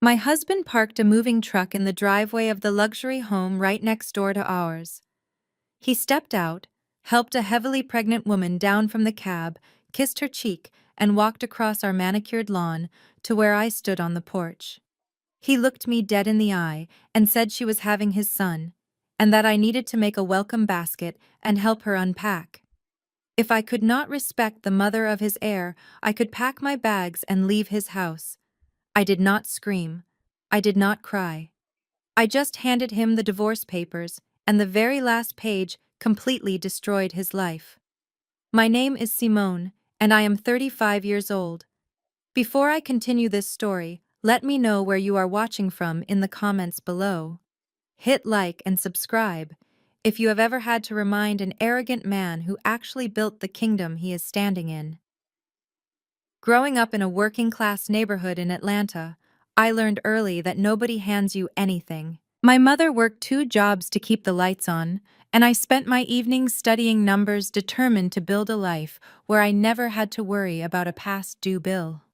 My husband parked a moving truck in the driveway of the luxury home right next door to ours. He stepped out, helped a heavily pregnant woman down from the cab, kissed her cheek, and walked across our manicured lawn to where I stood on the porch. He looked me dead in the eye and said she was having his son, and that I needed to make a welcome basket and help her unpack. If I could not respect the mother of his heir, I could pack my bags and leave his house. I did not scream. I did not cry. I just handed him the divorce papers, and the very last page completely destroyed his life. My name is Simone, and I am 35 years old. Before I continue this story, let me know where you are watching from in the comments below. Hit like and subscribe if you have ever had to remind an arrogant man who actually built the kingdom he is standing in. Growing up in a working-class neighborhood in Atlanta, I learned early that nobody hands you anything. My mother worked 2 jobs to keep the lights on, and I spent my evenings studying numbers determined to build a life where I never had to worry about a past due bill.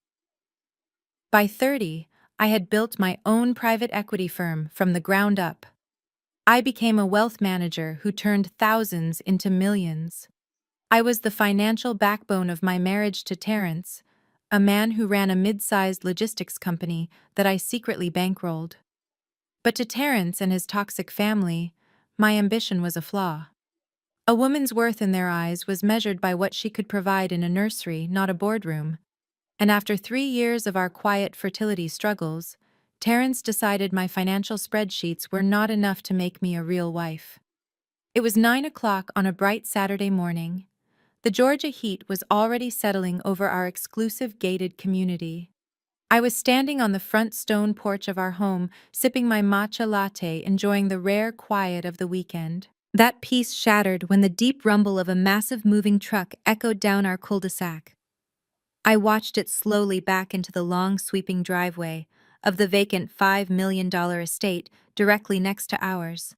By 30, I had built my own private equity firm from the ground up. I became a wealth manager who turned thousands into millions. I was the financial backbone of my marriage to Terrence, a man who ran a mid-sized logistics company that I secretly bankrolled. But to Terrence and his toxic family, my ambition was a flaw. A woman's worth in their eyes was measured by what she could provide in a nursery, not a boardroom. And after 3 years of our quiet fertility struggles, Terrence decided my financial spreadsheets were not enough to make me a real wife. It was 9 o'clock on a bright Saturday morning. The Georgia heat was already settling over our exclusive gated community. I was standing on the front stone porch of our home, sipping my matcha latte, enjoying the rare quiet of the weekend. That peace shattered when the deep rumble of a massive moving truck echoed down our cul-de-sac. I watched it slowly back into the long sweeping driveway of the vacant $5 million estate directly next to ours.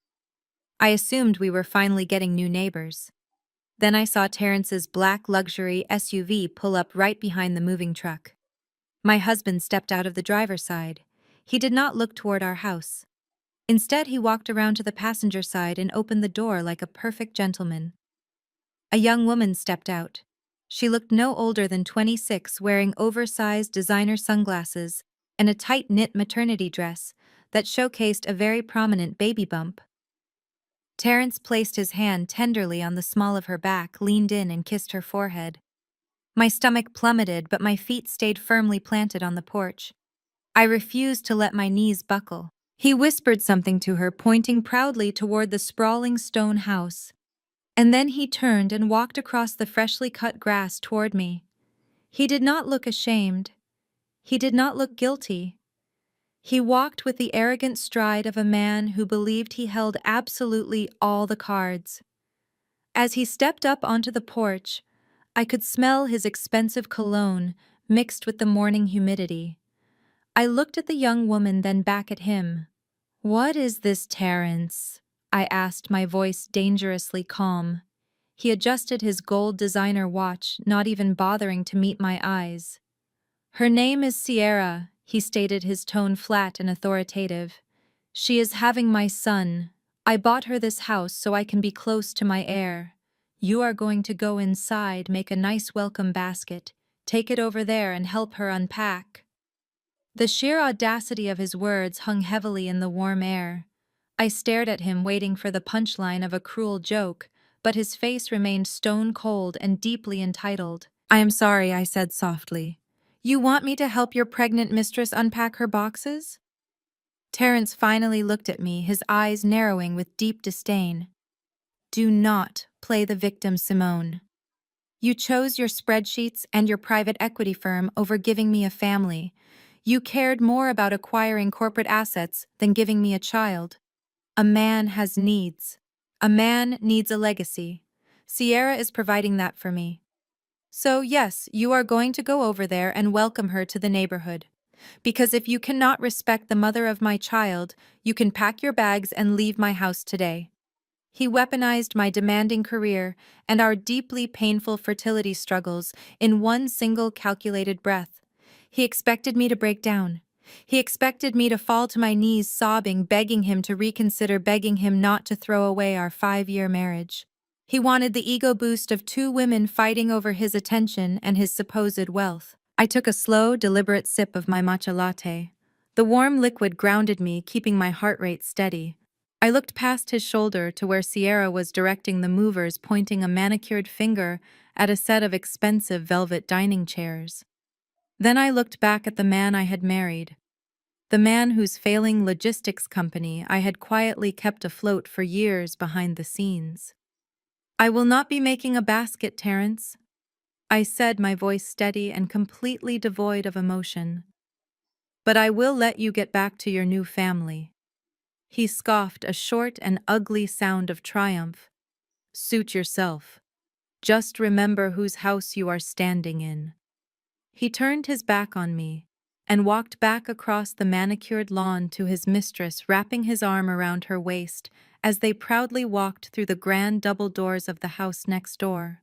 I assumed we were finally getting new neighbors. Then I saw Terrence's black luxury SUV pull up right behind the moving truck. My husband stepped out of the driver's side. He did not look toward our house. Instead, he walked around to the passenger side and opened the door like a perfect gentleman. A young woman stepped out. She looked no older than 26, wearing oversized designer sunglasses and a tight-knit maternity dress that showcased a very prominent baby bump. Terrence placed his hand tenderly on the small of her back, leaned in and kissed her forehead. My stomach plummeted, but my feet stayed firmly planted on the porch. I refused to let my knees buckle. He whispered something to her, pointing proudly toward the sprawling stone house. And then he turned and walked across the freshly cut grass toward me. He did not look ashamed. He did not look guilty. He walked with the arrogant stride of a man who believed he held absolutely all the cards. As he stepped up onto the porch, I could smell his expensive cologne mixed with the morning humidity. I looked at the young woman, then back at him. "What is this, Terrence?" I asked, my voice dangerously calm. He adjusted his gold designer watch, not even bothering to meet my eyes. "Her name is Sierra," he stated, his tone flat and authoritative. "She is having my son. I bought her this house so I can be close to my heir. You are going to go inside, make a nice welcome basket, take it over there and help her unpack." The sheer audacity of his words hung heavily in the warm air. I stared at him, waiting for the punchline of a cruel joke, but his face remained stone cold and deeply entitled. "I am sorry," I said softly. "You want me to help your pregnant mistress unpack her boxes?" Terrence finally looked at me, his eyes narrowing with deep disdain. "Do not play the victim, Simone. You chose your spreadsheets and your private equity firm over giving me a family. You cared more about acquiring corporate assets than giving me a child. A man has needs. A man needs a legacy. Sierra is providing that for me. So yes, you are going to go over there and welcome her to the neighborhood. Because if you cannot respect the mother of my child, you can pack your bags and leave my house today." He weaponized my demanding career and our deeply painful fertility struggles in one single calculated breath. He expected me to break down. He expected me to fall to my knees sobbing, begging him to reconsider, begging him not to throw away our 5-year marriage. He wanted the ego boost of two women fighting over his attention and his supposed wealth. I took a slow, deliberate sip of my matcha latte. The warm liquid grounded me, keeping my heart rate steady. I looked past his shoulder to where Sierra was directing the movers, pointing a manicured finger at a set of expensive velvet dining chairs. Then I looked back at the man I had married, the man whose failing logistics company I had quietly kept afloat for years behind the scenes. "I will not be making a basket, Terence," I said, my voice steady and completely devoid of emotion. "But I will let you get back to your new family." He scoffed, a short and ugly sound of triumph. "Suit yourself. Just remember whose house you are standing in." He turned his back on me and walked back across the manicured lawn to his mistress, wrapping his arm around her waist as they proudly walked through the grand double doors of the house next door.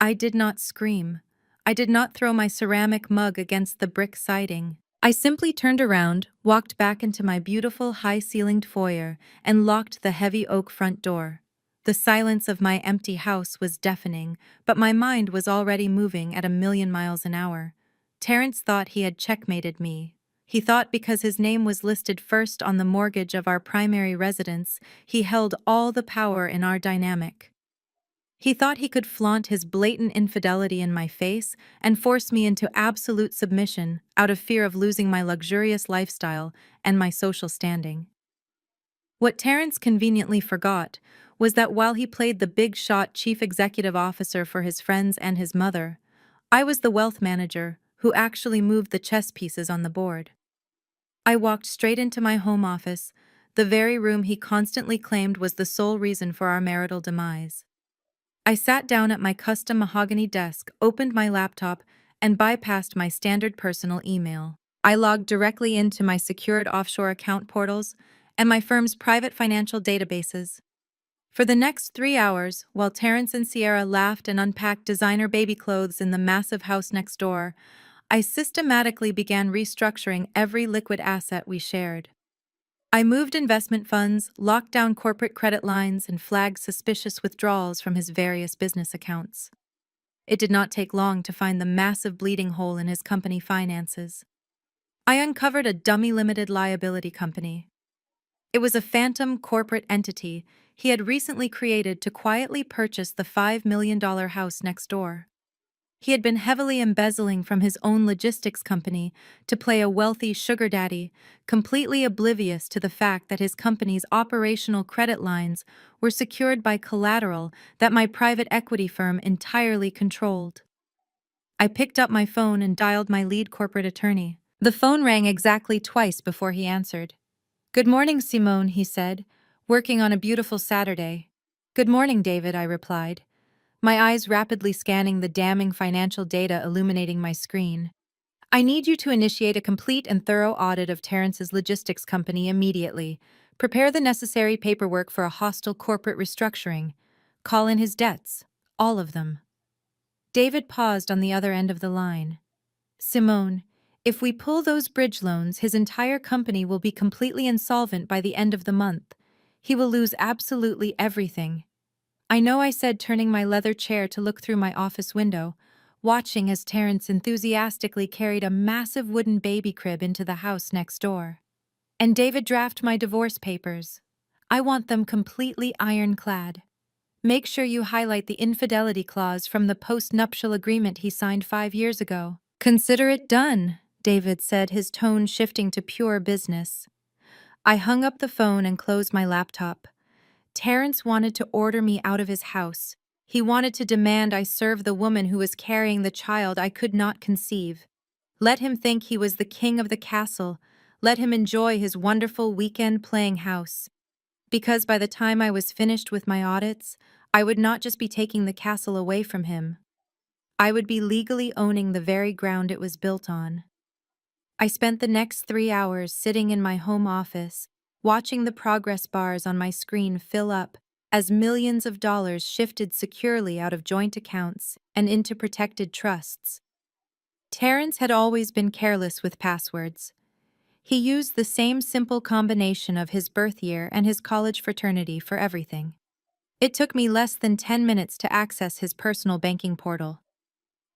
I did not scream. I did not throw my ceramic mug against the brick siding. I simply turned around, walked back into my beautiful high-ceilinged foyer, and locked the heavy oak front door. The silence of my empty house was deafening, but my mind was already moving at 1,000,000 miles an hour. Terence thought he had checkmated me. He thought because his name was listed first on the mortgage of our primary residence, he held all the power in our dynamic. He thought he could flaunt his blatant infidelity in my face and force me into absolute submission out of fear of losing my luxurious lifestyle and my social standing. What Terence conveniently forgot was that while he played the big-shot chief executive officer for his friends and his mother, I was the wealth manager who actually moved the chess pieces on the board. I walked straight into my home office, the very room he constantly claimed was the sole reason for our marital demise. I sat down at my custom mahogany desk, opened my laptop, and bypassed my standard personal email. I logged directly into my secured offshore account portals and my firm's private financial databases. For the next 3 hours, while Terence and Sierra laughed and unpacked designer baby clothes in the massive house next door, I systematically began restructuring every liquid asset we shared. I moved investment funds, locked down corporate credit lines, and flagged suspicious withdrawals from his various business accounts. It did not take long to find the massive bleeding hole in his company finances. I uncovered a dummy limited liability company. It was a phantom corporate entity he had recently created to quietly purchase the $5 million house next door. He had been heavily embezzling from his own logistics company to play a wealthy sugar daddy, completely oblivious to the fact that his company's operational credit lines were secured by collateral that my private equity firm entirely controlled. I picked up my phone and dialed my lead corporate attorney. The phone rang exactly twice before he answered. "Good morning, Simone," he said, "working on a beautiful Saturday." "Good morning, David," I replied, my eyes rapidly scanning the damning financial data illuminating my screen. "I need you to initiate a complete and thorough audit of Terrence's logistics company immediately. Prepare the necessary paperwork for a hostile corporate restructuring. Call in his debts, all of them." David paused on the other end of the line. "Simone, if we pull those bridge loans, his entire company will be completely insolvent by the end of the month. He will lose absolutely everything." I know, I said, turning my leather chair to look through my office window, watching as Terrence enthusiastically carried a massive wooden baby crib into the house next door. "And David, draft my divorce papers. I want them completely ironclad. Make sure you highlight the infidelity clause from the post-nuptial agreement he signed 5 years ago." "Consider it done," David said, his tone shifting to pure business. I hung up the phone and closed my laptop. Terrence wanted to order me out of his house. He wanted to demand I serve the woman who was carrying the child I could not conceive. Let him think he was the king of the castle. Let him enjoy his wonderful weekend playing house. Because by the time I was finished with my audits, I would not just be taking the castle away from him. I would be legally owning the very ground it was built on. I spent the next 3 hours sitting in my home office, watching the progress bars on my screen fill up as millions of dollars shifted securely out of joint accounts and into protected trusts. Terrence had always been careless with passwords. He used the same simple combination of his birth year and his college fraternity for everything. It took me less than 10 minutes to access his personal banking portal.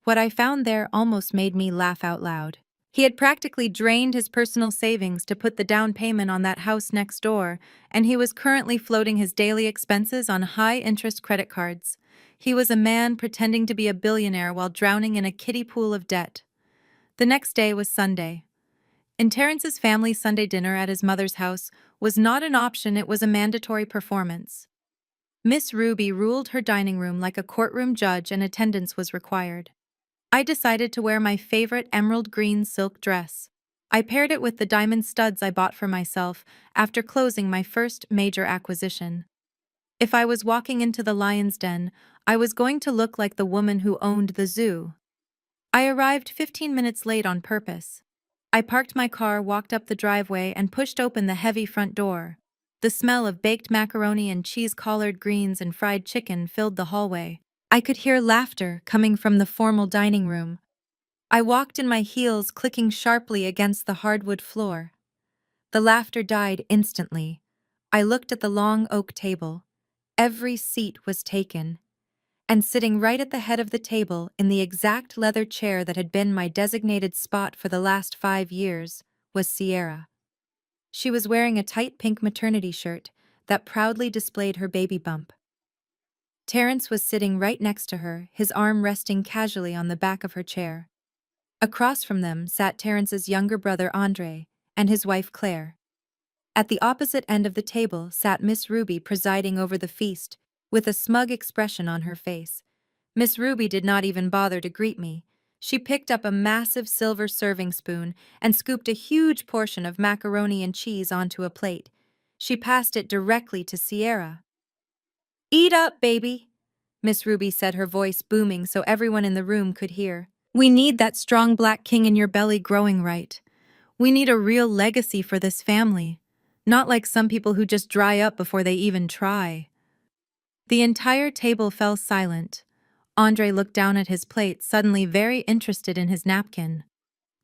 What I found there almost made me laugh out loud. He had practically drained his personal savings to put the down payment on that house next door, and he was currently floating his daily expenses on high-interest credit cards. He was a man pretending to be a billionaire while drowning in a kiddie pool of debt. The next day was Sunday. In Terrence's family Sunday dinner at his mother's house was not an option, it was a mandatory performance. Miss Ruby ruled her dining room like a courtroom judge and attendance was required. I decided to wear my favorite emerald green silk dress. I paired it with the diamond studs I bought for myself after closing my first major acquisition. If I was walking into the lion's den, I was going to look like the woman who owned the zoo. I arrived 15 minutes late on purpose. I parked my car, walked up the driveway, and pushed open the heavy front door. The smell of baked macaroni and cheese-collared greens and fried chicken filled the hallway. I could hear laughter coming from the formal dining room. I walked in my heels, clicking sharply against the hardwood floor. The laughter died instantly. I looked at the long oak table. Every seat was taken. And sitting right at the head of the table, in the exact leather chair that had been my designated spot for the last 5 years, was Sierra. She was wearing a tight pink maternity shirt that proudly displayed her baby bump. Terrence was sitting right next to her, his arm resting casually on the back of her chair. Across from them sat Terrence's younger brother Andre and his wife Claire. At the opposite end of the table sat Miss Ruby presiding over the feast, with a smug expression on her face. Miss Ruby did not even bother to greet me. She picked up a massive silver serving spoon and scooped a huge portion of macaroni and cheese onto a plate. She passed it directly to Sierra. "Eat up, baby," Miss Ruby said, her voice booming so everyone in the room could hear. "We need that strong black king in your belly growing right. We need a real legacy for this family, not like some people who just dry up before they even try." The entire table fell silent. Andre looked down at his plate, suddenly very interested in his napkin.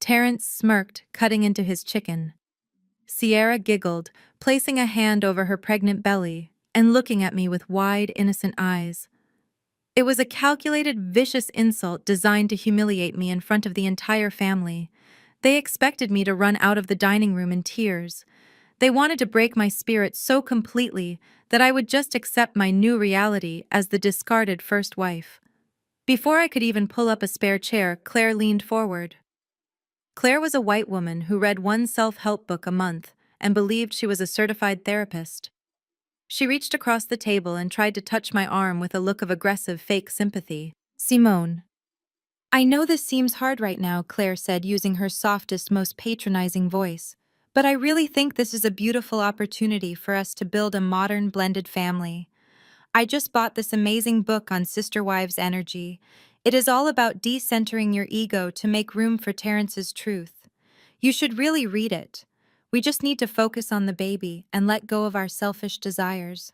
Terrence smirked, cutting into his chicken. Sierra giggled, placing a hand over her pregnant belly and looking at me with wide, innocent eyes. It was a calculated, vicious insult designed to humiliate me in front of the entire family. They expected me to run out of the dining room in tears. They wanted to break my spirit so completely that I would just accept my new reality as the discarded first wife. Before I could even pull up a spare chair, Claire leaned forward. Claire was a white woman who read one self-help book a month and believed she was a certified therapist. She reached across the table and tried to touch my arm with a look of aggressive fake sympathy. "Simone, I know this seems hard right now," Claire said, using her softest, most patronizing voice. "But I really think this is a beautiful opportunity for us to build a modern, blended family. I just bought this amazing book on sister wives energy. It is all about decentering your ego to make room for Terrence's truth. You should really read it. We just need to focus on the baby and let go of our selfish desires."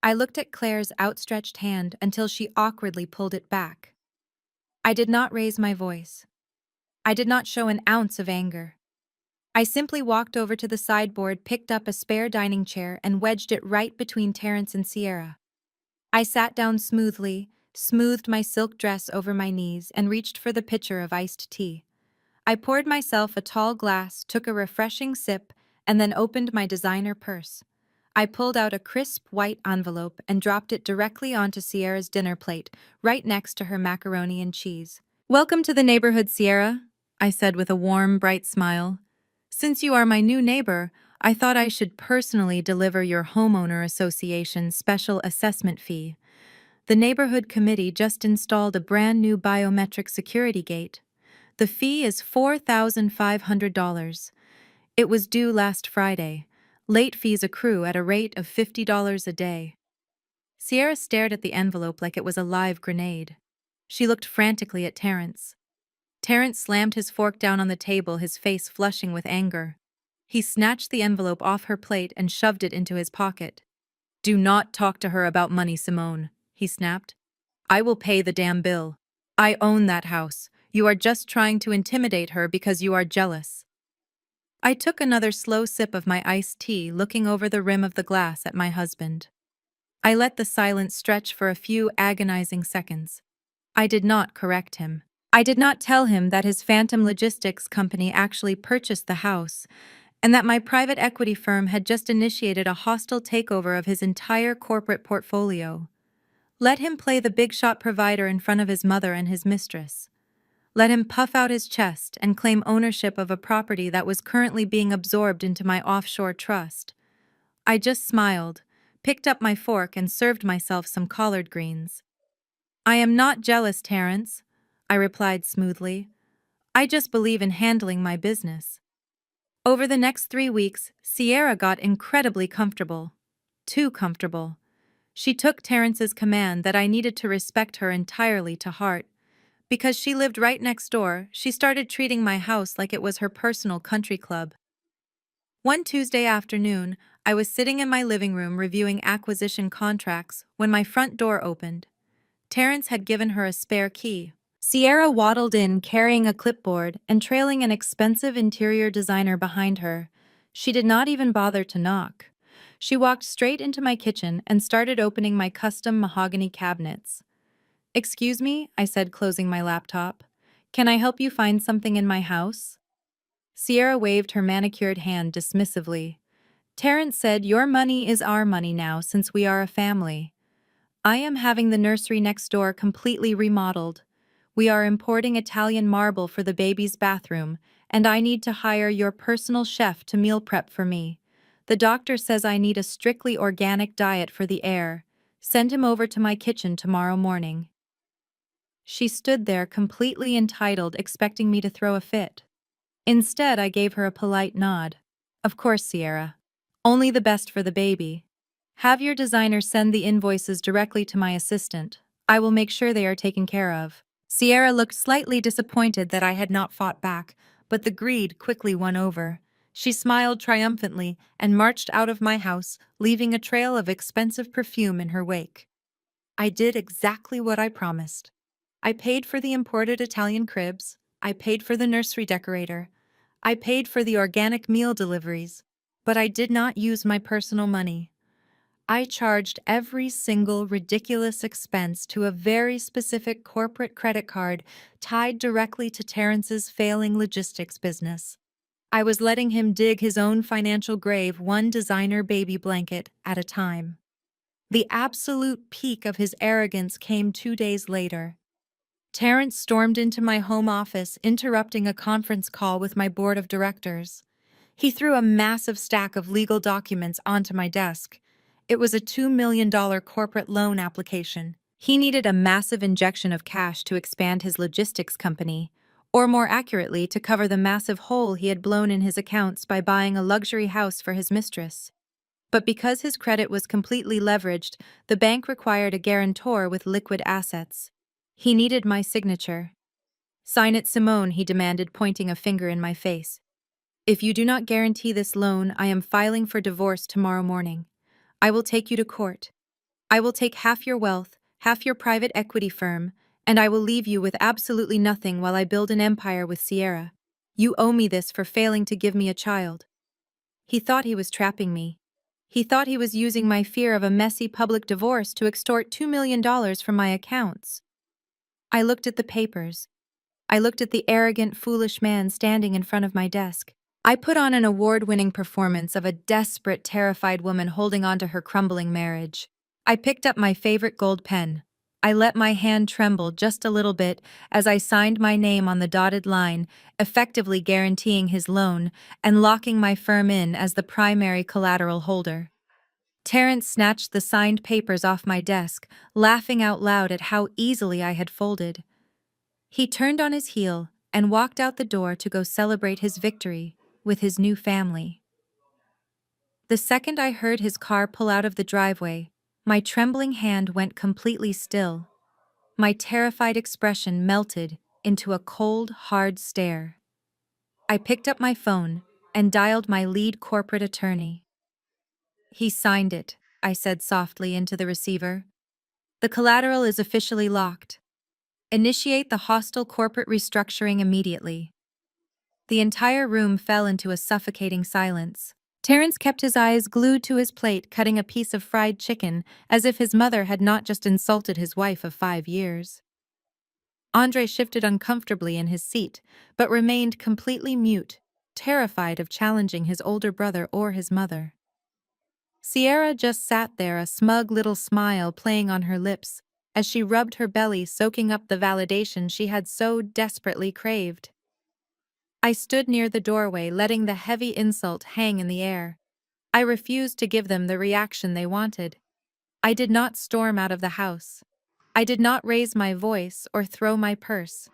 I looked at Claire's outstretched hand until she awkwardly pulled it back. I did not raise my voice. I did not show an ounce of anger. I simply walked over to the sideboard, picked up a spare dining chair, and wedged it right between Terrence and Sierra. I sat down smoothly, smoothed my silk dress over my knees, and reached for the pitcher of iced tea. I poured myself a tall glass, took a refreshing sip, and then opened my designer purse. I pulled out a crisp white envelope and dropped it directly onto Sierra's dinner plate, right next to her macaroni and cheese. "Welcome to the neighborhood, Sierra," I said with a warm, bright smile. "Since you are my new neighbor, I thought I should personally deliver your homeowner association's special assessment fee. The neighborhood committee just installed a brand new biometric security gate. The fee is $4,500. It was due last Friday. Late fees accrue at a rate of $50 a day." Sierra stared at the envelope like it was a live grenade. She looked frantically at Terrence. Terrence slammed his fork down on the table, his face flushing with anger. He snatched the envelope off her plate and shoved it into his pocket. "Do not talk to her about money, Simone," he snapped. "I will pay the damn bill. I own that house. You are just trying to intimidate her because you are jealous." I took another slow sip of my iced tea, looking over the rim of the glass at my husband. I let the silence stretch for a few agonizing seconds. I did not correct him. I did not tell him that his phantom logistics company actually purchased the house, and that my private equity firm had just initiated a hostile takeover of his entire corporate portfolio. Let him play the big shot provider in front of his mother and his mistress. Let him puff out his chest and claim ownership of a property that was currently being absorbed into my offshore trust. I just smiled, picked up my fork, and served myself some collard greens. I am not jealous, Terence, I replied smoothly. I just believe in handling my business. Over the next 3 weeks, Sierra got incredibly comfortable. Too comfortable. She took Terrence's command that I needed to respect her entirely to heart. Because she lived right next door, she started treating my house like it was her personal country club. One Tuesday afternoon, I was sitting in my living room reviewing acquisition contracts when my front door opened. Terrence had given her a spare key. Sierra waddled in carrying a clipboard and trailing an expensive interior designer behind her. She did not even bother to knock. She walked straight into my kitchen and started opening my custom mahogany cabinets. "Excuse me," I said, closing my laptop. "Can I help you find something in my house?" Sierra waved her manicured hand dismissively. "Terrence said your money is our money now since we are a family. I am having the nursery next door completely remodeled. We are importing Italian marble for the baby's bathroom, and I need to hire your personal chef to meal prep for me. The doctor says I need a strictly organic diet for the heir. Send him over to my kitchen tomorrow morning." She stood there completely entitled, expecting me to throw a fit. Instead, I gave her a polite nod. "Of course, Sierra. Only the best for the baby. Have your designer send the invoices directly to my assistant. I will make sure they are taken care of." Sierra looked slightly disappointed that I had not fought back, but the greed quickly won over. She smiled triumphantly and marched out of my house, leaving a trail of expensive perfume in her wake. I did exactly what I promised. I paid for the imported Italian cribs. I paid for the nursery decorator. I paid for the organic meal deliveries. But I did not use my personal money. I charged every single ridiculous expense to a very specific corporate credit card tied directly to Terrence's failing logistics business. I was letting him dig his own financial grave one designer baby blanket at a time. The absolute peak of his arrogance came 2 days later. Terrence stormed into my home office, interrupting a conference call with my board of directors. He threw a massive stack of legal documents onto my desk. It was a $2 million corporate loan application. He needed a massive injection of cash to expand his logistics company, or more accurately, to cover the massive hole he had blown in his accounts by buying a luxury house for his mistress. But because his credit was completely leveraged, the bank required a guarantor with liquid assets. He needed my signature. "Sign it, Simone," he demanded, pointing a finger in my face. "If you do not guarantee this loan, I am filing for divorce tomorrow morning. I will take you to court. I will take half your wealth, half your private equity firm, and I will leave you with absolutely nothing while I build an empire with Sierra. You owe me this for failing to give me a child." He thought he was trapping me. He thought he was using my fear of a messy public divorce to extort $2 million from my accounts. I looked at the papers. I looked at the arrogant, foolish man standing in front of my desk. I put on an award-winning performance of a desperate, terrified woman holding on to her crumbling marriage. I picked up my favorite gold pen. I let my hand tremble just a little bit as I signed my name on the dotted line, effectively guaranteeing his loan and locking my firm in as the primary collateral holder. Terrence snatched the signed papers off my desk, laughing out loud at how easily I had folded. He turned on his heel and walked out the door to go celebrate his victory with his new family. The second I heard his car pull out of the driveway, my trembling hand went completely still. My terrified expression melted into a cold, hard stare. I picked up my phone and dialed my lead corporate attorney. "He signed it," I said softly into the receiver. "The collateral is officially locked. Initiate the hostile corporate restructuring immediately." The entire room fell into a suffocating silence. Terence kept his eyes glued to his plate, cutting a piece of fried chicken, as if his mother had not just insulted his wife of 5 years. Andre shifted uncomfortably in his seat, but remained completely mute, terrified of challenging his older brother or his mother. Sierra just sat there, a smug little smile playing on her lips, as she rubbed her belly, soaking up the validation she had so desperately craved. I stood near the doorway, letting the heavy insult hang in the air. I refused to give them the reaction they wanted. I did not storm out of the house. I did not raise my voice or throw my purse.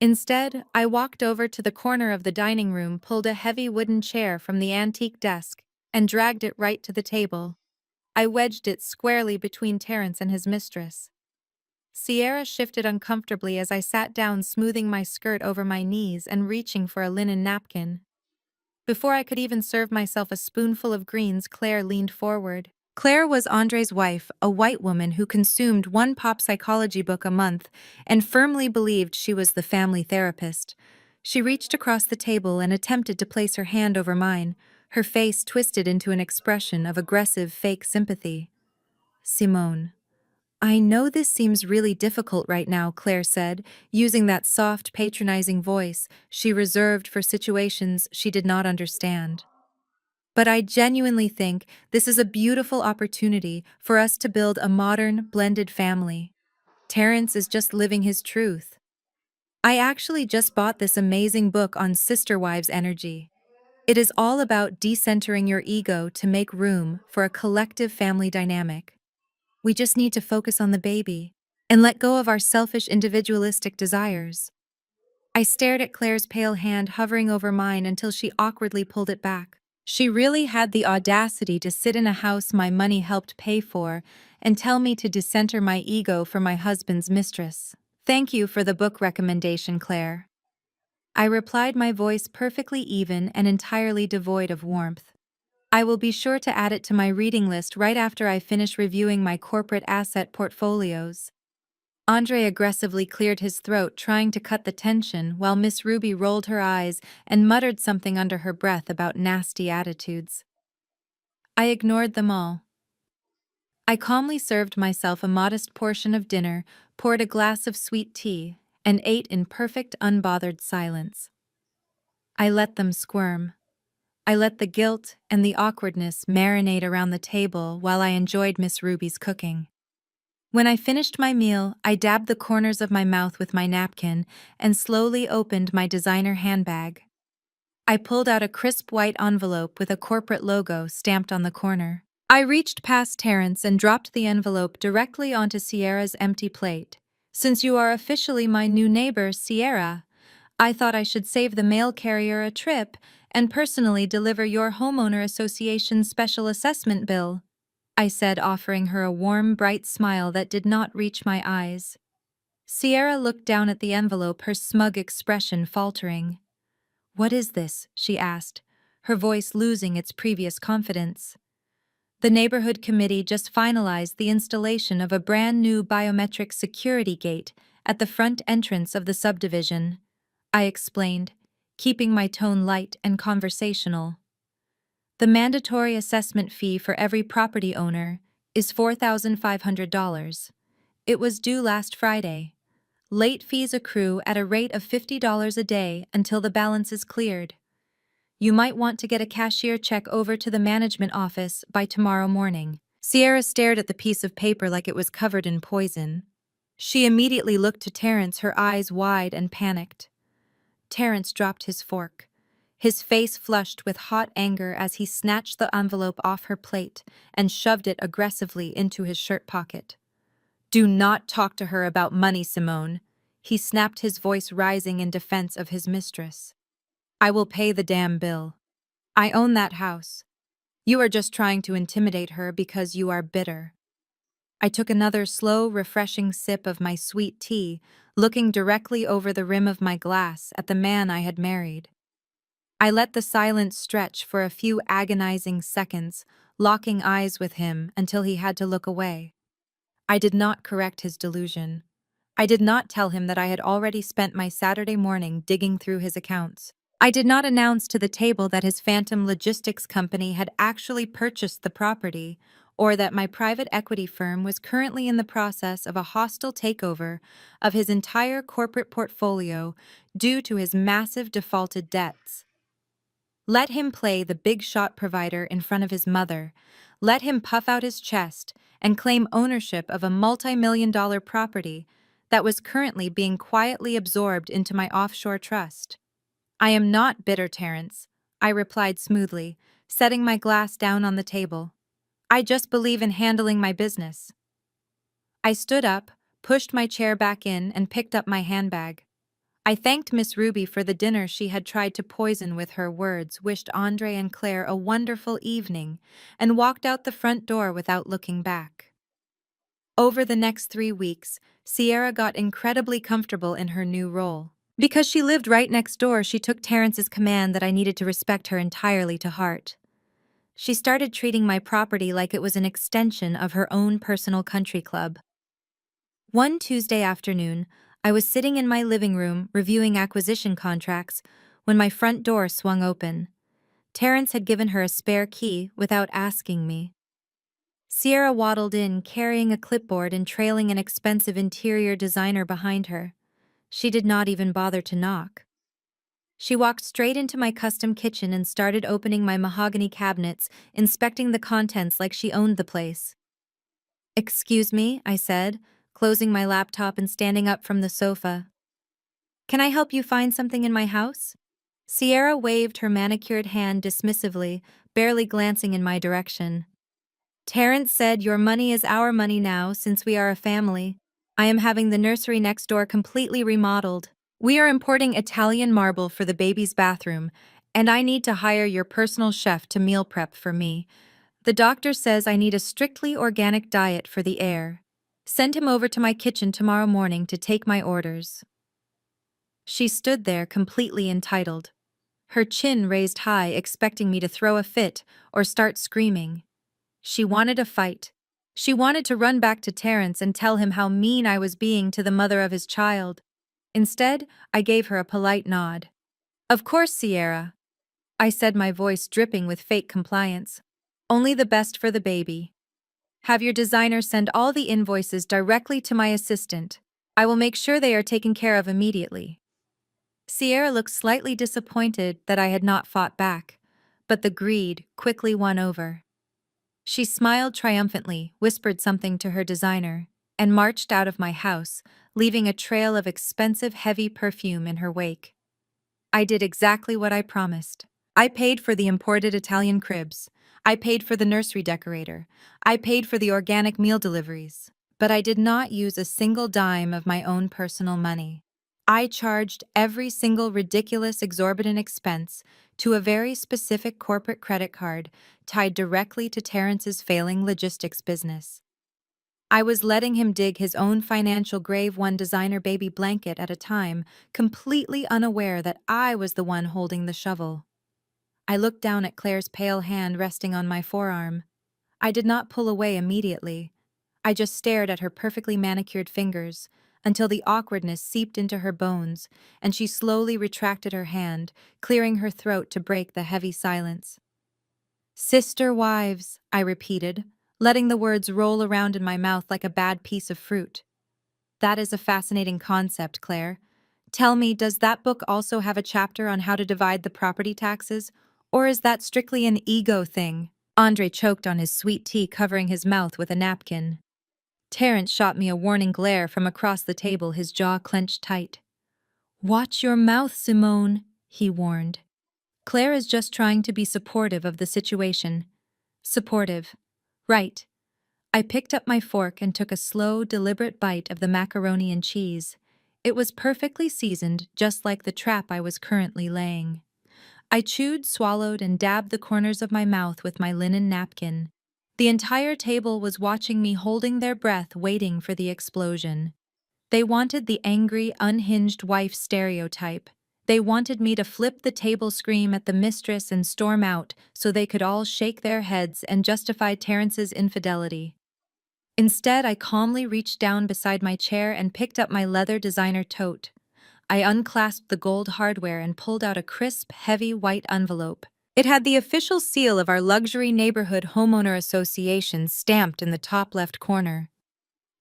Instead, I walked over to the corner of the dining room, pulled a heavy wooden chair from the antique desk, and dragged it right to the table. I wedged it squarely between Terence and his mistress. Sierra shifted uncomfortably as I sat down, smoothing my skirt over my knees and reaching for a linen napkin. Before I could even serve myself a spoonful of greens, Claire leaned forward. Claire was Andre's wife, a white woman who consumed one pop psychology book a month and firmly believed she was the family therapist. She reached across the table and attempted to place her hand over mine, her face twisted into an expression of aggressive fake sympathy. "Simone, I know this seems really difficult right now," Claire said, using that soft, patronizing voice she reserved for situations she did not understand. "But I genuinely think this is a beautiful opportunity for us to build a modern, blended family. Terence is just living his truth. I actually just bought this amazing book on sister wives energy. It is all about decentering your ego to make room for a collective family dynamic. We just need to focus on the baby and let go of our selfish individualistic desires." I stared at Claire's pale hand hovering over mine until she awkwardly pulled it back. She really had the audacity to sit in a house my money helped pay for and tell me to decenter my ego for my husband's mistress. "Thank you for the book recommendation, Claire." I replied, my voice perfectly even and entirely devoid of warmth. "I will be sure to add it to my reading list right after I finish reviewing my corporate asset portfolios." Andre aggressively cleared his throat, trying to cut the tension, while Miss Ruby rolled her eyes and muttered something under her breath about nasty attitudes. I ignored them all. I calmly served myself a modest portion of dinner, poured a glass of sweet tea, and ate in perfect, unbothered silence. I let them squirm. I let the guilt and the awkwardness marinate around the table while I enjoyed Miss Ruby's cooking. When I finished my meal, I dabbed the corners of my mouth with my napkin and slowly opened my designer handbag. I pulled out a crisp white envelope with a corporate logo stamped on the corner. I reached past Terence and dropped the envelope directly onto Sierra's empty plate. "Since you are officially my new neighbor, Sierra, I thought I should save the mail carrier a trip and personally deliver your homeowner association's special assessment bill," I said, offering her a warm, bright smile that did not reach my eyes. Sierra looked down at the envelope, her smug expression faltering. "What is this?" she asked, her voice losing its previous confidence. "The neighborhood committee just finalized the installation of a brand new biometric security gate at the front entrance of the subdivision," I explained, keeping my tone light and conversational. "The mandatory assessment fee for every property owner is $4,500. It was due last Friday. Late fees accrue at a rate of $50 a day until the balance is cleared. You might want to get a cashier check over to the management office by tomorrow morning." Sierra stared at the piece of paper like it was covered in poison. She immediately looked to Terence, her eyes wide and panicked. Terence dropped his fork, his face flushed with hot anger as he snatched the envelope off her plate and shoved it aggressively into his shirt pocket. "Do not talk to her about money, Simone," he snapped, his voice rising in defense of his mistress. "I will pay the damn bill. I own that house. You are just trying to intimidate her because you are bitter." I took another slow, refreshing sip of my sweet tea, looking directly over the rim of my glass at the man I had married. I let the silence stretch for a few agonizing seconds, locking eyes with him until he had to look away. I did not correct his delusion. I did not tell him that I had already spent my Saturday morning digging through his accounts. I did not announce to the table that his phantom logistics company had actually purchased the property, or that my private equity firm was currently in the process of a hostile takeover of his entire corporate portfolio due to his massive defaulted debts. Let him play the big shot provider in front of his mother. Let him puff out his chest and claim ownership of a multi-million-dollar property that was currently being quietly absorbed into my offshore trust. I am not bitter, Terence, I replied smoothly, setting my glass down on the table. I just believe in handling my business. I stood up, pushed my chair back in, and picked up my handbag. I thanked Miss Ruby for the dinner she had tried to poison with her words, wished Andre and Claire a wonderful evening, and walked out the front door without looking back. Over the next 3 weeks, Sierra got incredibly comfortable in her new role. Because she lived right next door, she took Terrence's command that I needed to respect her entirely to heart. She started treating my property like it was an extension of her own personal country club. One Tuesday afternoon, I was sitting in my living room reviewing acquisition contracts when my front door swung open. Terrence had given her a spare key without asking me. Sierra waddled in, carrying a clipboard and trailing an expensive interior designer behind her. She did not even bother to knock. She walked straight into my custom kitchen and started opening my mahogany cabinets, inspecting the contents like she owned the place. "Excuse me," I said, closing my laptop and standing up from the sofa. "Can I help you find something in my house?" Sierra waved her manicured hand dismissively, barely glancing in my direction. "Terrence said your money is our money now since we are a family. I am having the nursery next door completely remodeled. We are importing Italian marble for the baby's bathroom, and I need to hire your personal chef to meal prep for me. The doctor says I need a strictly organic diet for the heir. Send him over to my kitchen tomorrow morning to take my orders." She stood there completely entitled, her chin raised high, expecting me to throw a fit or start screaming. She wanted a fight. She wanted to run back to Terrence and tell him how mean I was being to the mother of his child. Instead, I gave her a polite nod. "Of course, Sierra," I said, my voice dripping with fake compliance. "Only the best for the baby. Have your designer send all the invoices directly to my assistant. I will make sure they are taken care of immediately." Sierra looked slightly disappointed that I had not fought back, but the greed quickly won over. She smiled triumphantly, whispered something to her designer, and marched out of my house, leaving a trail of expensive, heavy perfume in her wake. I did exactly what I promised. I paid for the imported Italian cribs. I paid for the nursery decorator. I paid for the organic meal deliveries. But I did not use a single dime of my own personal money. I charged every single ridiculous, exorbitant expense to a very specific corporate credit card tied directly to Terrence's failing logistics business. I was letting him dig his own financial grave, one designer baby blanket at a time, completely unaware that I was the one holding the shovel. I looked down at Claire's pale hand resting on my forearm. I did not pull away immediately. I just stared at her perfectly manicured fingers until the awkwardness seeped into her bones and she slowly retracted her hand, clearing her throat to break the heavy silence. "Sister wives," I repeated, letting the words roll around in my mouth like a bad piece of fruit. "That is a fascinating concept, Claire. Tell me, does that book also have a chapter on how to divide the property taxes, or is that strictly an ego thing?" Andre choked on his sweet tea, covering his mouth with a napkin. Terrence shot me a warning glare from across the table, his jaw clenched tight. "Watch your mouth, Simone," he warned. "Claire is just trying to be supportive of the situation." Supportive. Right. I picked up my fork and took a slow, deliberate bite of the macaroni and cheese. It was perfectly seasoned, just like the trap I was currently laying. I chewed, swallowed, and dabbed the corners of my mouth with my linen napkin. The entire table was watching me, holding their breath, waiting for the explosion. They wanted the angry, unhinged wife stereotype. They wanted me to flip the table, scream at the mistress, and storm out so they could all shake their heads and justify Terrence's infidelity. Instead, I calmly reached down beside my chair and picked up my leather designer tote. I unclasped the gold hardware and pulled out a crisp, heavy white envelope. It had the official seal of our luxury neighborhood homeowner association stamped in the top left corner.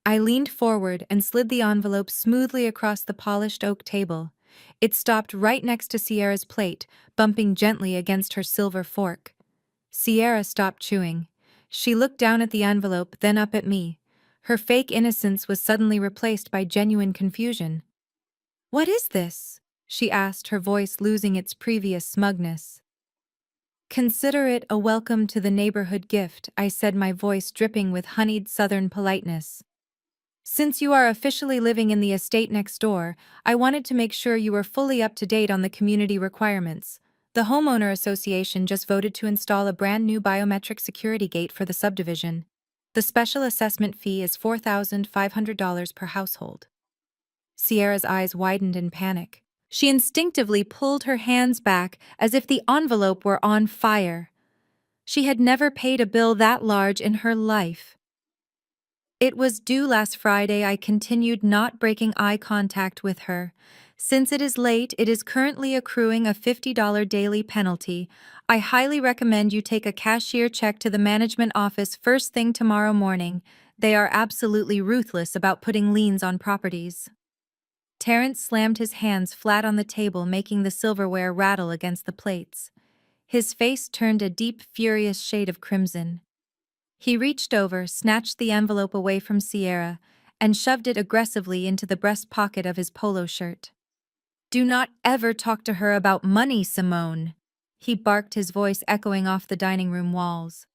I leaned forward and slid the envelope smoothly across the polished oak table. It stopped right next to Sierra's plate, bumping gently against her silver fork. Sierra stopped chewing. She looked down at the envelope, then up at me. Her fake innocence was suddenly replaced by genuine confusion. "What is this?" she asked, her voice losing its previous smugness. "Consider it a welcome to the neighborhood gift," I said, my voice dripping with honeyed southern politeness. "Since you are officially living in the estate next door, I wanted to make sure you were fully up to date on the community requirements. The homeowner association just voted to install a brand new biometric security gate for the subdivision. The special assessment fee is $4,500 per household." Sierra's eyes widened in panic. She instinctively pulled her hands back as if the envelope were on fire. She had never paid a bill that large in her life. "It was due last Friday," I continued, not breaking eye contact with her. "Since it is late, it is currently accruing a $50 daily penalty. I highly recommend you take a cashier check to the management office first thing tomorrow morning. They are absolutely ruthless about putting liens on properties." Terrence slammed his hands flat on the table, making the silverware rattle against the plates. His face turned a deep, furious shade of crimson. He reached over, snatched the envelope away from Sierra, and shoved it aggressively into the breast pocket of his polo shirt. "Do not ever talk to her about money, Simone," he barked, his voice echoing off the dining room walls.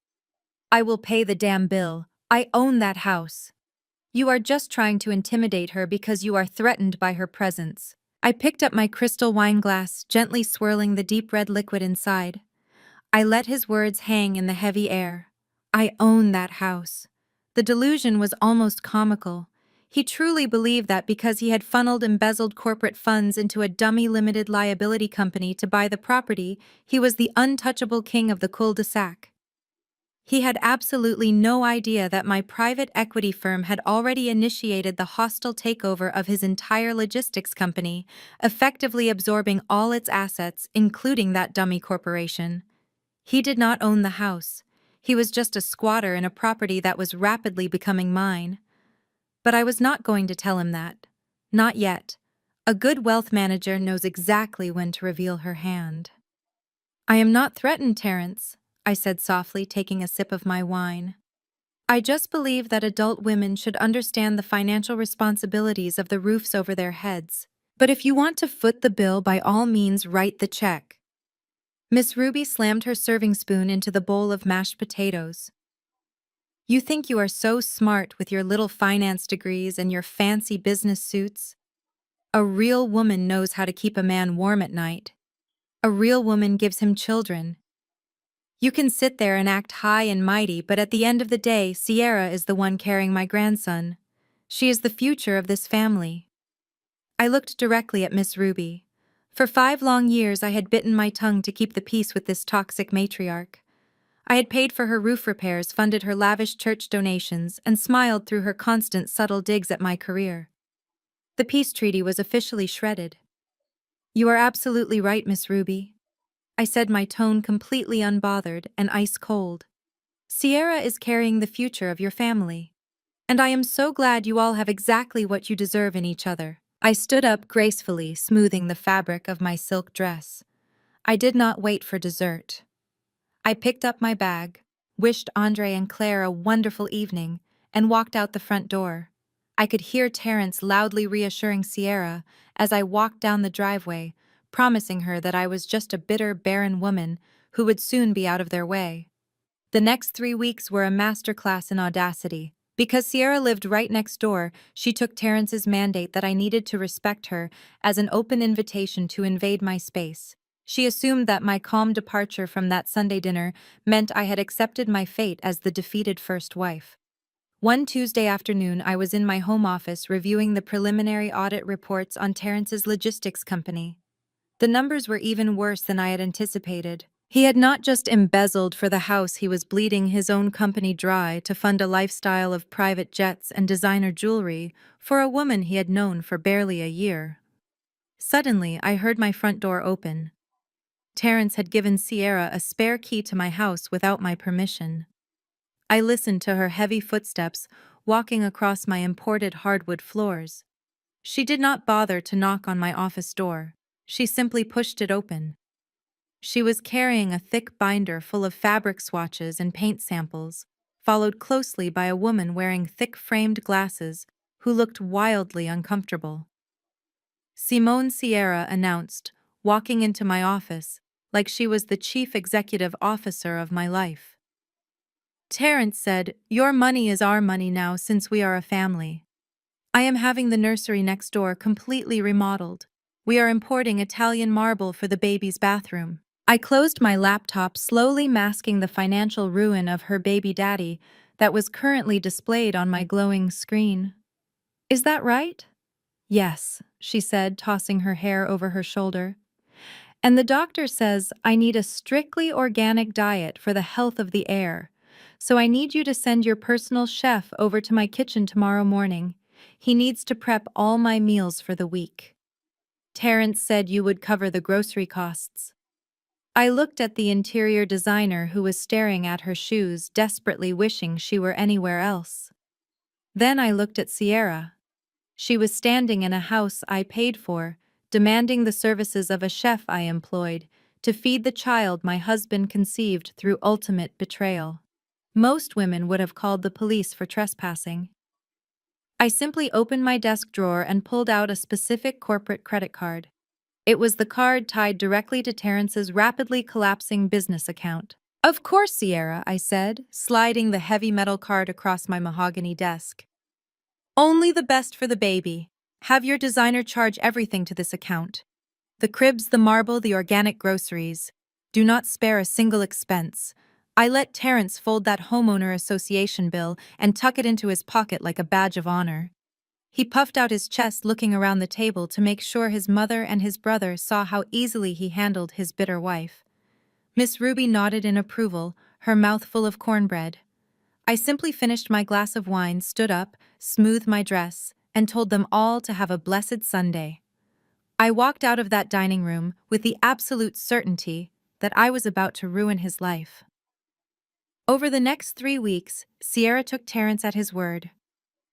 "I will pay the damn bill. I own that house. You are just trying to intimidate her because you are threatened by her presence." I picked up my crystal wine glass, gently swirling the deep red liquid inside. I let his words hang in the heavy air. I own that house. The delusion was almost comical. He truly believed that because he had funneled embezzled corporate funds into a dummy limited liability company to buy the property, he was the untouchable king of the cul-de-sac. He had absolutely no idea that my private equity firm had already initiated the hostile takeover of his entire logistics company, effectively absorbing all its assets, including that dummy corporation. He did not own the house. He was just a squatter in a property that was rapidly becoming mine. But I was not going to tell him that. Not yet. A good wealth manager knows exactly when to reveal her hand. "I am not threatened, Terrence," I said softly, taking a sip of my wine. "I just believe that adult women should understand the financial responsibilities of the roofs over their heads. But if you want to foot the bill, by all means write the check." Miss Ruby slammed her serving spoon into the bowl of mashed potatoes. "You think you are so smart with your little finance degrees and your fancy business suits? A real woman knows how to keep a man warm at night. A real woman gives him children. You can sit there and act high and mighty, but at the end of the day, Sierra is the one carrying my grandson. She is the future of this family." I looked directly at Miss Ruby. For 5 long years I had bitten my tongue to keep the peace with this toxic matriarch. I had paid for her roof repairs, funded her lavish church donations, and smiled through her constant subtle digs at my career. The peace treaty was officially shredded. "You are absolutely right, Miss Ruby," I said, my tone completely unbothered and ice cold. "Sierra is carrying the future of your family. And I am so glad you all have exactly what you deserve in each other." I stood up gracefully, smoothing the fabric of my silk dress. I did not wait for dessert. I picked up my bag, wished Andre and Claire a wonderful evening, and walked out the front door. I could hear Terrence loudly reassuring Sierra as I walked down the driveway, promising her that I was just a bitter, barren woman who would soon be out of their way. The next 3 weeks were a masterclass in audacity. Because Sierra lived right next door, she took Terrence's mandate that I needed to respect her as an open invitation to invade my space. She assumed that my calm departure from that Sunday dinner meant I had accepted my fate as the defeated first wife. One Tuesday afternoon, I was in my home office reviewing the preliminary audit reports on Terrence's logistics company. The numbers were even worse than I had anticipated. He had not just embezzled for the house, he was bleeding his own company dry to fund a lifestyle of private jets and designer jewelry for a woman he had known for barely a year. Suddenly, I heard my front door open. Terrence had given Sierra a spare key to my house without my permission. I listened to her heavy footsteps walking across my imported hardwood floors. She did not bother to knock on my office door. She simply pushed it open. She was carrying a thick binder full of fabric swatches and paint samples, followed closely by a woman wearing thick framed glasses who looked wildly uncomfortable. Simone Sierra announced, walking into my office, like she was the chief executive officer of my life. Terrence said, "Your money is our money now since we are a family. I am having the nursery next door completely remodeled. We are importing Italian marble for the baby's bathroom." I closed my laptop, slowly masking the financial ruin of her baby daddy that was currently displayed on my glowing screen. "Is that right?" "Yes," she said, tossing her hair over her shoulder. "And the doctor says I need a strictly organic diet for the health of the air. So I need you to send your personal chef over to my kitchen tomorrow morning. He needs to prep all my meals for the week. Terrence said you would cover the grocery costs." I looked at the interior designer who was staring at her shoes, desperately wishing she were anywhere else. Then I looked at Sierra. She was standing in a house I paid for, demanding the services of a chef I employed to feed the child my husband conceived through ultimate betrayal. Most women would have called the police for trespassing. I simply opened my desk drawer and pulled out a specific corporate credit card. It was the card tied directly to Terrence's rapidly collapsing business account. "Of course, Sierra," I said, sliding the heavy metal card across my mahogany desk. "Only the best for the baby. Have your designer charge everything to this account. The cribs, the marble, the organic groceries. Do not spare a single expense." I let Terrence fold that homeowner association bill and tuck it into his pocket like a badge of honor. He puffed out his chest, looking around the table to make sure his mother and his brother saw how easily he handled his bitter wife. Miss Ruby nodded in approval, her mouth full of cornbread. I simply finished my glass of wine, stood up, smoothed my dress, and told them all to have a blessed Sunday. I walked out of that dining room with the absolute certainty that I was about to ruin his life. Over the next 3 weeks, Sierra took Terrence at his word.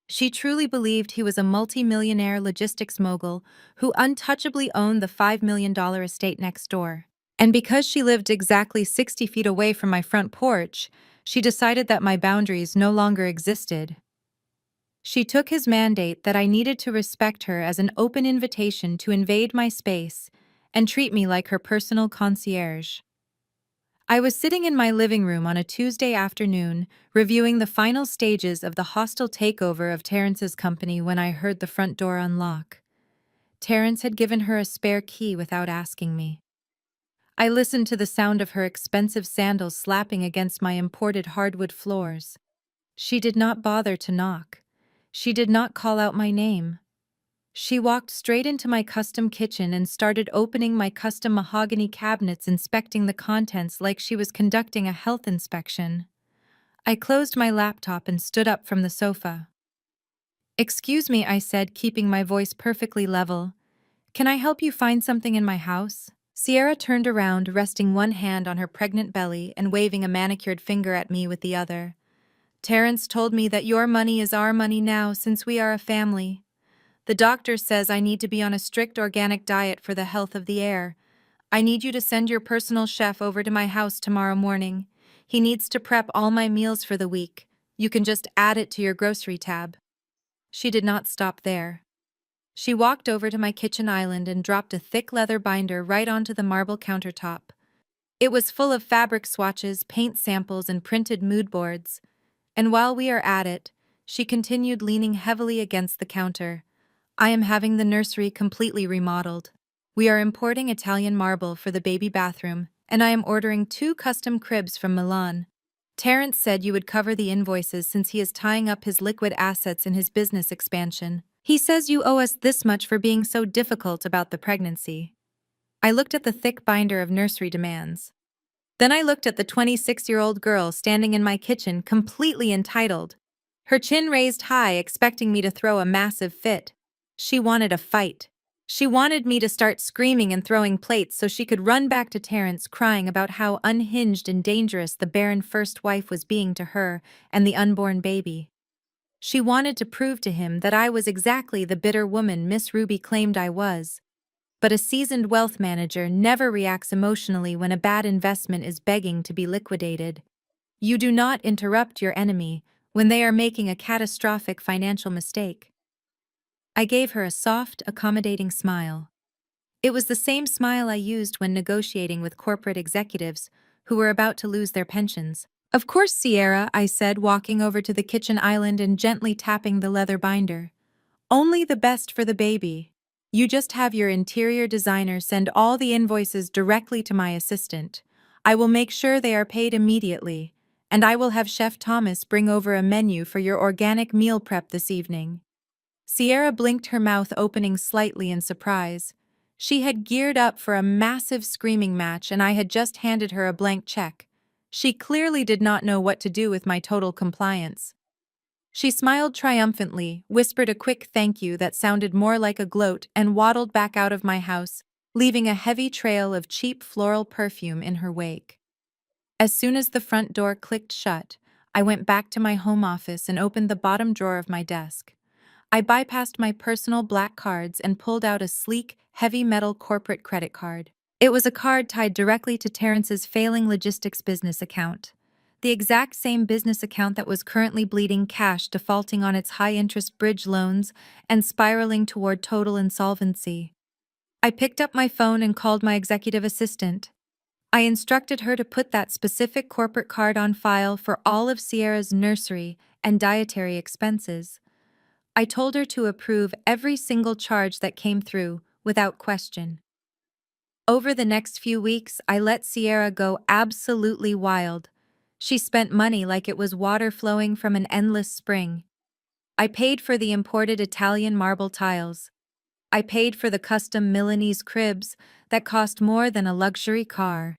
She truly believed he was a multi-millionaire logistics mogul who untouchably owned the $5 million estate next door. And because she lived exactly 60 feet away from my front porch, she decided that my boundaries no longer existed. She took his mandate that I needed to respect her as an open invitation to invade my space and treat me like her personal concierge. I was sitting in my living room on a Tuesday afternoon, reviewing the final stages of the hostile takeover of Terrence's company when I heard the front door unlock. Terrence had given her a spare key without asking me. I listened to the sound of her expensive sandals slapping against my imported hardwood floors. She did not bother to knock. She did not call out my name. She walked straight into my custom kitchen and started opening my custom mahogany cabinets, inspecting the contents like she was conducting a health inspection. I closed my laptop and stood up from the sofa. "Excuse me," I said, keeping my voice perfectly level. "Can I help you find something in my house?" Sierra turned around, resting one hand on her pregnant belly and waving a manicured finger at me with the other. "Terrence told me that your money is our money now since we are a family. The doctor says I need to be on a strict organic diet for the health of the air. I need you to send your personal chef over to my house tomorrow morning. He needs to prep all my meals for the week. You can just add it to your grocery tab." She did not stop there. She walked over to my kitchen island and dropped a thick leather binder right onto the marble countertop. It was full of fabric swatches, paint samples, and printed mood boards. And while we are at it, she continued, leaning heavily against the counter. "I am having the nursery completely remodeled. We are importing Italian marble for the baby bathroom, and I am ordering 2 custom cribs from Milan. Terrence said you would cover the invoices since he is tying up his liquid assets in his business expansion. He says you owe us this much for being so difficult about the pregnancy." I looked at the thick binder of nursery demands. Then I looked at the 26-year-old girl standing in my kitchen, completely entitled. Her chin raised high, expecting me to throw a massive fit. She wanted a fight. She wanted me to start screaming and throwing plates so she could run back to Terence crying about how unhinged and dangerous the barren first wife was being to her and the unborn baby. She wanted to prove to him that I was exactly the bitter woman Miss Ruby claimed I was. But a seasoned wealth manager never reacts emotionally when a bad investment is begging to be liquidated. You do not interrupt your enemy when they are making a catastrophic financial mistake. I gave her a soft, accommodating smile. It was the same smile I used when negotiating with corporate executives who were about to lose their pensions. Of course, Sierra, I said, walking over to the kitchen island and gently tapping the leather binder. Only the best for the baby. You just have your interior designer send all the invoices directly to my assistant. I will make sure they are paid immediately, and I will have Chef Thomas bring over a menu for your organic meal prep this evening. Sierra blinked, her mouth opening slightly in surprise. She had geared up for a massive screaming match, and I had just handed her a blank check. She clearly did not know what to do with my total compliance. She smiled triumphantly, whispered a quick thank you that sounded more like a gloat, and waddled back out of my house, leaving a heavy trail of cheap floral perfume in her wake. As soon as the front door clicked shut, I went back to my home office and opened the bottom drawer of my desk. I bypassed my personal black cards and pulled out a sleek, heavy metal corporate credit card. It was a card tied directly to Terrence's failing logistics business account. The exact same business account that was currently bleeding cash, defaulting on its high-interest bridge loans and spiraling toward total insolvency. I picked up my phone and called my executive assistant. I instructed her to put that specific corporate card on file for all of Sierra's nursery and dietary expenses. I told her to approve every single charge that came through, without question. Over the next few weeks, I let Sierra go absolutely wild. She spent money like it was water flowing from an endless spring. I paid for the imported Italian marble tiles. I paid for the custom Milanese cribs that cost more than a luxury car.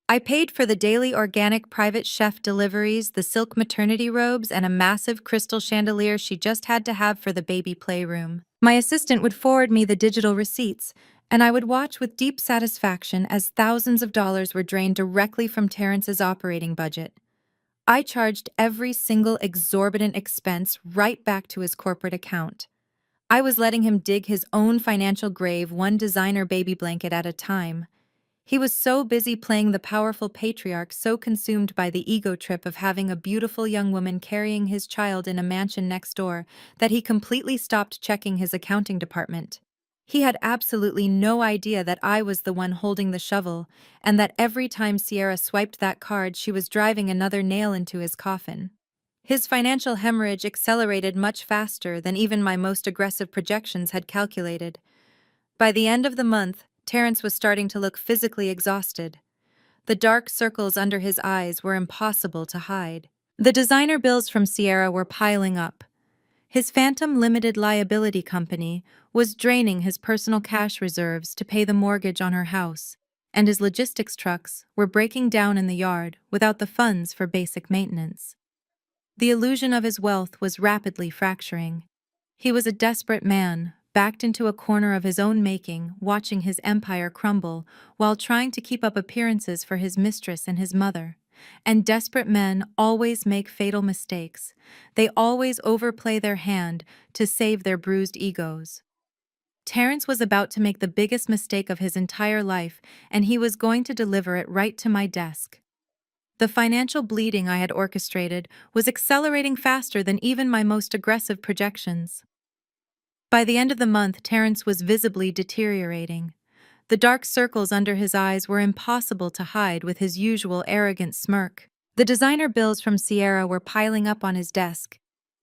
I paid for the daily organic private chef deliveries, the silk maternity robes, and a massive crystal chandelier she just had to have for the baby playroom. My assistant would forward me the digital receipts, and I would watch with deep satisfaction as thousands of dollars were drained directly from Terrence's operating budget. I charged every single exorbitant expense right back to his corporate account. I was letting him dig his own financial grave, one designer baby blanket at a time. He was so busy playing the powerful patriarch, so consumed by the ego trip of having a beautiful young woman carrying his child in a mansion next door, that he completely stopped checking his accounting department. He had absolutely no idea that I was the one holding the shovel, and that every time Sierra swiped that card, she was driving another nail into his coffin. His financial hemorrhage accelerated much faster than even my most aggressive projections had calculated. By the end of the month, Terrence was starting to look physically exhausted. The dark circles under his eyes were impossible to hide. The designer bills from Sierra were piling up. His phantom limited liability company was draining his personal cash reserves to pay the mortgage on her house, and his logistics trucks were breaking down in the yard without the funds for basic maintenance. The illusion of his wealth was rapidly fracturing. He was a desperate man, backed into a corner of his own making, watching his empire crumble while trying to keep up appearances for his mistress and his mother. And desperate men always make fatal mistakes. They always overplay their hand to save their bruised egos. Terrence was about to make the biggest mistake of his entire life, and he was going to deliver it right to my desk. The financial bleeding I had orchestrated was accelerating faster than even my most aggressive projections. By the end of the month, Terrence was visibly deteriorating. The dark circles under his eyes were impossible to hide with his usual arrogant smirk. The designer bills from Sierra were piling up on his desk.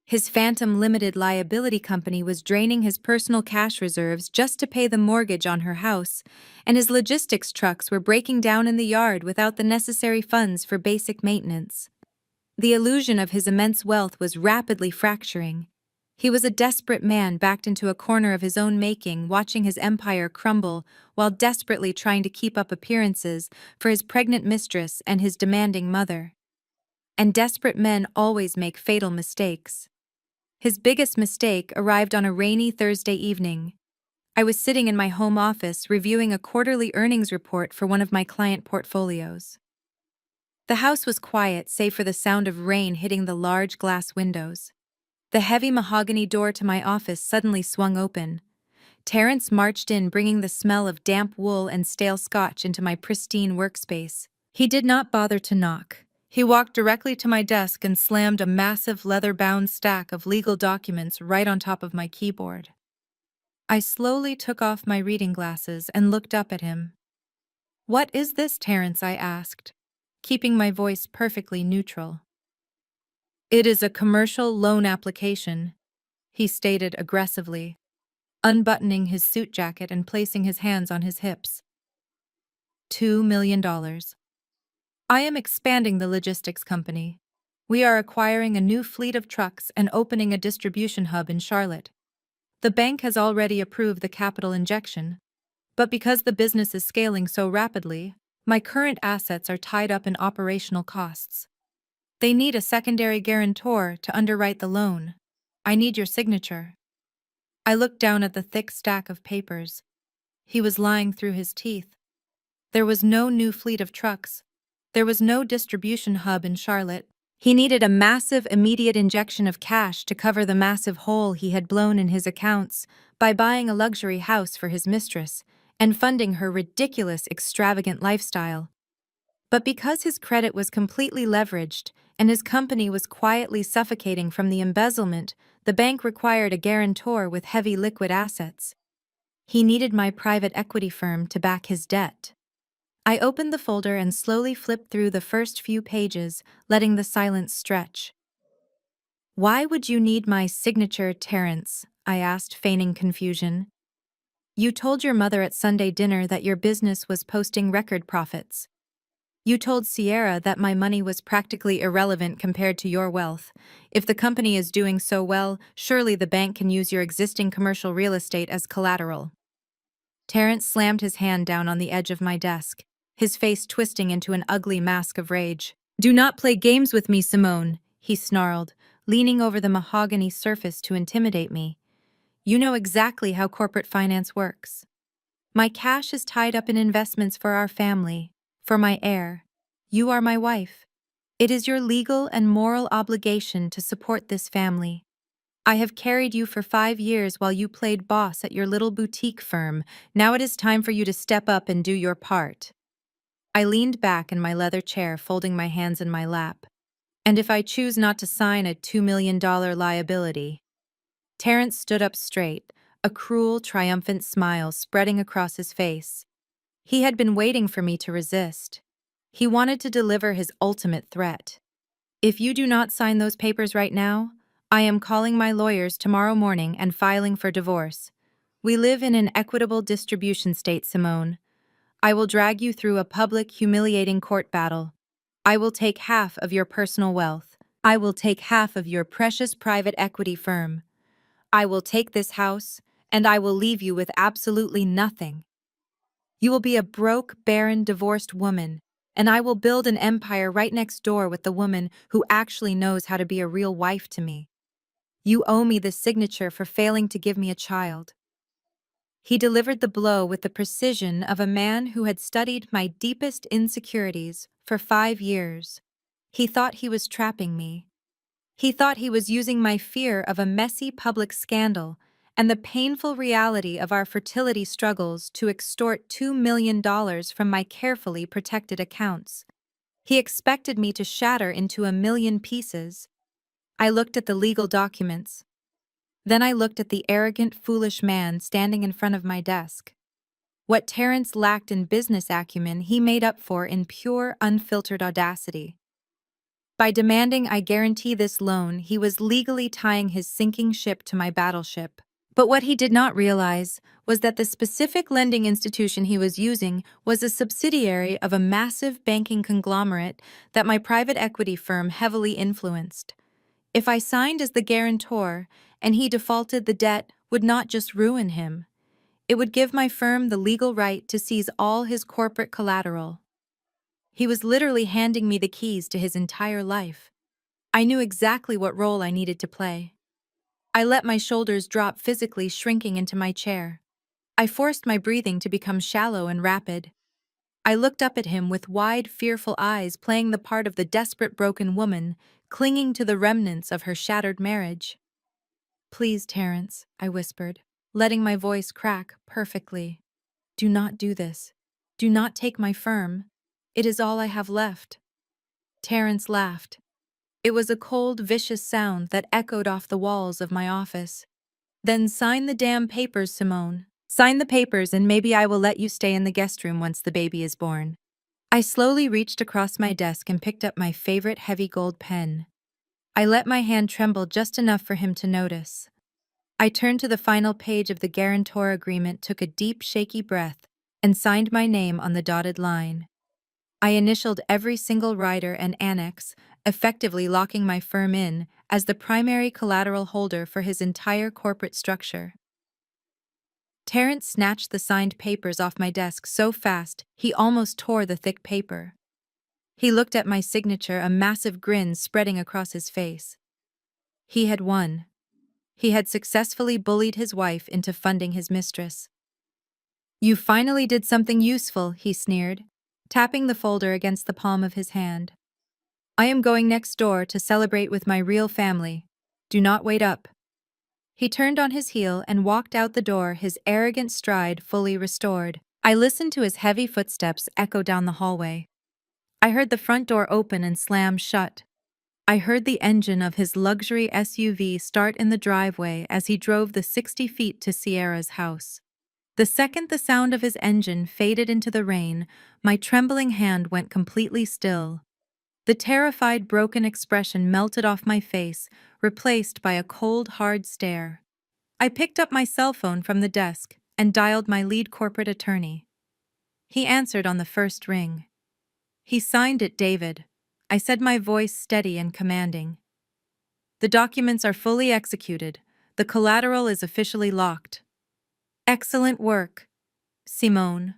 His phantom limited liability company was draining his personal cash reserves just to pay the mortgage on her house, and his logistics trucks were breaking down in the yard without the necessary funds for basic maintenance. The illusion of his immense wealth was rapidly fracturing. He was a desperate man backed into a corner of his own making, watching his empire crumble while desperately trying to keep up appearances for his pregnant mistress and his demanding mother. And desperate men always make fatal mistakes. His biggest mistake arrived on a rainy Thursday evening. I was sitting in my home office reviewing a quarterly earnings report for one of my client portfolios. The house was quiet save for the sound of rain hitting the large glass windows. The heavy mahogany door to my office suddenly swung open. Terrence marched in, bringing the smell of damp wool and stale scotch into my pristine workspace. He did not bother to knock. He walked directly to my desk and slammed a massive leather-bound stack of legal documents right on top of my keyboard. I slowly took off my reading glasses and looked up at him. "What is this, Terrence?" I asked, keeping my voice perfectly neutral. "It is a commercial loan application," he stated aggressively, unbuttoning his suit jacket and placing his hands on his hips. $2 million. I am expanding the logistics company. We are acquiring a new fleet of trucks and opening a distribution hub in Charlotte. The bank has already approved the capital injection, but because the business is scaling so rapidly, my current assets are tied up in operational costs. They need a secondary guarantor to underwrite the loan. I need your signature. I looked down at the thick stack of papers. He was lying through his teeth. There was no new fleet of trucks. There was no distribution hub in Charlotte. He needed a massive immediate injection of cash to cover the massive hole he had blown in his accounts by buying a luxury house for his mistress and funding her ridiculous, extravagant lifestyle. But because his credit was completely leveraged and his company was quietly suffocating from the embezzlement, the bank required a guarantor with heavy liquid assets. He needed my private equity firm to back his debt. I opened the folder and slowly flipped through the first few pages, letting the silence stretch. "Why would you need my signature, Terrence?" I asked, feigning confusion. "You told your mother at Sunday dinner that your business was posting record profits. You told Sierra that my money was practically irrelevant compared to your wealth. If the company is doing so well, surely the bank can use your existing commercial real estate as collateral." Terrence slammed his hand down on the edge of my desk, his face twisting into an ugly mask of rage. "Do not play games with me, Simone," he snarled, leaning over the mahogany surface to intimidate me. "You know exactly how corporate finance works. My cash is tied up in investments for our family, for my heir. You are my wife. It is your legal and moral obligation to support this family. I have carried you for 5 years while you played boss at your little boutique firm. Now it is time for you to step up and do your part." I leaned back in my leather chair, folding my hands in my lap. "And if I choose not to sign a $2 million liability?" Terrence stood up straight, a cruel, triumphant smile spreading across his face. He had been waiting for me to resist. He wanted to deliver his ultimate threat. "If you do not sign those papers right now, I am calling my lawyers tomorrow morning and filing for divorce. We live in an equitable distribution state, Simone. I will drag you through a public, humiliating court battle. I will take half of your personal wealth. I will take half of your precious private equity firm. I will take this house, and I will leave you with absolutely nothing. You will be a broke, barren, divorced woman, and I will build an empire right next door with the woman who actually knows how to be a real wife to me. You owe me the signature for failing to give me a child." He delivered the blow with the precision of a man who had studied my deepest insecurities for 5 years. He thought he was trapping me. He thought he was using my fear of a messy public scandal and the painful reality of our fertility struggles to extort $2 million from my carefully protected accounts. He expected me to shatter into a million pieces. I looked at the legal documents. Then I looked at the arrogant, foolish man standing in front of my desk. What Terrence lacked in business acumen, he made up for in pure, unfiltered audacity. By demanding I guarantee this loan, he was legally tying his sinking ship to my battleship. But what he did not realize was that the specific lending institution he was using was a subsidiary of a massive banking conglomerate that my private equity firm heavily influenced. If I signed as the guarantor and he defaulted, the debt would not just ruin him. It would give my firm the legal right to seize all his corporate collateral. He was literally handing me the keys to his entire life. I knew exactly what role I needed to play. I let my shoulders drop, physically shrinking into my chair. I forced my breathing to become shallow and rapid. I looked up at him with wide, fearful eyes playing the part of the desperate broken woman, clinging to the remnants of her shattered marriage. "Please, Terence," I whispered, letting my voice crack perfectly. "Do not do this. Do not take my firm. It is all I have left." Terence laughed. It was a cold, vicious sound that echoed off the walls of my office. "Then sign the damn papers, Simone. Sign the papers and maybe I will let you stay in the guest room once the baby is born." I slowly reached across my desk and picked up my favorite heavy gold pen. I let my hand tremble just enough for him to notice. I turned to the final page of the guarantor agreement, took a deep, shaky breath, and signed my name on the dotted line. I initialed every single rider and annex, effectively locking my firm in as the primary collateral holder for his entire corporate structure. Terence snatched the signed papers off my desk so fast he almost tore the thick paper. He looked at my signature, a massive grin spreading across his face. He had won. He had successfully bullied his wife into funding his mistress. "You finally did something useful," he sneered, tapping the folder against the palm of his hand. "I am going next door to celebrate with my real family. Do not wait up." He turned on his heel and walked out the door, his arrogant stride fully restored. I listened to his heavy footsteps echo down the hallway. I heard the front door open and slam shut. I heard the engine of his luxury SUV start in the driveway as he drove the 60 feet to Sierra's house. The second the sound of his engine faded into the rain, my trembling hand went completely still. The terrified, broken expression melted off my face, replaced by a cold, hard stare. I picked up my cell phone from the desk and dialed my lead corporate attorney. He answered on the first ring. "He signed it, David," I said, my voice steady and commanding. "The documents are fully executed. The collateral is officially locked." "Excellent work, Simone,"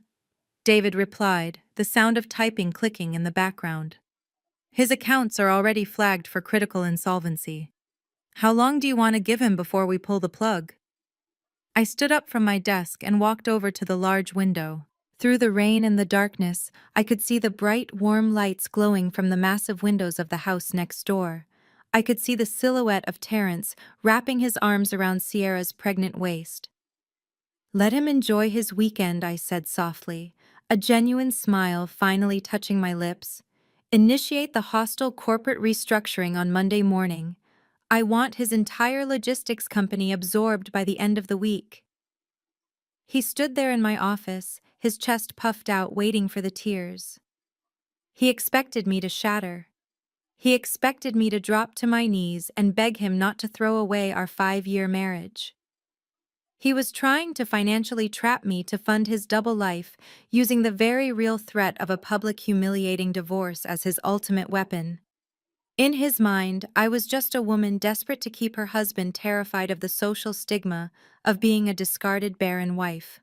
David replied, the sound of typing clicking in the background. "His accounts are already flagged for critical insolvency. How long do you want to give him before we pull the plug?" I stood up from my desk and walked over to the large window. Through the rain and the darkness, I could see the bright, warm lights glowing from the massive windows of the house next door. I could see the silhouette of Terence wrapping his arms around Sierra's pregnant waist. "Let him enjoy his weekend," I said softly, a genuine smile finally touching my lips. "Initiate the hostile corporate restructuring on Monday morning. I want his entire logistics company absorbed by the end of the week." He stood there in my office, his chest puffed out, waiting for the tears. He expected me to shatter. He expected me to drop to my knees and beg him not to throw away our 5-year marriage. He was trying to financially trap me to fund his double life, using the very real threat of a public humiliating divorce as his ultimate weapon. In his mind, I was just a woman desperate to keep her husband, terrified of the social stigma of being a discarded barren wife.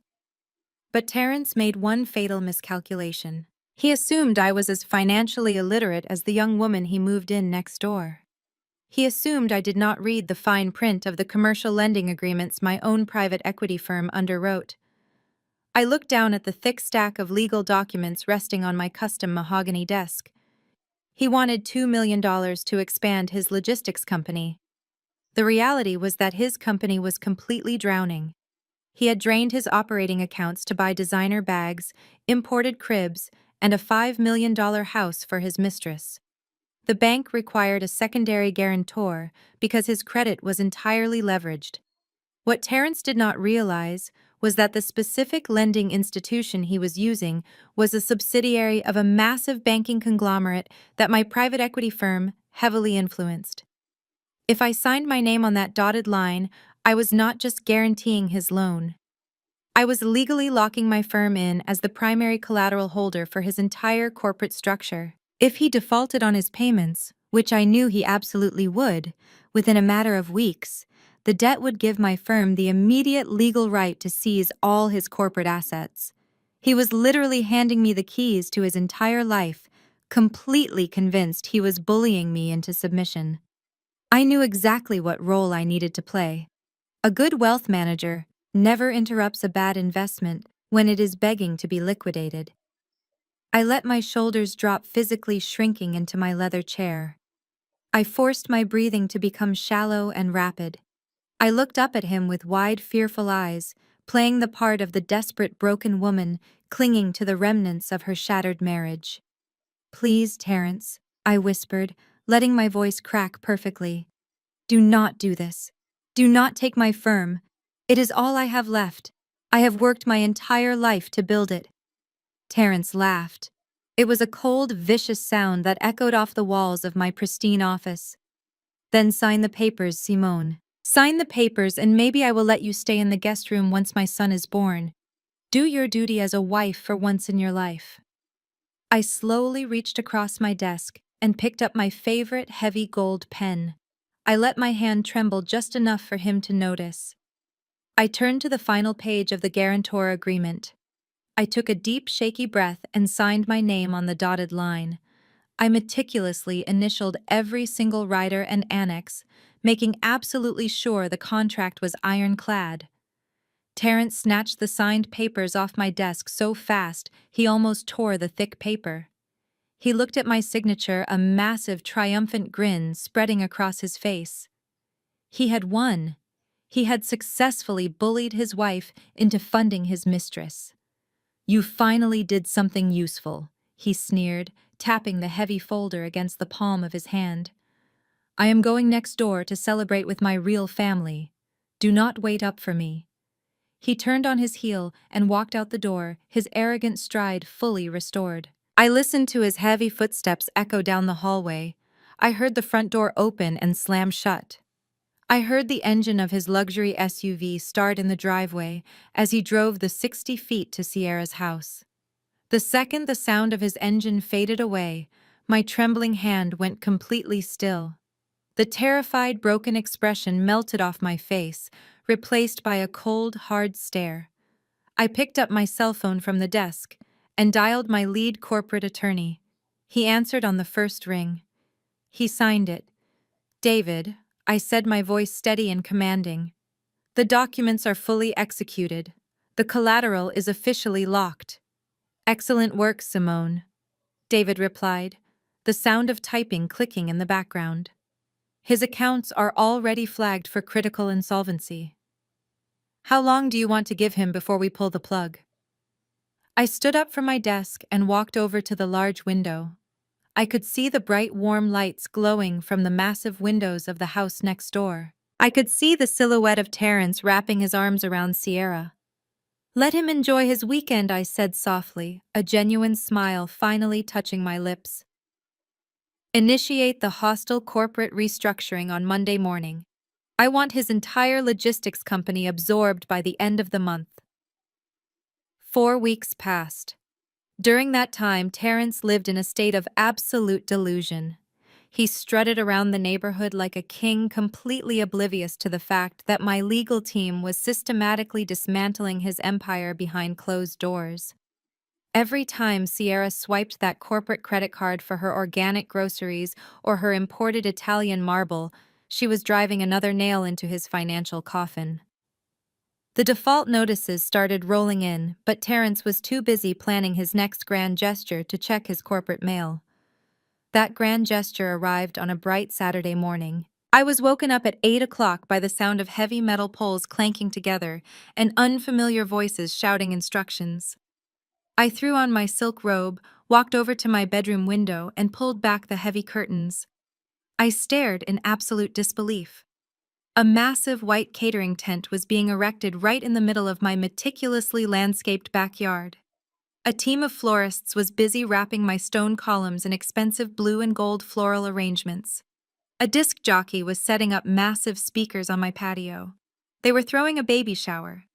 But Terence made one fatal miscalculation. He assumed I was as financially illiterate as the young woman he moved in next door. He assumed I did not read the fine print of the commercial lending agreements my own private equity firm underwrote. I looked down at the thick stack of legal documents resting on my custom mahogany desk. He wanted $2 million to expand his logistics company. The reality was that his company was completely drowning. He had drained his operating accounts to buy designer bags, imported cribs, and a $5 million house for his mistress. The bank required a secondary guarantor because his credit was entirely leveraged. What Terence did not realize was that the specific lending institution he was using was a subsidiary of a massive banking conglomerate that my private equity firm heavily influenced. If I signed my name on that dotted line, I was not just guaranteeing his loan. I was legally locking my firm in as the primary collateral holder for his entire corporate structure. If he defaulted on his payments, which I knew he absolutely would, within a matter of weeks, the debt would give my firm the immediate legal right to seize all his corporate assets. He was literally handing me the keys to his entire life, completely convinced he was bullying me into submission. I knew exactly what role I needed to play. A good wealth manager, never interrupts a bad investment when it is begging to be liquidated. I let my shoulders drop, physically shrinking into my leather chair. I forced my breathing to become shallow and rapid. I looked up at him with wide, fearful eyes, playing the part of the desperate, broken woman clinging to the remnants of her shattered marriage. "Please, Terrence," I whispered, letting my voice crack perfectly. "Do not do this. Do not take my firm. It is all I have left. I have worked my entire life to build it." Terrence laughed. It was a cold, vicious sound that echoed off the walls of my pristine office. "Then sign the papers, Simone. Sign the papers, and maybe I will let you stay in the guest room once my son is born. Do your duty as a wife for once in your life." I slowly reached across my desk and picked up my favorite heavy gold pen. I let my hand tremble just enough for him to notice. I turned to the final page of the guarantor agreement. I took a deep, shaky breath and signed my name on the dotted line. I meticulously initialed every single rider and annex, making absolutely sure the contract was ironclad. Terrence snatched the signed papers off my desk so fast he almost tore the thick paper. He looked at my signature, a massive, triumphant grin spreading across his face. He had won. He had successfully bullied his wife into funding his mistress. "You finally did something useful," he sneered, tapping the heavy folder against the palm of his hand. "I am going next door to celebrate with my real family. Do not wait up for me." He turned on his heel and walked out the door, his arrogant stride fully restored. I listened to his heavy footsteps echo down the hallway. I heard the front door open and slam shut. I heard the engine of his luxury SUV start in the driveway as he drove the 60 feet to Sierra's house. The second the sound of his engine faded away, my trembling hand went completely still. The terrified, broken expression melted off my face, replaced by a cold, hard stare. I picked up my cell phone from the desk and dialed my lead corporate attorney. He answered on the first ring. He signed it. "David," I said, my voice steady and commanding. "The documents are fully executed. The collateral is officially locked." "Excellent work, Simone," David replied, the sound of typing clicking in the background. "His accounts are already flagged for critical insolvency. How long do you want to give him before we pull the plug?" I stood up from my desk and walked over to the large window. I could see the bright, warm lights glowing from the massive windows of the house next door. I could see the silhouette of Terrence wrapping his arms around Sierra. "Let him enjoy his weekend," I said softly, a genuine smile finally touching my lips. "Initiate the hostile corporate restructuring on Monday morning. I want his entire logistics company absorbed by the end of the month." 4 weeks passed. During that time, Terrence lived in a state of absolute delusion. He strutted around the neighborhood like a king, completely oblivious to the fact that my legal team was systematically dismantling his empire behind closed doors. Every time Sierra swiped that corporate credit card for her organic groceries or her imported Italian marble, she was driving another nail into his financial coffin. The default notices started rolling in, but Terrence was too busy planning his next grand gesture to check his corporate mail. That grand gesture arrived on a bright Saturday morning. I was woken up at 8 o'clock by the sound of heavy metal poles clanking together and unfamiliar voices shouting instructions. I threw on my silk robe, walked over to my bedroom window, and pulled back the heavy curtains. I stared in absolute disbelief. A massive white catering tent was being erected right in the middle of my meticulously landscaped backyard. A team of florists was busy wrapping my stone columns in expensive blue and gold floral arrangements. A disc jockey was setting up massive speakers on my patio. They were throwing a baby shower.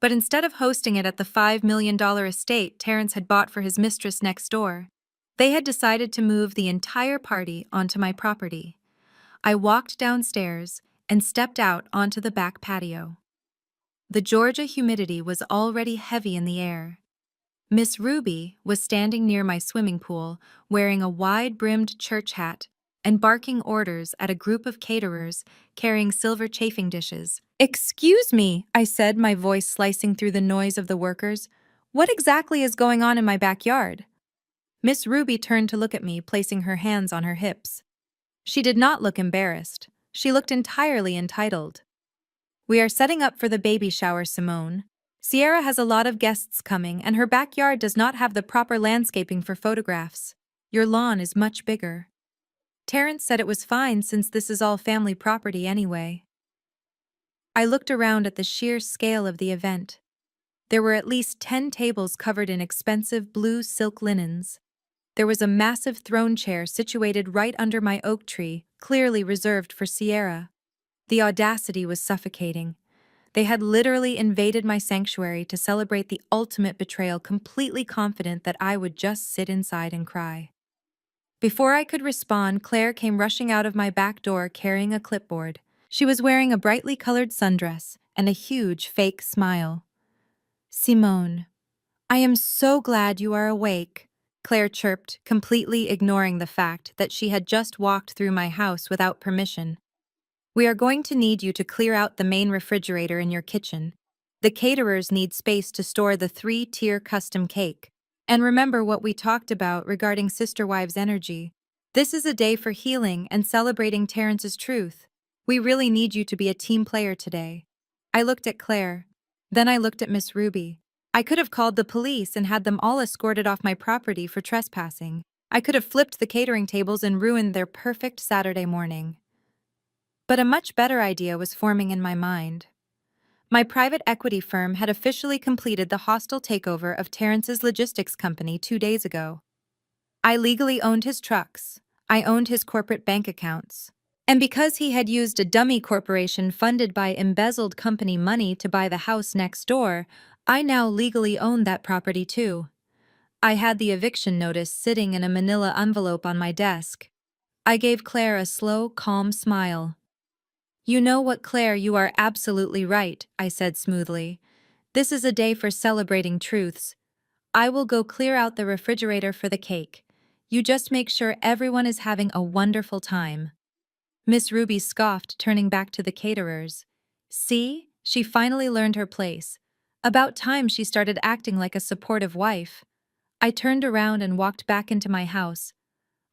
But instead of hosting it at the $5 million estate Terrence had bought for his mistress next door, they had decided to move the entire party onto my property. I walked downstairs and stepped out onto the back patio. The Georgia humidity was already heavy in the air. Miss Ruby was standing near my swimming pool, wearing a wide-brimmed church hat and barking orders at a group of caterers carrying silver chafing dishes. "Excuse me," I said, my voice slicing through the noise of the workers. "What exactly is going on in my backyard?" Miss Ruby turned to look at me, placing her hands on her hips. She did not look embarrassed. She looked entirely entitled. "We are setting up for the baby shower, Simone. Sierra has a lot of guests coming, and her backyard does not have the proper landscaping for photographs. Your lawn is much bigger." Terrence said it was fine since this is all family property anyway. I looked around at the sheer scale of the event. There were at least 10 tables covered in expensive blue silk linens. There was a massive throne chair situated right under my oak tree, clearly reserved for Sierra. The audacity was suffocating. They had literally invaded my sanctuary to celebrate the ultimate betrayal, completely confident that I would just sit inside and cry. Before I could respond, Claire came rushing out of my back door carrying a clipboard. She was wearing a brightly colored sundress and a huge fake smile. "Simone, I am so glad you are awake," Claire chirped, completely ignoring the fact that she had just walked through my house without permission. "We are going to need you to clear out the main refrigerator in your kitchen. The caterers need space to store the 3-tier custom cake. And remember what we talked about regarding Sister Wives energy. This is a day for healing and celebrating Terrence's truth. We really need you to be a team player today." I looked at Claire. Then I looked at Miss Ruby. I could have called the police and had them all escorted off my property for trespassing. I could have flipped the catering tables and ruined their perfect Saturday morning. But a much better idea was forming in my mind. My private equity firm had officially completed the hostile takeover of Terrence's logistics company 2 days ago. I legally owned his trucks. I owned his corporate bank accounts. And because he had used a dummy corporation funded by embezzled company money to buy the house next door, I now legally owned that property too. I had the eviction notice sitting in a manila envelope on my desk. I gave Claire a slow, calm smile. "You know what, Claire, you are absolutely right," I said smoothly. "This is a day for celebrating truths. I will go clear out the refrigerator for the cake. You just make sure everyone is having a wonderful time." Miss Ruby scoffed, turning back to the caterers. "See, she finally learned her place. About time she started acting like a supportive wife." I turned around and walked back into my house.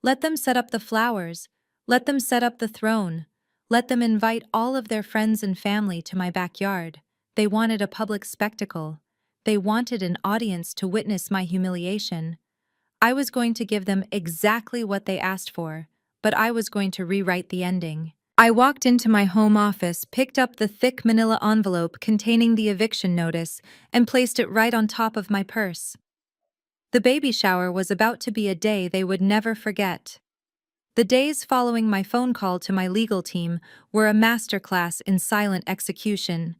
Let them set up the flowers. Let them set up the throne. Let them invite all of their friends and family to my backyard. They wanted a public spectacle. They wanted an audience to witness my humiliation. I was going to give them exactly what they asked for, but I was going to rewrite the ending. I walked into my home office, picked up the thick manila envelope containing the eviction notice, and placed it right on top of my purse. The baby shower was about to be a day they would never forget. The days following my phone call to my legal team were a masterclass in silent execution.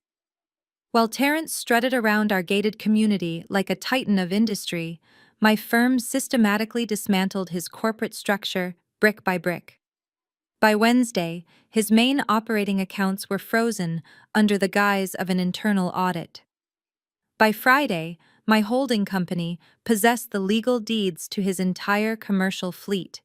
While Terrence strutted around our gated community like a titan of industry, my firm systematically dismantled his corporate structure brick by brick. By Wednesday, his main operating accounts were frozen under the guise of an internal audit. By Friday, my holding company possessed the legal deeds to his entire commercial fleet.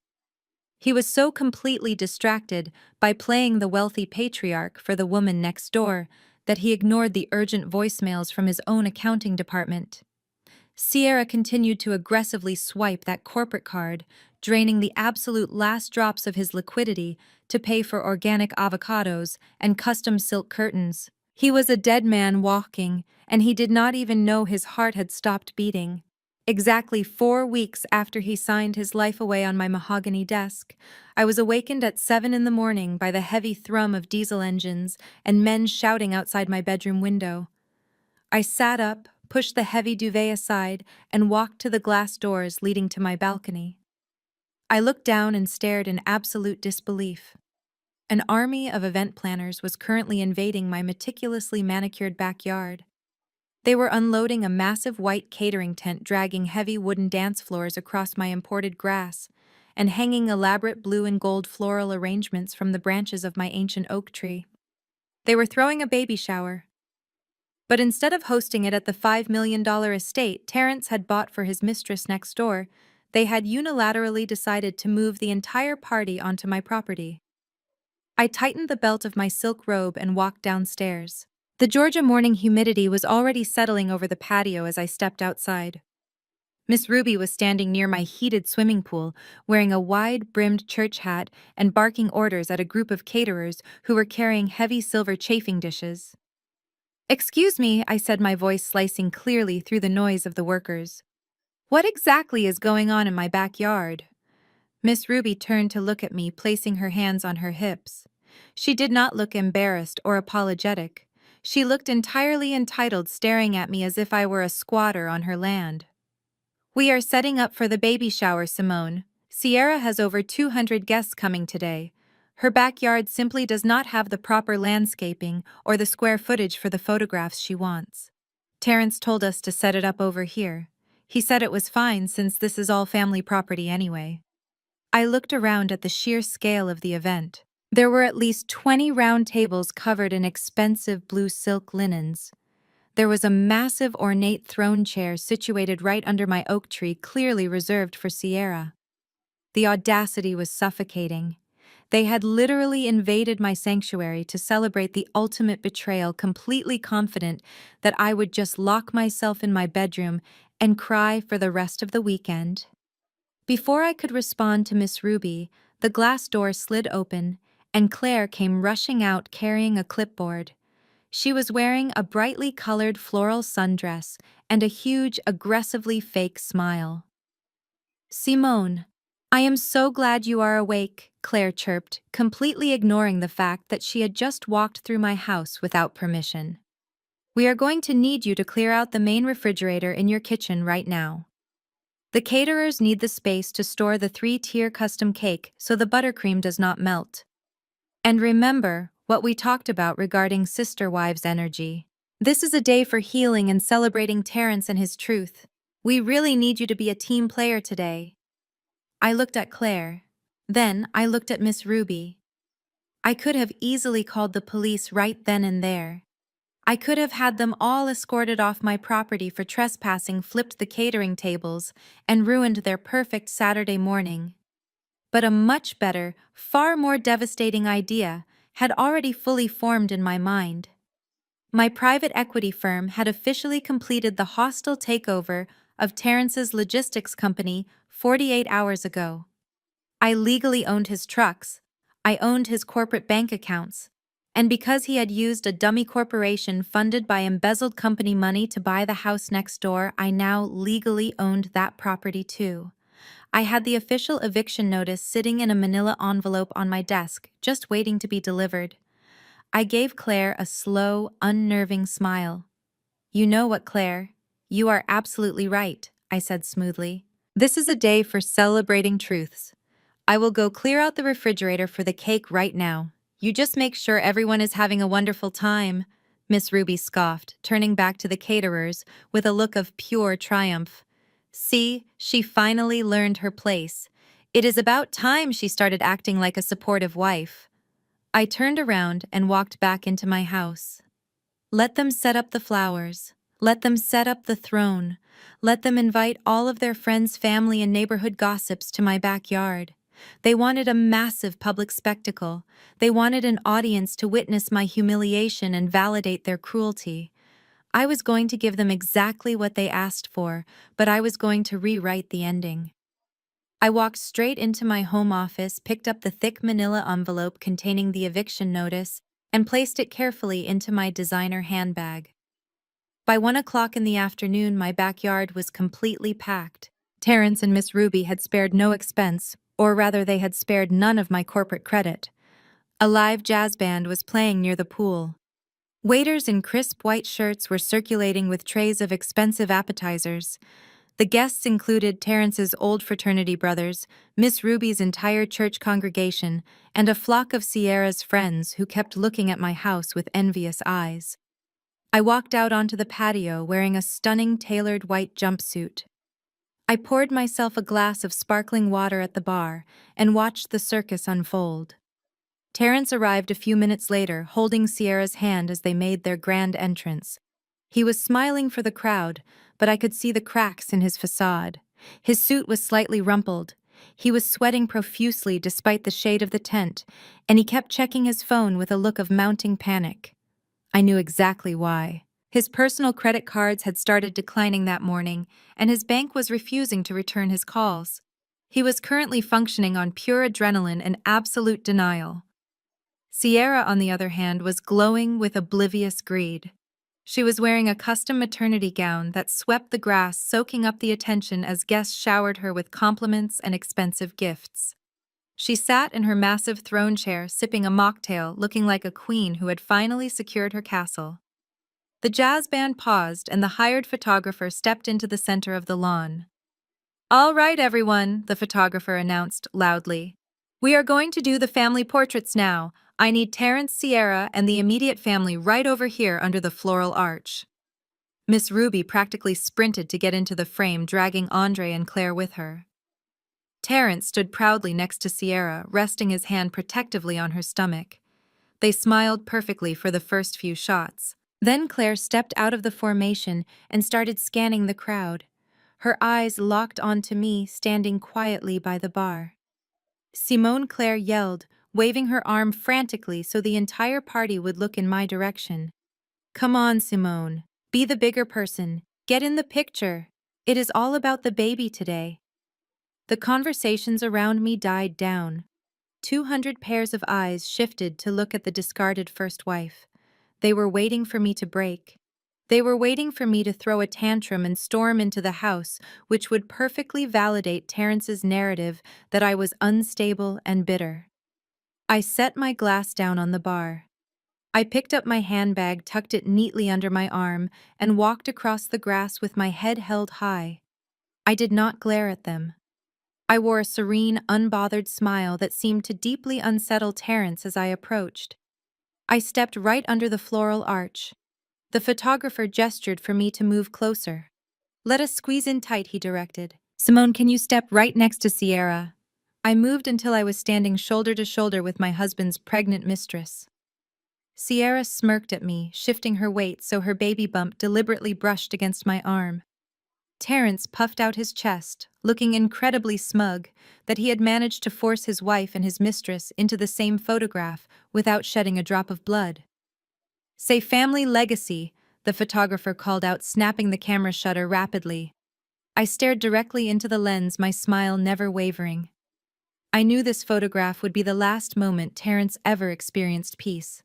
He was so completely distracted by playing the wealthy patriarch for the woman next door that he ignored the urgent voicemails from his own accounting department. Sierra continued to aggressively swipe that corporate card, draining the absolute last drops of his liquidity to pay for organic avocados and custom silk curtains. He was a dead man walking, and he did not even know his heart had stopped beating. Exactly 4 weeks after he signed his life away on my mahogany desk, I was awakened at 7 in the morning by the heavy thrum of diesel engines and men shouting outside my bedroom window. I sat up, pushed the heavy duvet aside, and walked to the glass doors leading to my balcony. I looked down and stared in absolute disbelief. An army of event planners was currently invading my meticulously manicured backyard. They were unloading a massive white catering tent, dragging heavy wooden dance floors across my imported grass, and hanging elaborate blue and gold floral arrangements from the branches of my ancient oak tree. They were throwing a baby shower. But instead of hosting it at the $5 million estate Terrence had bought for his mistress next door, They had unilaterally decided to move the entire party onto my property. I tightened the belt of my silk robe and walked downstairs. The Georgia morning humidity was already settling over the patio as I stepped outside. Miss Ruby was standing near my heated swimming pool, wearing a wide-brimmed church hat and barking orders at a group of caterers who were carrying heavy silver chafing dishes. "Excuse me," I said, my voice slicing clearly through the noise of the workers. "What exactly is going on in my backyard?" Miss Ruby turned to look at me, placing her hands on her hips. She did not look embarrassed or apologetic. She looked entirely entitled, staring at me as if I were a squatter on her land. "We are setting up for the baby shower, Simone. Sierra has over 200 guests coming today. Her backyard simply does not have the proper landscaping or the square footage for the photographs she wants. Terrence told us to set it up over here. He said it was fine since this is all family property anyway." I looked around at the sheer scale of the event. There were at least 20 round tables covered in expensive blue silk linens. There was a massive ornate throne chair situated right under my oak tree, clearly reserved for Sierra. The audacity was suffocating. They had literally invaded my sanctuary to celebrate the ultimate betrayal, completely confident that I would just lock myself in my bedroom and cry for the rest of the weekend. Before I could respond to Miss Ruby, the glass door slid open, and Claire came rushing out carrying a clipboard. She was wearing a brightly colored floral sundress and a huge, aggressively fake smile. "Simone, I am so glad you are awake," Claire chirped, completely ignoring the fact that she had just walked through my house without permission. "We are going to need you to clear out the main refrigerator in your kitchen right now. The caterers need the space to store the 3-tier custom cake so the buttercream does not melt. And remember what we talked about regarding sister wives energy. This is a day for healing and celebrating Terrence and his truth. We really need you to be a team player today." I looked at Claire. Then I looked at Miss Ruby. I could have easily called the police right then and there. I could have had them all escorted off my property for trespassing, flipped the catering tables, and ruined their perfect Saturday morning. But a much better, far more devastating idea had already fully formed in my mind. My private equity firm had officially completed the hostile takeover of Terrence's logistics company 48 hours ago. I legally owned his trucks, I owned his corporate bank accounts, and because he had used a dummy corporation funded by embezzled company money to buy the house next door, I now legally owned that property too. I had the official eviction notice sitting in a manila envelope on my desk, just waiting to be delivered. I gave Claire a slow, unnerving smile. "You know what, Claire? You are absolutely right," I said smoothly. "This is a day for celebrating truths. I will go clear out the refrigerator for the cake right now. You just make sure everyone is having a wonderful time," Miss Ruby scoffed, turning back to the caterers with a look of pure triumph. See, she finally learned her place. It is about time she started acting like a supportive wife. I turned around and walked back into my house. Let them set up the flowers. Let them set up the throne. Let them invite all of their friends, family, and neighborhood gossips to my backyard. They wanted a massive public spectacle. They wanted an audience to witness my humiliation and validate their cruelty. I was going to give them exactly what they asked for, but I was going to rewrite the ending. I walked straight into my home office, picked up the thick manila envelope containing the eviction notice, and placed it carefully into my designer handbag. By 1 o'clock in the afternoon, my backyard was completely packed. Terrence and Miss Ruby had spared no expense, or rather they had spared none of my corporate credit. A live jazz band was playing near the pool. Waiters in crisp white shirts were circulating with trays of expensive appetizers. The guests included Terrence's old fraternity brothers, Miss Ruby's entire church congregation, and a flock of Sierra's friends who kept looking at my house with envious eyes. I walked out onto the patio wearing a stunning tailored white jumpsuit. I poured myself a glass of sparkling water at the bar and watched the circus unfold. Terrence arrived a few minutes later, holding Sierra's hand as they made their grand entrance. He was smiling for the crowd, but I could see the cracks in his facade. His suit was slightly rumpled. He was sweating profusely despite the shade of the tent, and he kept checking his phone with a look of mounting panic. I knew exactly why. His personal credit cards had started declining that morning, and his bank was refusing to return his calls. He was currently functioning on pure adrenaline and absolute denial. Sierra, on the other hand, was glowing with oblivious greed. She was wearing a custom maternity gown that swept the grass, soaking up the attention as guests showered her with compliments and expensive gifts. She sat in her massive throne chair, sipping a mocktail, looking like a queen who had finally secured her castle. The jazz band paused, and the hired photographer stepped into the center of the lawn. "All right, everyone," the photographer announced loudly. "We are going to do the family portraits now. I need Terrence, Sierra, and the immediate family right over here under the floral arch." Miss Ruby practically sprinted to get into the frame, dragging Andre and Claire with her. Terrence stood proudly next to Sierra, resting his hand protectively on her stomach. They smiled perfectly for the first few shots. Then Claire stepped out of the formation and started scanning the crowd. Her eyes locked onto me, standing quietly by the bar. Simone Claire yelled, waving her arm frantically so the entire party would look in my direction. "Come on, Simone. Be the bigger person. Get in the picture. It is all about the baby today." The conversations around me died down. 200 pairs of eyes shifted to look at the discarded first wife. They were waiting for me to break. They were waiting for me to throw a tantrum and storm into the house, which would perfectly validate Terrence's narrative that I was unstable and bitter. I set my glass down on the bar. I picked up my handbag, tucked it neatly under my arm, and walked across the grass with my head held high. I did not glare at them. I wore a serene, unbothered smile that seemed to deeply unsettle Terrence as I approached. I stepped right under the floral arch. The photographer gestured for me to move closer. "Let us squeeze in tight," he directed. "Simone, can you step right next to Sierra?" I moved until I was standing shoulder to shoulder with my husband's pregnant mistress. Sierra smirked at me, shifting her weight so her baby bump deliberately brushed against my arm. Terrence puffed out his chest, looking incredibly smug that he had managed to force his wife and his mistress into the same photograph without shedding a drop of blood. "Say family legacy," the photographer called out, snapping the camera shutter rapidly. I stared directly into the lens, my smile never wavering. I knew this photograph would be the last moment Terrence ever experienced peace.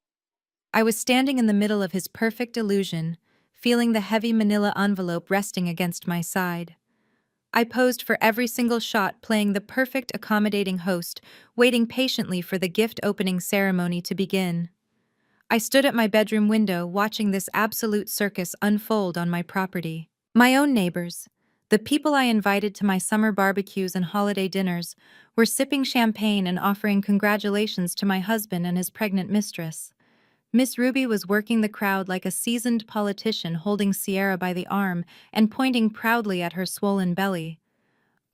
I was standing in the middle of his perfect illusion, feeling the heavy manila envelope resting against my side. I posed for every single shot, playing the perfect accommodating host, waiting patiently for the gift opening ceremony to begin. I stood at my bedroom window, watching this absolute circus unfold on my property. My own neighbors, the people I invited to my summer barbecues and holiday dinners, were sipping champagne and offering congratulations to my husband and his pregnant mistress. Miss Ruby was working the crowd like a seasoned politician, holding Sierra by the arm and pointing proudly at her swollen belly.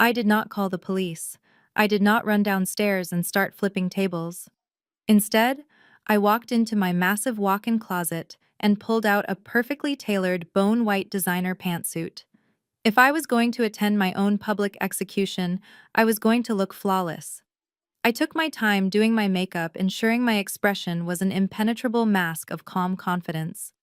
I did not call the police. I did not run downstairs and start flipping tables. Instead, I walked into my massive walk-in closet and pulled out a perfectly tailored bone-white designer pantsuit. If I was going to attend my own public execution, I was going to look flawless. I took my time doing my makeup, ensuring my expression was an impenetrable mask of calm confidence.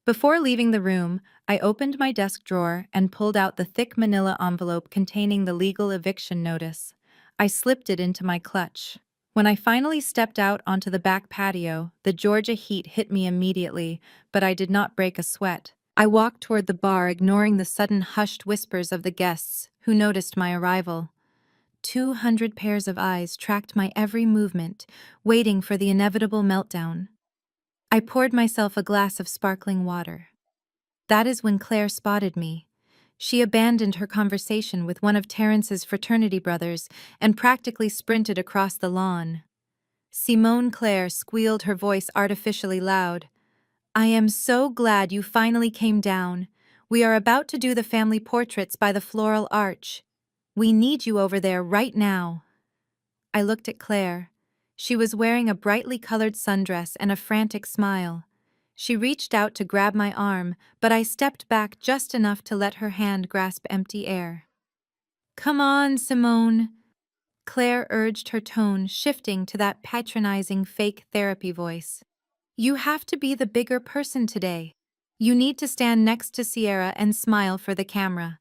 Before leaving the room, I opened my desk drawer and pulled out the thick manila envelope containing the legal eviction notice. I slipped it into my clutch. When I finally stepped out onto the back patio, the Georgia heat hit me immediately, but I did not break a sweat. I walked toward the bar, ignoring the sudden hushed whispers of the guests, who noticed my arrival. 200 pairs of eyes tracked my every movement, waiting for the inevitable meltdown. I poured myself a glass of sparkling water. That is when Claire spotted me. She abandoned her conversation with one of Terrence's fraternity brothers and practically sprinted across the lawn. Simone Claire squealed, her voice artificially loud. "I am so glad you finally came down. We are about to do the family portraits by the floral arch. We need you over there right now." I looked at Claire. She was wearing a brightly colored sundress and a frantic smile. She reached out to grab my arm, but I stepped back just enough to let her hand grasp empty air. Come on, Simone, Claire urged, her tone shifting to that patronizing fake therapy voice. You have to be the bigger person today. You need to stand next to Sierra and smile for the camera.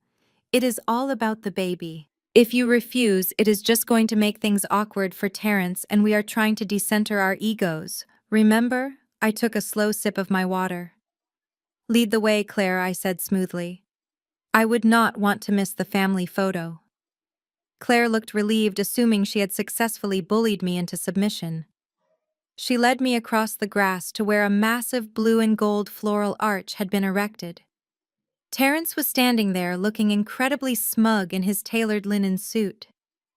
It is all about the baby. If you refuse, it is just going to make things awkward for Terrence, and we are trying to decenter our egos. Remember? I took a slow sip of my water. Lead the way, Claire, I said smoothly. I would not want to miss the family photo. Claire looked relieved, assuming she had successfully bullied me into submission. She led me across the grass to where a massive blue and gold floral arch had been erected. Terrence was standing there looking incredibly smug in his tailored linen suit.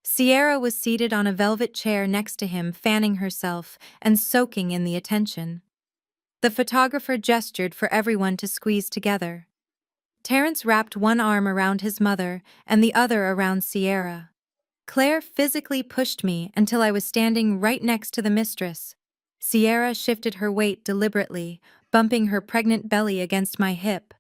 Sierra was seated on a velvet chair next to him, fanning herself and soaking in the attention. The photographer gestured for everyone to squeeze together. Terrence wrapped one arm around his mother and the other around Sierra. Claire physically pushed me until I was standing right next to the mistress. Sierra shifted her weight deliberately, bumping her pregnant belly against my hip.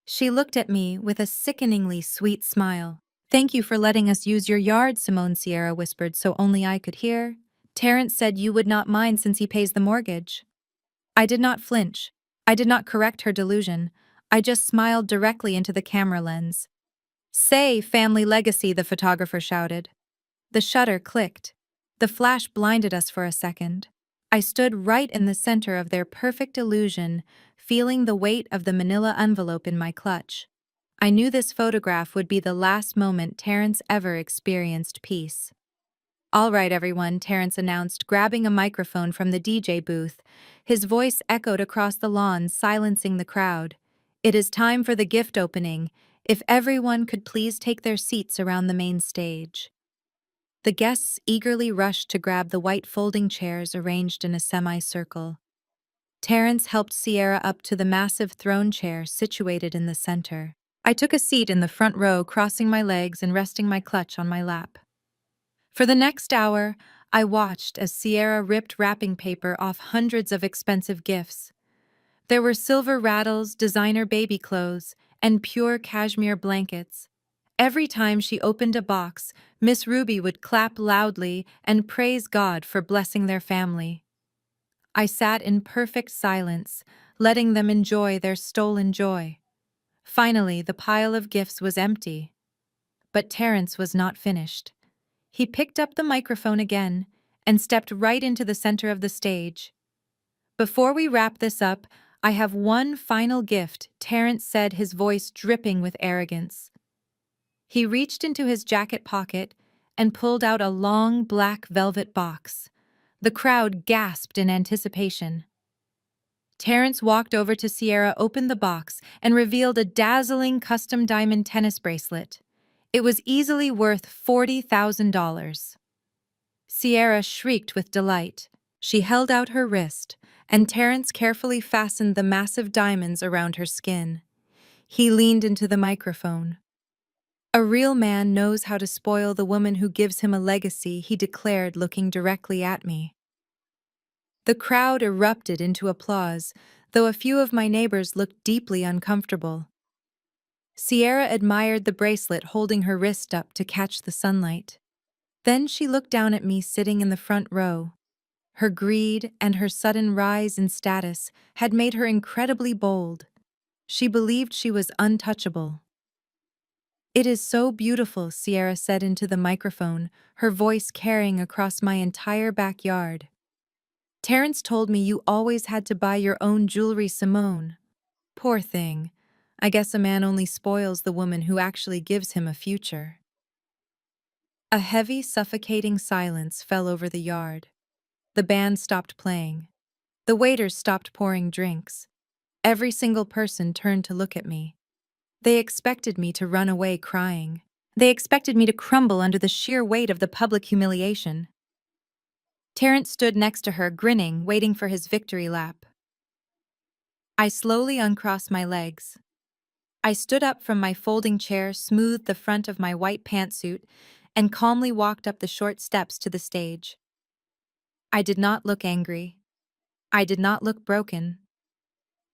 She looked at me with a sickeningly sweet smile. Thank you for letting us use your yard, Simone, Sierra whispered so only I could hear. Terrence said you would not mind since he pays the mortgage. I did not flinch. I did not correct her delusion. I just smiled directly into the camera lens. Say, family legacy, the photographer shouted. The shutter clicked. The flash blinded us for a second. I stood right in the center of their perfect illusion, feeling the weight of the manila envelope in my clutch. I knew this photograph would be the last moment Terrence ever experienced peace. All right, everyone, Terrence announced, grabbing a microphone from the DJ booth. His voice echoed across the lawn, silencing the crowd. It is time for the gift opening. If everyone could please take their seats around the main stage. The guests eagerly rushed to grab the white folding chairs arranged in a semicircle. Terrence helped Sierra up to the massive throne chair situated in the center. I took a seat in the front row, crossing my legs and resting my clutch on my lap. For the next hour, I watched as Sierra ripped wrapping paper off hundreds of expensive gifts. There were silver rattles, designer baby clothes, and pure cashmere blankets. Every time she opened a box, Miss Ruby would clap loudly and praise God for blessing their family. I sat in perfect silence, letting them enjoy their stolen joy. Finally, the pile of gifts was empty. But Terrence was not finished. He picked up the microphone again and stepped right into the center of the stage. Before we wrap this up, I have one final gift, Terrence said, his voice dripping with arrogance. He reached into his jacket pocket and pulled out a long black velvet box. The crowd gasped in anticipation. Terrence walked over to Sierra, opened the box, and revealed a dazzling custom diamond tennis bracelet. It was easily worth $40,000. Sierra shrieked with delight. She held out her wrist, and Terrence carefully fastened the massive diamonds around her skin. He leaned into the microphone. A real man knows how to spoil the woman who gives him a legacy, he declared, looking directly at me. The crowd erupted into applause, though a few of my neighbors looked deeply uncomfortable. Sierra admired the bracelet, holding her wrist up to catch the sunlight. Then she looked down at me sitting in the front row. Her greed and her sudden rise in status had made her incredibly bold. She believed she was untouchable. It is so beautiful, Sierra said into the microphone, her voice carrying across my entire backyard. Terrence told me you always had to buy your own jewelry, Simone. Poor thing. I guess a man only spoils the woman who actually gives him a future. A heavy, suffocating silence fell over the yard. The band stopped playing. The waiters stopped pouring drinks. Every single person turned to look at me. They expected me to run away crying. They expected me to crumble under the sheer weight of the public humiliation. Terrence stood next to her, grinning, waiting for his victory lap. I slowly uncrossed my legs. I stood up from my folding chair, smoothed the front of my white pantsuit, and calmly walked up the short steps to the stage. I did not look angry. I did not look broken.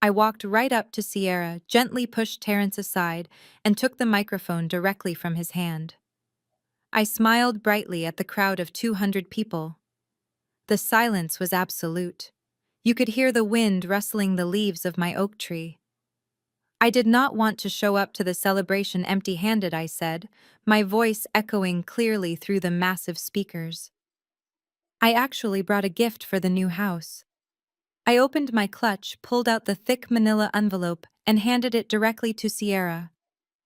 I walked right up to Sierra, gently pushed Terrence aside, and took the microphone directly from his hand. I smiled brightly at the crowd of 200 people. The silence was absolute. You could hear the wind rustling the leaves of my oak tree. I did not want to show up to the celebration empty-handed, I said, my voice echoing clearly through the massive speakers. I actually brought a gift for the new house. I opened my clutch, pulled out the thick manila envelope, and handed it directly to Sierra.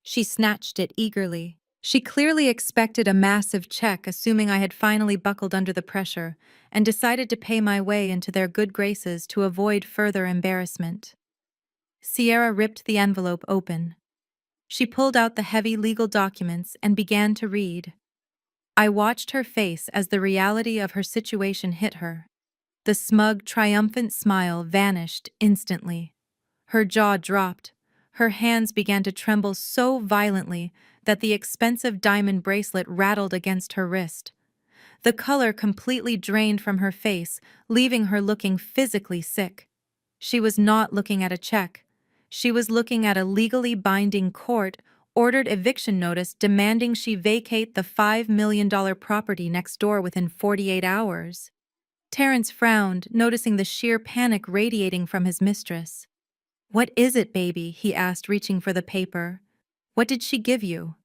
She snatched it eagerly. She clearly expected a massive check, assuming I had finally buckled under the pressure, and decided to pay my way into their good graces to avoid further embarrassment. Sierra ripped the envelope open. She pulled out the heavy legal documents and began to read. I watched her face as the reality of her situation hit her. The smug, triumphant smile vanished instantly. Her jaw dropped. Her hands began to tremble so violently that the expensive diamond bracelet rattled against her wrist. The color completely drained from her face, leaving her looking physically sick. She was not looking at a check. She was looking at a legally binding court-ordered eviction notice demanding she vacate the $5 million property next door within 48 hours. Terrence frowned, noticing the sheer panic radiating from his mistress. "What is it, baby?" he asked, reaching for the paper. "What did she give you?"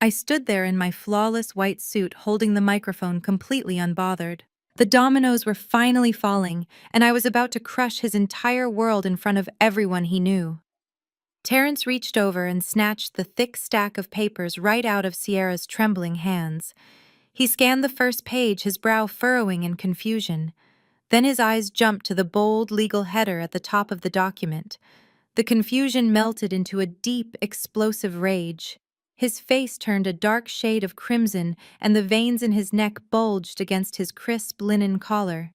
I stood there in my flawless white suit, holding the microphone completely unbothered. The dominoes were finally falling, and I was about to crush his entire world in front of everyone he knew. Terrence reached over and snatched the thick stack of papers right out of Sierra's trembling hands. He scanned the first page, his brow furrowing in confusion. Then his eyes jumped to the bold legal header at the top of the document. The confusion melted into a deep, explosive rage. His face turned a dark shade of crimson, and the veins in his neck bulged against his crisp linen collar.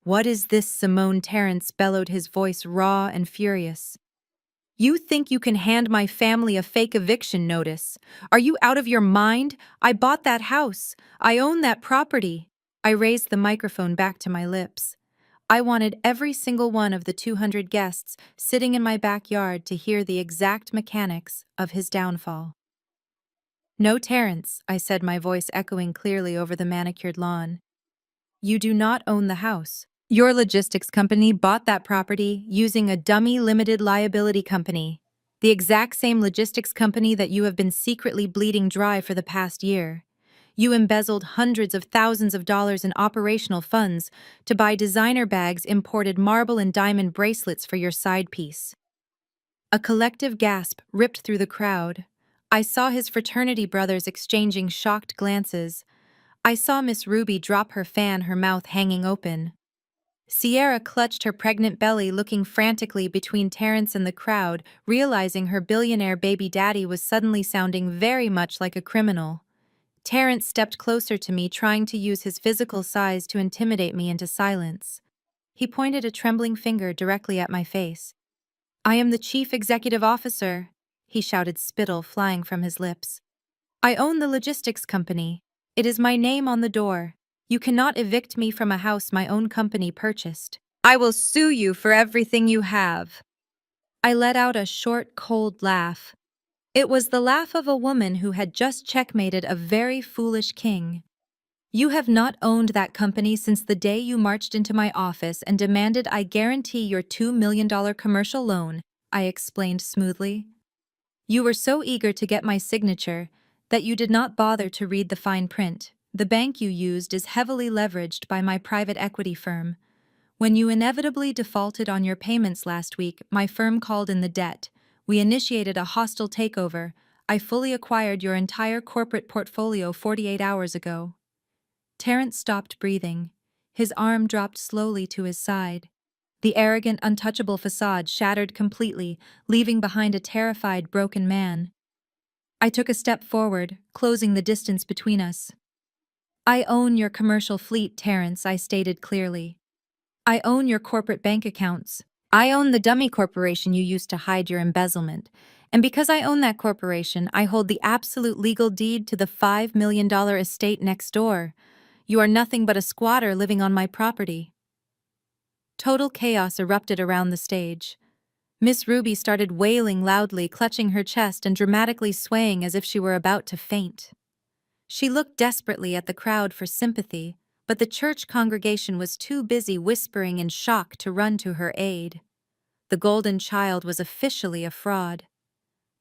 "What is this, Simone?" Terrence bellowed, his voice raw and furious. "You think you can hand my family a fake eviction notice? Are you out of your mind? I bought that house. I own that property." I raised the microphone back to my lips. I wanted every single one of the 200 guests sitting in my backyard to hear the exact mechanics of his downfall. "No, Terrence," I said, my voice echoing clearly over the manicured lawn. "You do not own the house. Your logistics company bought that property using a dummy limited liability company, the exact same logistics company that you have been secretly bleeding dry for the past year. You embezzled hundreds of thousands of dollars in operational funds to buy designer bags, imported marble and diamond bracelets for your side piece." A collective gasp ripped through the crowd. I saw his fraternity brothers exchanging shocked glances. I saw Miss Ruby drop her fan, her mouth hanging open. Sierra clutched her pregnant belly, looking frantically between Terrence and the crowd, realizing her billionaire baby daddy was suddenly sounding very much like a criminal. Terrence stepped closer to me, trying to use his physical size to intimidate me into silence. He pointed a trembling finger directly at my face. "I am the chief executive officer," he shouted, spittle flying from his lips. "I own the logistics company. It is my name on the door. You cannot evict me from a house my own company purchased. I will sue you for everything you have." I let out a short, cold laugh. It was the laugh of a woman who had just checkmated a very foolish king. "You have not owned that company since the day you marched into my office and demanded I guarantee your $2 million commercial loan," I explained smoothly. "You were so eager to get my signature that you did not bother to read the fine print. The bank you used is heavily leveraged by my private equity firm. When you inevitably defaulted on your payments last week, my firm called in the debt. We initiated a hostile takeover. I fully acquired your entire corporate portfolio 48 hours ago." Terrence stopped breathing. His arm dropped slowly to his side. The arrogant, untouchable facade shattered completely, leaving behind a terrified, broken man. I took a step forward, closing the distance between us. "I own your commercial fleet, Terrence," I stated clearly. "I own your corporate bank accounts. I own the dummy corporation you used to hide your embezzlement. And because I own that corporation, I hold the absolute legal deed to the $5 million estate next door. You are nothing but a squatter living on my property." Total chaos erupted around the stage. Miss Ruby started wailing loudly, clutching her chest and dramatically swaying as if she were about to faint. She looked desperately at the crowd for sympathy, but the church congregation was too busy whispering in shock to run to her aid. The golden child was officially a fraud.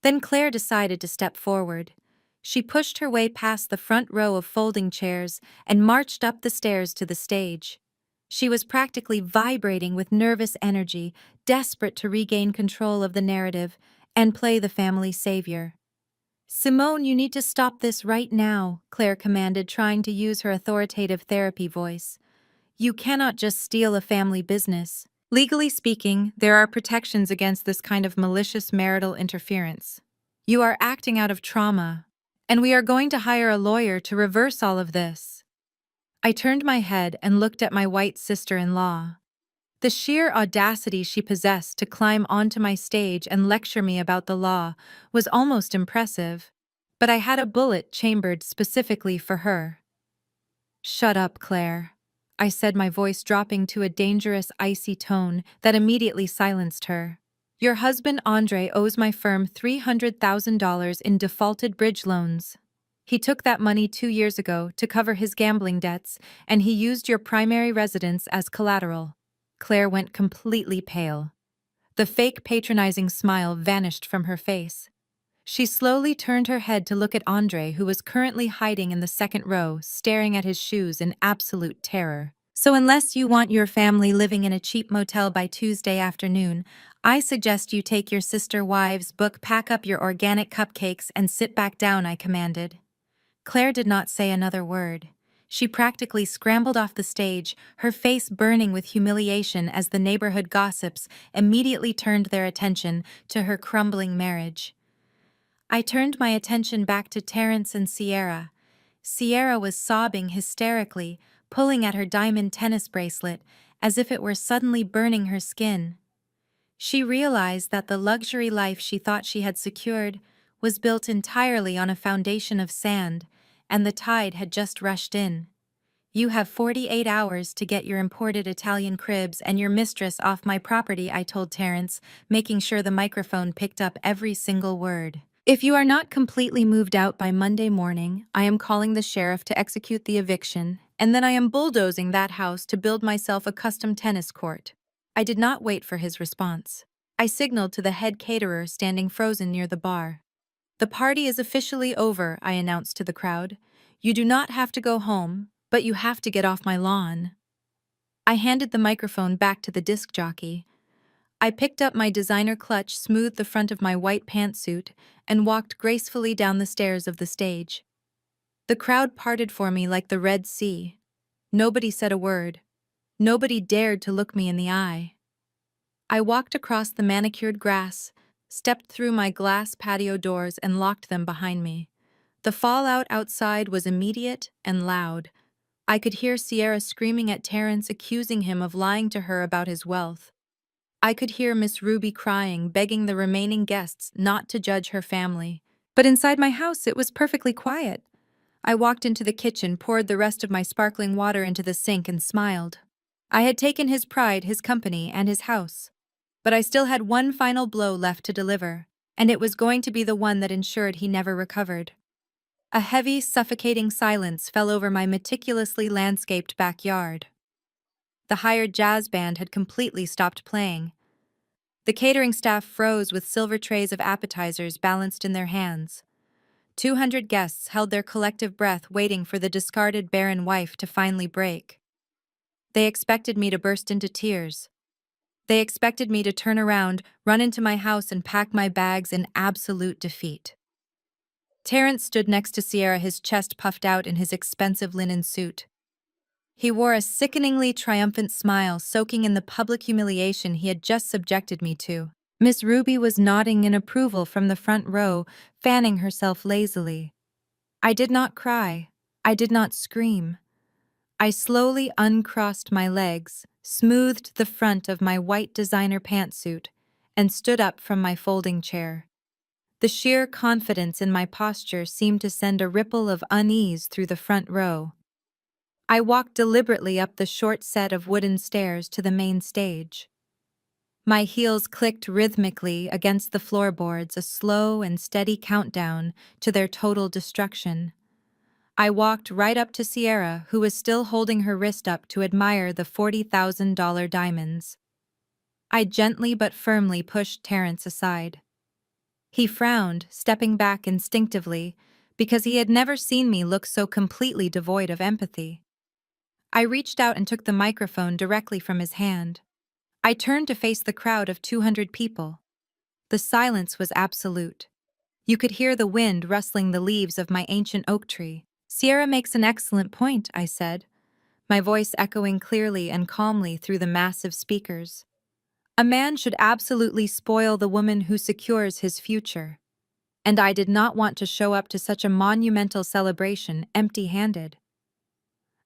Then Claire decided to step forward. She pushed her way past the front row of folding chairs and marched up the stairs to the stage. She was practically vibrating with nervous energy, desperate to regain control of the narrative and play the family savior. "Simone, you need to stop this right now," Claire commanded, trying to use her authoritative therapy voice. "You cannot just steal a family business. Legally speaking, there are protections against this kind of malicious marital interference. You are acting out of trauma, and we are going to hire a lawyer to reverse all of this." I turned my head and looked at my white sister-in-law. The sheer audacity she possessed to climb onto my stage and lecture me about the law was almost impressive, but I had a bullet chambered specifically for her. "Shut up, Claire," I said, my voice dropping to a dangerous, icy tone that immediately silenced her. "Your husband Andre owes my firm $300,000 in defaulted bridge loans. He took that money 2 years ago to cover his gambling debts, and he used your primary residence as collateral." Claire went completely pale. The fake patronizing smile vanished from her face. She slowly turned her head to look at Andre, who was currently hiding in the second row, staring at his shoes in absolute terror. "So unless you want your family living in a cheap motel by Tuesday afternoon, I suggest you take your sister wives' book, pack up your organic cupcakes, and sit back down," I commanded. Claire did not say another word. She practically scrambled off the stage, her face burning with humiliation as the neighborhood gossips immediately turned their attention to her crumbling marriage. I turned my attention back to Terrence and Sierra. Sierra was sobbing hysterically, pulling at her diamond tennis bracelet as if it were suddenly burning her skin. She realized that the luxury life she thought she had secured was built entirely on a foundation of sand, and the tide had just rushed in. "You have 48 hours to get your imported Italian cribs and your mistress off my property," I told Terrence, making sure the microphone picked up every single word. "If you are not completely moved out by Monday morning, I am calling the sheriff to execute the eviction, and then I am bulldozing that house to build myself a custom tennis court." I did not wait for his response. I signaled to the head caterer standing frozen near the bar. "The party is officially over," I announced to the crowd. "You do not have to go home, but you have to get off my lawn." I handed the microphone back to the disc jockey. I picked up my designer clutch, smoothed the front of my white pantsuit, and walked gracefully down the stairs of the stage. The crowd parted for me like the Red Sea. Nobody said a word. Nobody dared to look me in the eye. I walked across the manicured grass, stepped through my glass patio doors, and locked them behind me. The fallout outside was immediate and loud. I could hear Sierra screaming at Terrence, accusing him of lying to her about his wealth. I could hear Miss Ruby crying, begging the remaining guests not to judge her family. But inside my house, it was perfectly quiet. I walked into the kitchen, poured the rest of my sparkling water into the sink, and smiled. I had taken his pride, his company, and his house. But I still had one final blow left to deliver, and it was going to be the one that ensured he never recovered. A heavy, suffocating silence fell over my meticulously landscaped backyard. The hired jazz band had completely stopped playing. The catering staff froze with silver trays of appetizers balanced in their hands. 200 guests held their collective breath, waiting for the discarded barren wife to finally break. They expected me to burst into tears. They expected me to turn around, run into my house, and pack my bags in absolute defeat. Terrence stood next to Sierra, his chest puffed out in his expensive linen suit. He wore a sickeningly triumphant smile, soaking in the public humiliation he had just subjected me to. Miss Ruby was nodding in approval from the front row, fanning herself lazily. I did not cry. I did not scream. I slowly uncrossed my legs, smoothed the front of my white designer pantsuit, and stood up from my folding chair. The sheer confidence in my posture seemed to send a ripple of unease through the front row. I walked deliberately up the short set of wooden stairs to the main stage. My heels clicked rhythmically against the floorboards, a slow and steady countdown to their total destruction. I walked right up to Sierra, who was still holding her wrist up to admire the $40,000 diamonds. I gently but firmly pushed Terence aside. He frowned, stepping back instinctively, because he had never seen me look so completely devoid of empathy. I reached out and took the microphone directly from his hand. I turned to face the crowd of 200 people. The silence was absolute. You could hear the wind rustling the leaves of my ancient oak tree. "Sierra makes an excellent point," I said, my voice echoing clearly and calmly through the massive speakers. "A man should absolutely spoil the woman who secures his future. And I did not want to show up to such a monumental celebration empty-handed.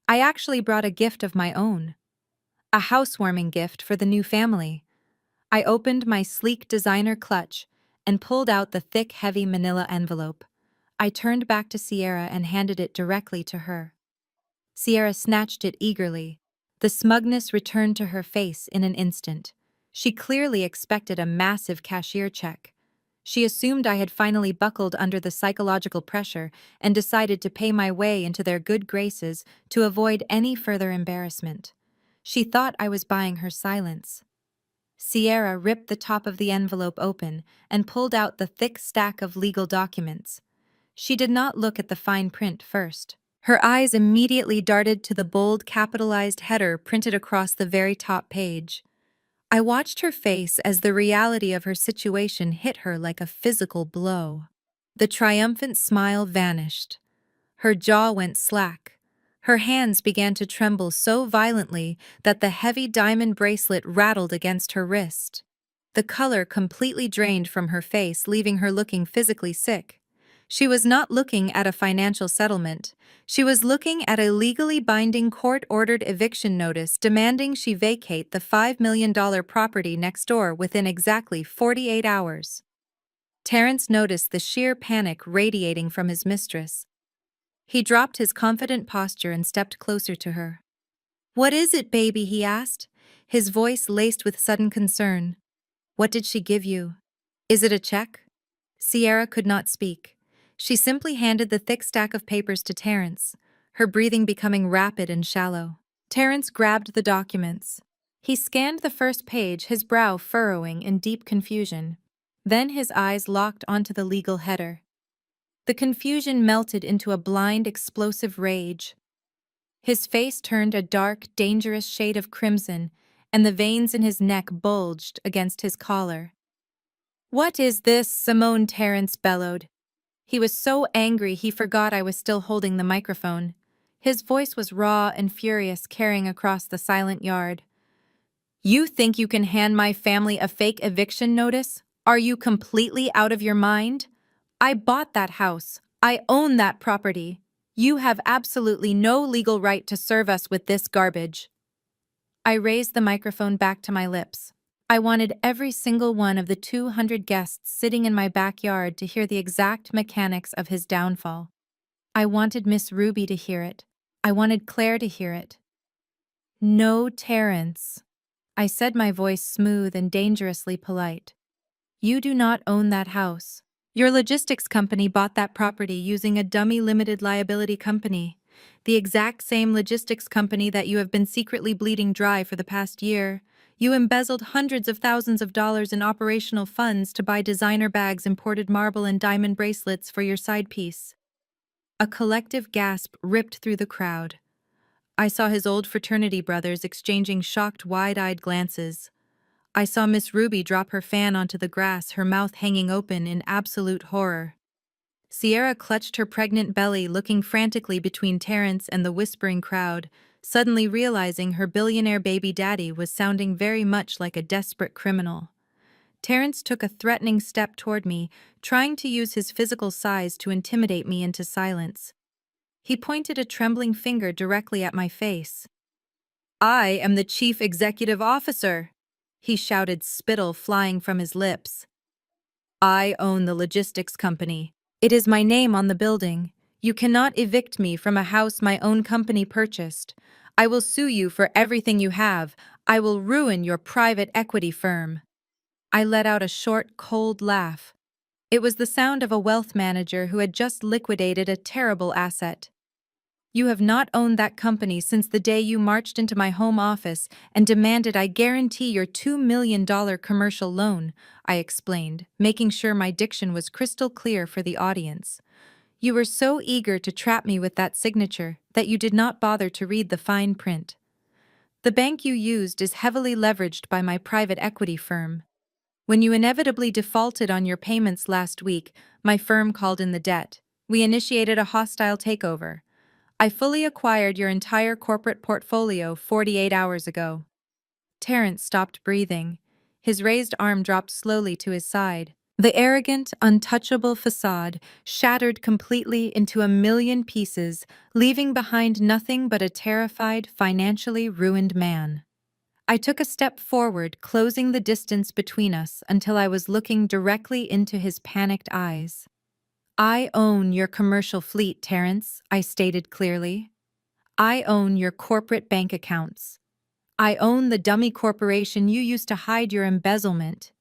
I actually brought a gift of my own. A housewarming gift for the new family." I opened my sleek designer clutch and pulled out the thick, heavy manila envelope. I turned back to Sierra and handed it directly to her. Sierra snatched it eagerly. The smugness returned to her face in an instant. She clearly expected a massive cashier check. She assumed I had finally buckled under the psychological pressure and decided to pay my way into their good graces to avoid any further embarrassment. She thought I was buying her silence. Sierra ripped the top of the envelope open and pulled out the thick stack of legal documents. She did not look at the fine print first. Her eyes immediately darted to the bold capitalized header printed across the very top page. I watched her face as the reality of her situation hit her like a physical blow. The triumphant smile vanished. Her jaw went slack. Her hands began to tremble so violently that the heavy diamond bracelet rattled against her wrist. The color completely drained from her face, leaving her looking physically sick. She was not looking at a financial settlement. She was looking at a legally binding court-ordered eviction notice demanding she vacate the $5 million property next door within exactly 48 hours. Terence noticed the sheer panic radiating from his mistress. He dropped his confident posture and stepped closer to her. "What is it, baby?" he asked, his voice laced with sudden concern. "What did she give you? Is it a check?" Sierra could not speak. She simply handed the thick stack of papers to Terence, her breathing becoming rapid and shallow. Terence grabbed the documents. He scanned the first page, his brow furrowing in deep confusion. Then his eyes locked onto the legal header. The confusion melted into a blind, explosive rage. His face turned a dark, dangerous shade of crimson, and the veins in his neck bulged against his collar. "What is this?" Simone Terence bellowed. He was so angry he forgot I was still holding the microphone. His voice was raw and furious, carrying across the silent yard. "You think you can hand my family a fake eviction notice? Are you completely out of your mind? I bought that house. I own that property. You have absolutely no legal right to serve us with this garbage." I raised the microphone back to my lips. I wanted every single one of the 200 guests sitting in my backyard to hear the exact mechanics of his downfall. I wanted Miss Ruby to hear it. I wanted Claire to hear it. "No, Terence," I said, my voice smooth and dangerously polite. "You do not own that house. Your logistics company bought that property using a dummy limited liability company, the exact same logistics company that you have been secretly bleeding dry for the past year. You embezzled hundreds of thousands of dollars in operational funds to buy designer bags, imported marble, and diamond bracelets for your side piece." A collective gasp ripped through the crowd. I saw his old fraternity brothers exchanging shocked, wide-eyed glances. I saw Miss Ruby drop her fan onto the grass, her mouth hanging open in absolute horror. Sierra clutched her pregnant belly, looking frantically between Terence and the whispering crowd, suddenly realizing her billionaire baby daddy was sounding very much like a desperate criminal. Terence took a threatening step toward me, trying to use his physical size to intimidate me into silence. He pointed a trembling finger directly at my face. "I am the chief executive officer," he shouted, spittle flying from his lips. "I own the logistics company. It is my name on the building. You cannot evict me from a house my own company purchased. I will sue you for everything you have. I will ruin your private equity firm." I let out a short, cold laugh. It was the sound of a wealth manager who had just liquidated a terrible asset. You have not owned that company since the day you marched into my home office and demanded I guarantee your $2 million commercial loan, I explained, making sure my diction was crystal clear for the audience. You were so eager to trap me with that signature that you did not bother to read the fine print. The bank you used is heavily leveraged by my private equity firm. When you inevitably defaulted on your payments last week, my firm called in the debt. We initiated a hostile takeover. I fully acquired your entire corporate portfolio 48 hours ago. Terrence stopped breathing. His raised arm dropped slowly to his side. The arrogant, untouchable facade shattered completely into a million pieces, leaving behind nothing but a terrified, financially ruined man. I took a step forward, closing the distance between us until I was looking directly into his panicked eyes. I own your commercial fleet, Terrence, I stated clearly. I own your corporate bank accounts. I own the dummy corporation you used to hide your embezzlement.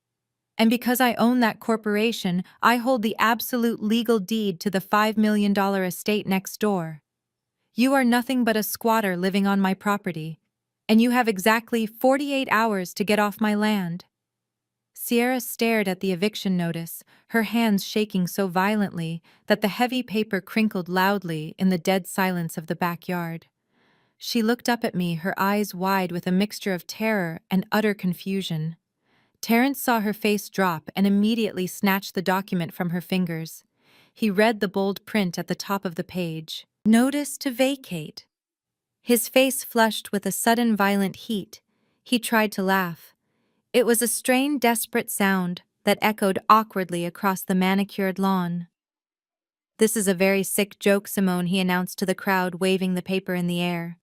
And because I own that corporation, I hold the absolute legal deed to the $5 million estate next door. You are nothing but a squatter living on my property, and you have exactly 48 hours to get off my land. Sierra stared at the eviction notice, her hands shaking so violently that the heavy paper crinkled loudly in the dead silence of the backyard. She looked up at me, her eyes wide with a mixture of terror and utter confusion. Terrence saw her face drop and immediately snatched the document from her fingers. He read the bold print at the top of the page. Notice to vacate. His face flushed with a sudden violent heat. He tried to laugh. It was a strained, desperate sound that echoed awkwardly across the manicured lawn. This is a very sick joke, Simone, he announced to the crowd, waving the paper in the air.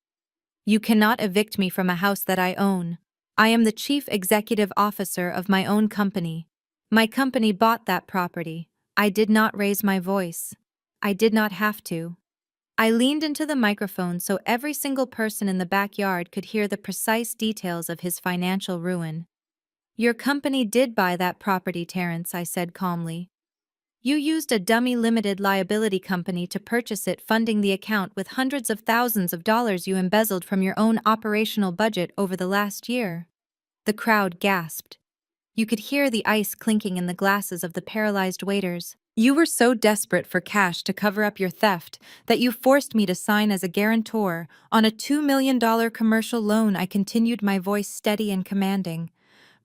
You cannot evict me from a house that I own. I am the chief executive officer of my own company. My company bought that property. I did not raise my voice. I did not have to. I leaned into the microphone so every single person in the backyard could hear the precise details of his financial ruin. Your company did buy that property, Terrence, I said calmly. You used a dummy limited liability company to purchase it, funding the account with hundreds of thousands of dollars you embezzled from your own operational budget over the last year. The crowd gasped. You could hear the ice clinking in the glasses of the paralyzed waiters. You were so desperate for cash to cover up your theft that you forced me to sign as a guarantor on a $2 million commercial loan, I continued, my voice steady and commanding.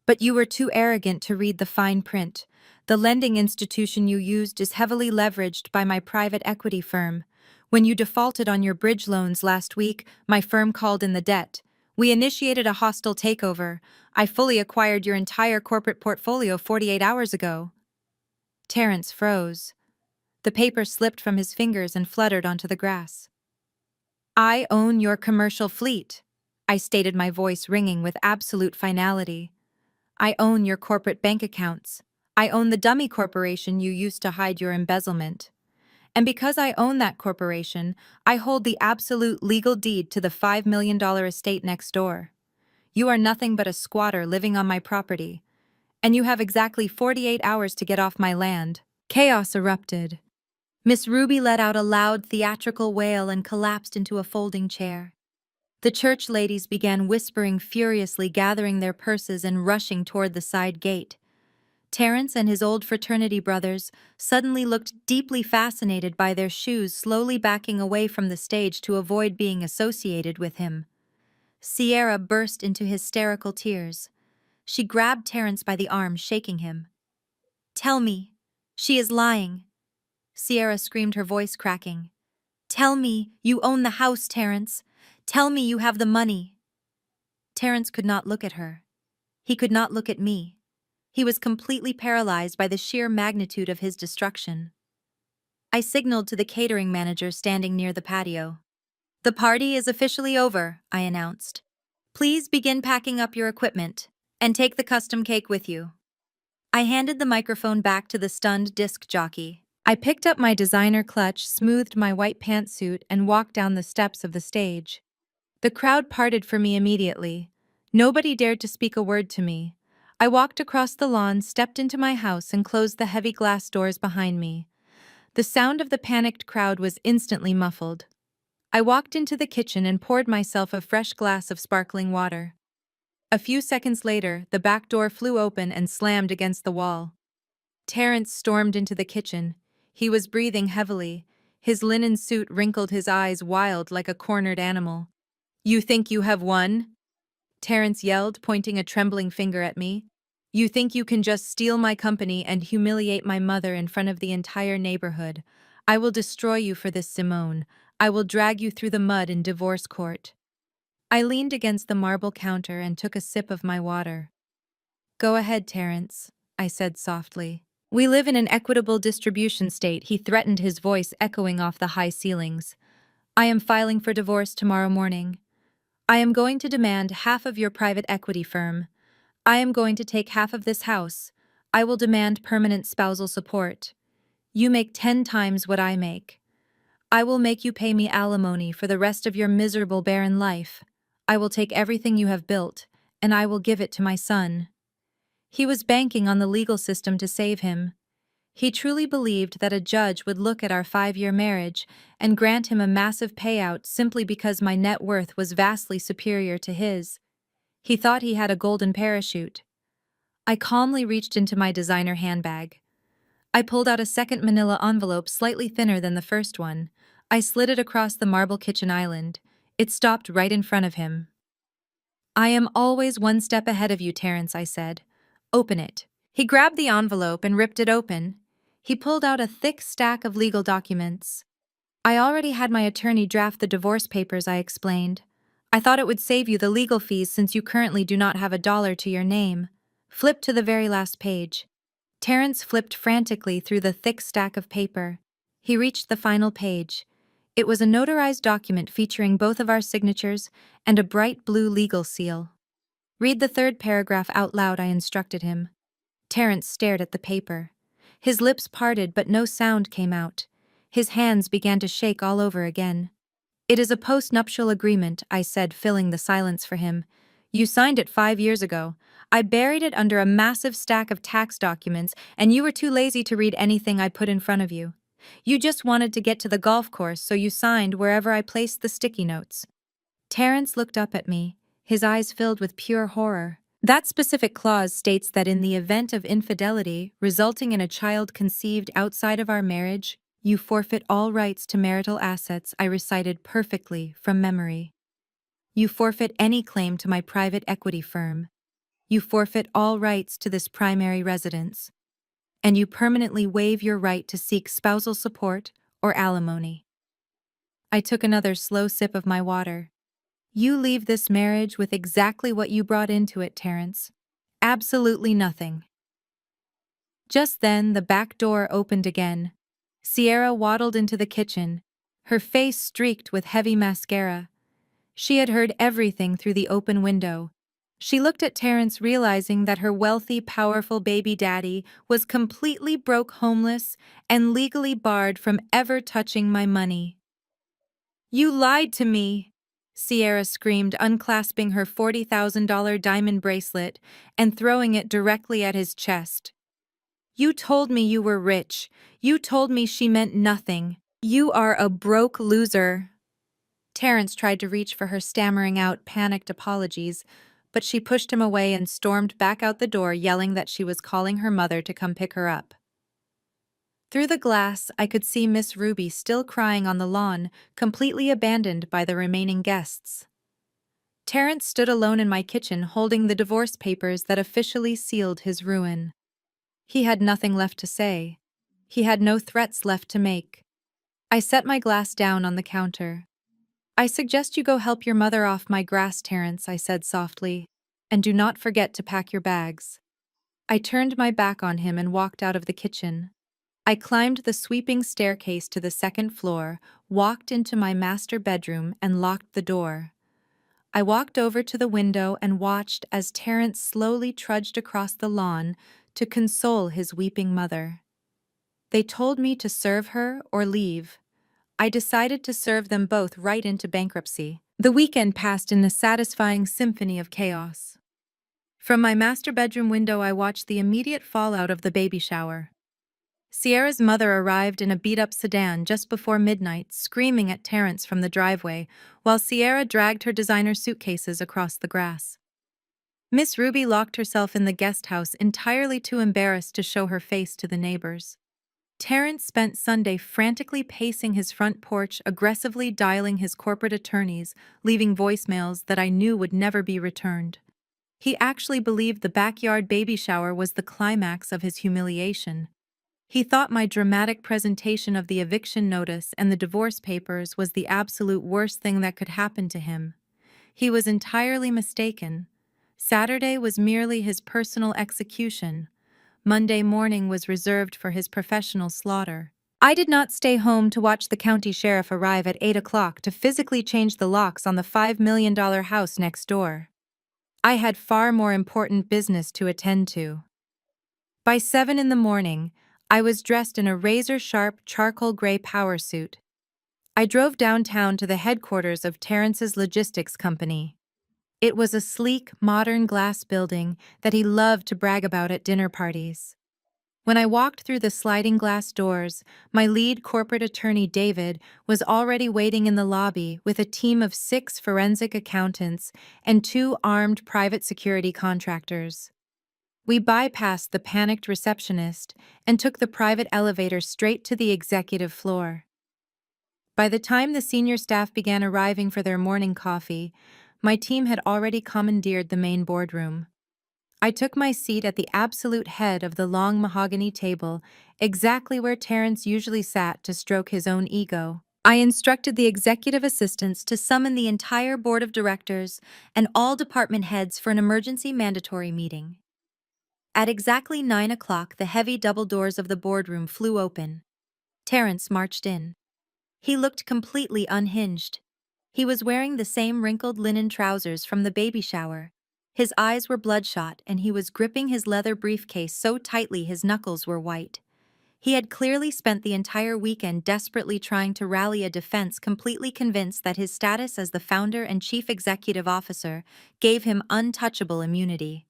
But you were too arrogant to read the fine print. The lending institution you used is heavily leveraged by my private equity firm. When you defaulted on your bridge loans last week, my firm called in the debt. We initiated a hostile takeover. I fully acquired your entire corporate portfolio 48 hours ago. Terrence froze. The paper slipped from his fingers and fluttered onto the grass. I own your commercial fleet, I stated, my voice ringing with absolute finality. I own your corporate bank accounts. I own the dummy corporation you used to hide your embezzlement. And because I own that corporation, I hold the absolute legal deed to the $5 million estate next door. You are nothing but a squatter living on my property, and you have exactly 48 hours to get off my land. Chaos erupted. Miss Ruby let out a loud theatrical wail and collapsed into a folding chair. The church ladies began whispering furiously, gathering their purses and rushing toward the side gate. Terrence and his old fraternity brothers suddenly looked deeply fascinated by their shoes, slowly backing away from the stage to avoid being associated with him. Sierra burst into hysterical tears. She grabbed Terrence by the arm, shaking him. "Tell me, she is lying," Sierra screamed, her voice cracking. "Tell me you own the house, Terrence. Tell me you have the money." Terrence could not look at her. He could not look at me. He was completely paralyzed by the sheer magnitude of his destruction. I signaled to the catering manager standing near the patio. "The party is officially over," I announced. "Please begin packing up your equipment, and take the custom cake with you." I handed the microphone back to the stunned disc jockey. I picked up my designer clutch, smoothed my white pantsuit, and walked down the steps of the stage. The crowd parted for me immediately. Nobody dared to speak a word to me. I walked across the lawn, stepped into my house, and closed the heavy glass doors behind me. The sound of the panicked crowd was instantly muffled. I walked into the kitchen and poured myself a fresh glass of sparkling water. A few seconds later, the back door flew open and slammed against the wall. Terence stormed into the kitchen. He was breathing heavily. His linen suit wrinkled, his eyes wild like a cornered animal. "You think you have won?" Terence yelled, pointing a trembling finger at me. "You think you can just steal my company and humiliate my mother in front of the entire neighborhood? I will destroy you for this, Simone. I will drag you through the mud in divorce court." I leaned against the marble counter and took a sip of my water. "Go ahead, Terence," I said softly. "We live in an equitable distribution state," he threatened, his voice echoing off the high ceilings. "I am filing for divorce tomorrow morning. I am going to demand half of your private equity firm. I am going to take half of this house. I will demand permanent spousal support. You make 10 times what I make. I will make you pay me alimony for the rest of your miserable barren life. I will take everything you have built, and I will give it to my son." He was banking on the legal system to save him. He truly believed that a judge would look at our 5-year marriage and grant him a massive payout simply because my net worth was vastly superior to his. He thought he had a golden parachute. I calmly reached into my designer handbag. I pulled out a second manila envelope slightly thinner than the first one. I slid it across the marble kitchen island. It stopped right in front of him. "I am always one step ahead of you, Terence," I said. "Open it." He grabbed the envelope and ripped it open. He pulled out a thick stack of legal documents. "I already had my attorney draft the divorce papers," I explained. "I thought it would save you the legal fees since you currently do not have a dollar to your name." "Flip to the very last page." Terence flipped frantically through the thick stack of paper. He reached the final page. It was a notarized document featuring both of our signatures and a bright blue legal seal. "Read the third paragraph out loud," I instructed him. Terence stared at the paper. His lips parted, but no sound came out. His hands began to shake all over again. "It is a post-nuptial agreement," I said, filling the silence for him. "You signed it 5 years ago. I buried it under a massive stack of tax documents, and you were too lazy to read anything I put in front of you. You just wanted to get to the golf course, so you signed wherever I placed the sticky notes." Terence looked up at me, his eyes filled with pure horror. "That specific clause states that in the event of infidelity resulting in a child conceived outside of our marriage, you forfeit all rights to marital assets," I recited perfectly from memory. "You forfeit any claim to my private equity firm. You forfeit all rights to this primary residence. And you permanently waive your right to seek spousal support or alimony." I took another slow sip of my water. "You leave this marriage with exactly what you brought into it, Terence. Absolutely nothing." Just then, the back door opened again. Sierra waddled into the kitchen, her face streaked with heavy mascara. She had heard everything through the open window. She looked at Terence, realizing that her wealthy, powerful baby daddy was completely broke, homeless, and legally barred from ever touching my money. "You lied to me!" Sierra screamed, unclasping her $40,000 diamond bracelet and throwing it directly at his chest. "You told me you were rich. You told me she meant nothing. You are a broke loser." Terence tried to reach for her, stammering out panicked apologies, but she pushed him away and stormed back out the door, yelling that she was calling her mother to come pick her up. Through the glass, I could see Miss Ruby still crying on the lawn, completely abandoned by the remaining guests. Terence stood alone in my kitchen, holding the divorce papers that officially sealed his ruin. He had nothing left to say. He had no threats left to make. I set my glass down on the counter. "I suggest you go help your mother off my grass, Terence," I said softly, "and do not forget to pack your bags." I turned my back on him and walked out of the kitchen. I climbed the sweeping staircase to the second floor, walked into my master bedroom, and locked the door. I walked over to the window and watched as Terence slowly trudged across the lawn to console his weeping mother. They told me to serve her or leave. I decided to serve them both right into bankruptcy. The weekend passed in a satisfying symphony of chaos. From my master bedroom window, I watched the immediate fallout of the baby shower. Sierra's mother arrived in a beat-up sedan just before midnight, screaming at Terrence from the driveway, while Sierra dragged her designer suitcases across the grass. Miss Ruby locked herself in the guest house, entirely too embarrassed to show her face to the neighbors. Terrence spent Sunday frantically pacing his front porch, aggressively dialing his corporate attorneys, leaving voicemails that I knew would never be returned. He actually believed the backyard baby shower was the climax of his humiliation. He thought my dramatic presentation of the eviction notice and the divorce papers was the absolute worst thing that could happen to him. He was entirely mistaken. Saturday was merely his personal execution. Monday morning was reserved for his professional slaughter. I did not stay home to watch the county sheriff arrive at 8 o'clock to physically change the locks on the $5 million house next door. I had far more important business to attend to. By 7 in the morning, I was dressed in a razor-sharp charcoal gray power suit. I drove downtown to the headquarters of Terrence's logistics company. It was a sleek, modern glass building that he loved to brag about at dinner parties. When I walked through the sliding glass doors, my lead corporate attorney, David, was already waiting in the lobby with a team of 6 forensic accountants and 2 armed private security contractors. We bypassed the panicked receptionist and took the private elevator straight to the executive floor. By the time the senior staff began arriving for their morning coffee, my team had already commandeered the main boardroom. I took my seat at the absolute head of the long mahogany table, exactly where Terrence usually sat to stroke his own ego. I instructed the executive assistants to summon the entire board of directors and all department heads for an emergency mandatory meeting. At exactly 9 o'clock, the heavy double doors of the boardroom flew open. Terrence marched in. He looked completely unhinged. He was wearing the same wrinkled linen trousers from the baby shower. His eyes were bloodshot, and he was gripping his leather briefcase so tightly his knuckles were white. He had clearly spent the entire weekend desperately trying to rally a defense, completely convinced that his status as the founder and chief executive officer gave him untouchable immunity.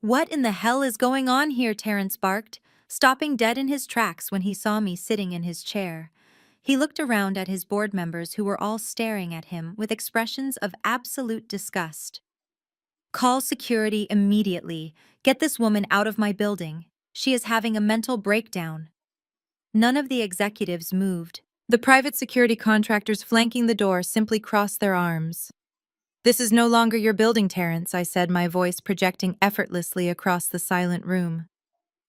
"What in the hell is going on here?" Terrence barked, stopping dead in his tracks when he saw me sitting in his chair. He looked around at his board members, who were all staring at him with expressions of absolute disgust. "Call security immediately. Get this woman out of my building. She is having a mental breakdown." None of the executives moved. The private security contractors flanking the door simply crossed their arms. "This is no longer your building, Terrence," I said, my voice projecting effortlessly across the silent room.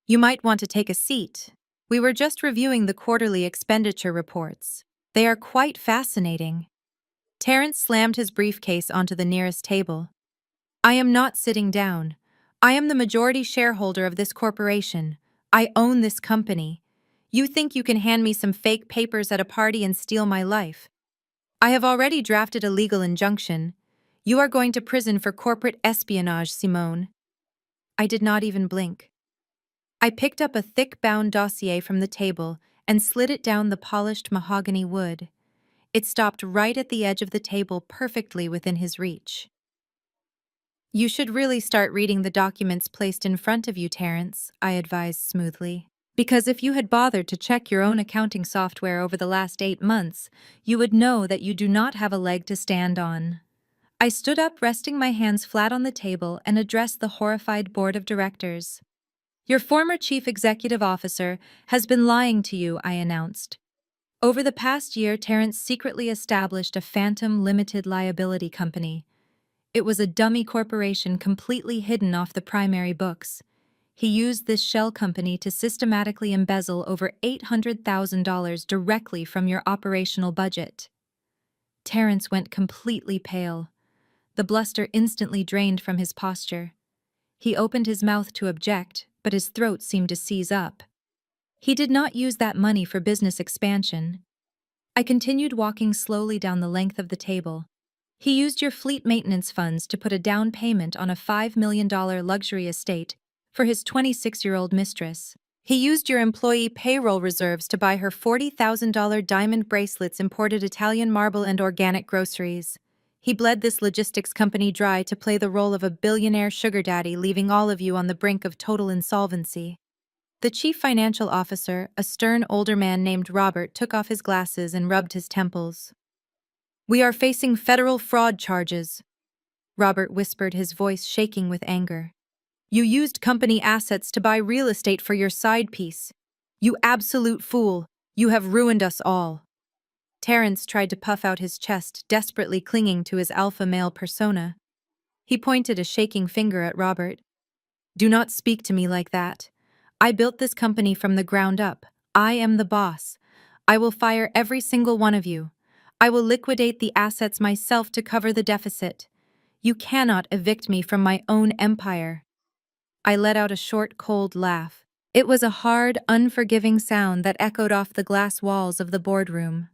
"You might want to take a seat. We were just reviewing the quarterly expenditure reports. They are quite fascinating." Terrence slammed his briefcase onto the nearest table. "I am not sitting down. I am the majority shareholder of this corporation. I own this company. You think you can hand me some fake papers at a party and steal my life? I have already drafted a legal injunction. You are going to prison for corporate espionage, Simone." I did not even blink. I picked up a thick-bound dossier from the table and slid it down the polished mahogany wood. It stopped right at the edge of the table, perfectly within his reach. "You should really start reading the documents placed in front of you, Terrence," I advised smoothly. "Because if you had bothered to check your own accounting software over the last 8 months, you would know that you do not have a leg to stand on." I stood up, resting my hands flat on the table, and addressed the horrified board of directors. "Your former chief executive officer has been lying to you," I announced. Over the past year, Terrence secretly established a phantom limited liability company. It was a dummy corporation completely hidden off the primary books. He used this shell company to systematically embezzle over $800,000 directly from your operational budget. Terrence went completely pale. The bluster instantly drained from his posture. He opened his mouth to object, but his throat seemed to seize up. "He did not use that money for business expansion." I continued walking slowly down the length of the table. "He used your fleet maintenance funds to put a down payment on a $5 million luxury estate for his 26-year-old mistress. He used your employee payroll reserves to buy her $40,000 diamond bracelets, imported Italian marble, and organic groceries. He bled this logistics company dry to play the role of a billionaire sugar daddy, leaving all of you on the brink of total insolvency." The chief financial officer, a stern older man named Robert, took off his glasses and rubbed his temples. "We are facing federal fraud charges," Robert whispered, his voice shaking with anger. "You used company assets to buy real estate for your side piece. You absolute fool. You have ruined us all." Terrence tried to puff out his chest, desperately clinging to his alpha male persona. He pointed a shaking finger at Robert. "Do not speak to me like that. I built this company from the ground up. I am the boss. I will fire every single one of you. I will liquidate the assets myself to cover the deficit. You cannot evict me from my own empire." I let out a short, cold laugh. It was a hard, unforgiving sound that echoed off the glass walls of the boardroom.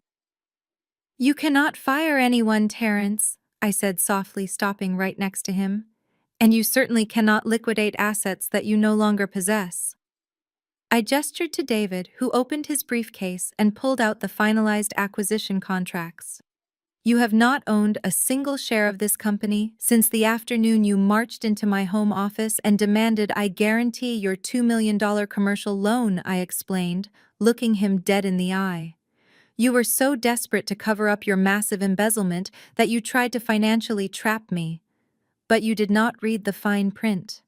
"You cannot fire anyone, Terrence," I said softly, stopping right next to him. "And you certainly cannot liquidate assets that you no longer possess." I gestured to David, who opened his briefcase and pulled out the finalized acquisition contracts. "You have not owned a single share of this company since the afternoon you marched into my home office and demanded I guarantee your $2 million commercial loan," I explained, looking him dead in the eye. "You were so desperate to cover up your massive embezzlement that you tried to financially trap me. But you did not read the fine print."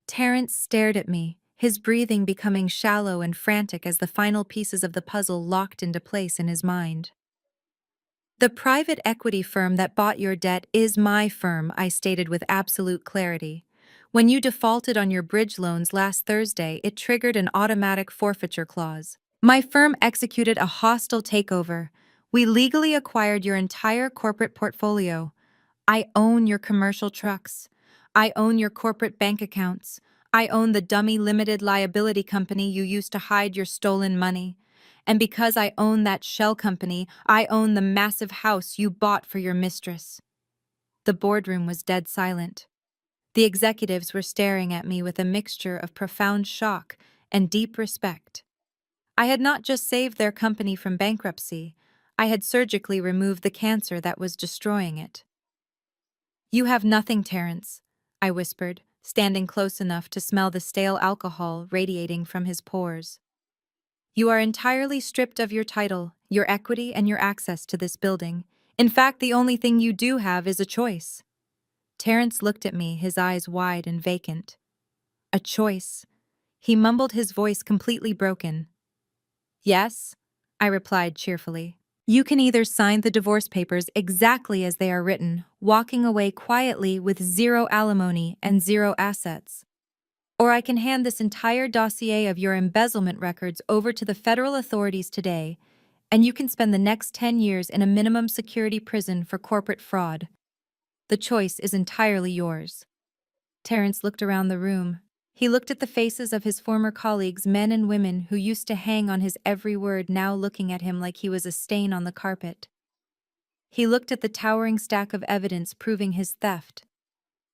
Terrence stared at me, his breathing becoming shallow and frantic as the final pieces of the puzzle locked into place in his mind. "The private equity firm that bought your debt is my firm," I stated with absolute clarity. "When you defaulted on your bridge loans last Thursday, it triggered an automatic forfeiture clause. My firm executed a hostile takeover. We legally acquired your entire corporate portfolio. I own your commercial trucks. I own your corporate bank accounts. I own the dummy limited liability company you used to hide your stolen money. And because I own that shell company, I own the massive house you bought for your mistress." The boardroom was dead silent. The executives were staring at me with a mixture of profound shock and deep respect. I had not just saved their company from bankruptcy, I had surgically removed the cancer that was destroying it. "You have nothing, Terrence," I whispered, standing close enough to smell the stale alcohol radiating from his pores. "You are entirely stripped of your title, your equity, and your access to this building. In fact, the only thing you do have is a choice." Terrence looked at me, his eyes wide and vacant. "A choice?" He mumbled, his voice completely broken. "Yes," I replied cheerfully. "You can either sign the divorce papers exactly as they are written, walking away quietly with zero alimony and zero assets. Or I can hand this entire dossier of your embezzlement records over to the federal authorities today, and you can spend the next 10 years in a minimum security prison for corporate fraud. The choice is entirely yours." Terrence looked around the room. He looked at the faces of his former colleagues, men and women who used to hang on his every word, now looking at him like he was a stain on the carpet. He looked at the towering stack of evidence proving his theft.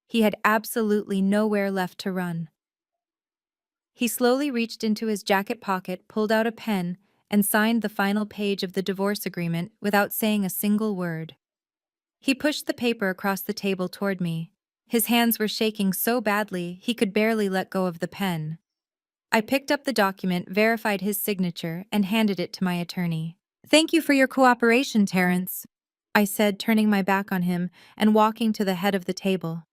He had absolutely nowhere left to run. He slowly reached into his jacket pocket, pulled out a pen, and signed the final page of the divorce agreement without saying a single word. He pushed the paper across the table toward me. His hands were shaking so badly he could barely let go of the pen. I picked up the document, verified his signature, and handed it to my attorney. "Thank you for your cooperation, Terrence," I said, turning my back on him and walking to the head of the table.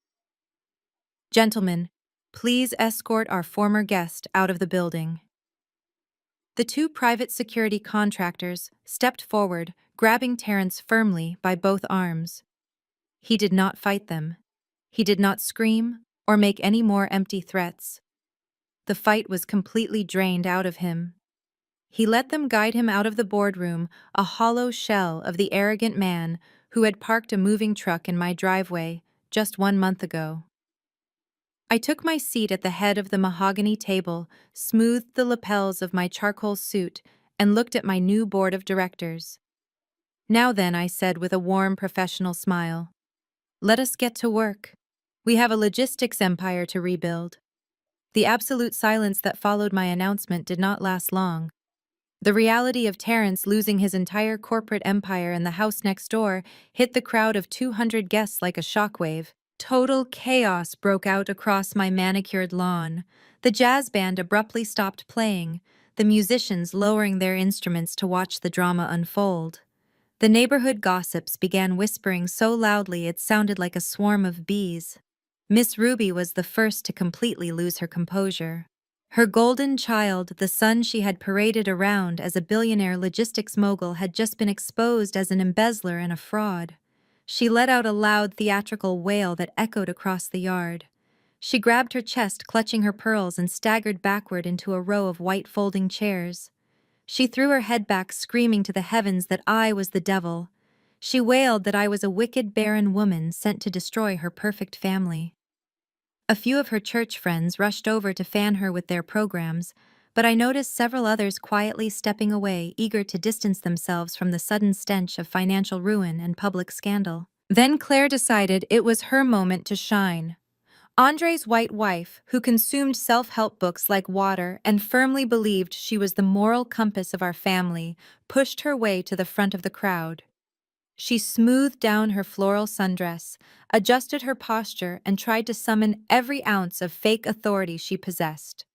"Gentlemen, please escort our former guest out of the building." The two private security contractors stepped forward, grabbing Terrence firmly by both arms. He did not fight them. He did not scream or make any more empty threats. The fight was completely drained out of him. He let them guide him out of the boardroom, a hollow shell of the arrogant man who had parked a moving truck in my driveway just 1 month ago. I took my seat at the head of the mahogany table, smoothed the lapels of my charcoal suit, and looked at my new board of directors. "Now then," I said with a warm professional smile, "let us get to work. We have a logistics empire to rebuild." The absolute silence that followed my announcement did not last long. The reality of Terrence losing his entire corporate empire in the house next door hit the crowd of 200 guests like a shockwave, Total chaos broke out across my manicured lawn. The jazz band abruptly stopped playing, the musicians lowering their instruments to watch the drama unfold. The neighborhood gossips began whispering so loudly it sounded like a swarm of bees. Miss Ruby was the first to completely lose her composure. Her golden child, the son she had paraded around as a billionaire logistics mogul, had just been exposed as an embezzler and a fraud. She let out a loud theatrical wail that echoed across the yard. She grabbed her chest, clutching her pearls, and staggered backward into a row of white folding chairs. She threw her head back, screaming to the heavens that I was the devil. She wailed that I was a wicked, barren woman sent to destroy her perfect family. A few of her church friends rushed over to fan her with their programs, but I noticed several others quietly stepping away, eager to distance themselves from the sudden stench of financial ruin and public scandal. Then Claire decided it was her moment to shine. Andre's white wife, who consumed self-help books like water and firmly believed she was the moral compass of our family, pushed her way to the front of the crowd. She smoothed down her floral sundress, adjusted her posture, and tried to summon every ounce of fake authority she possessed.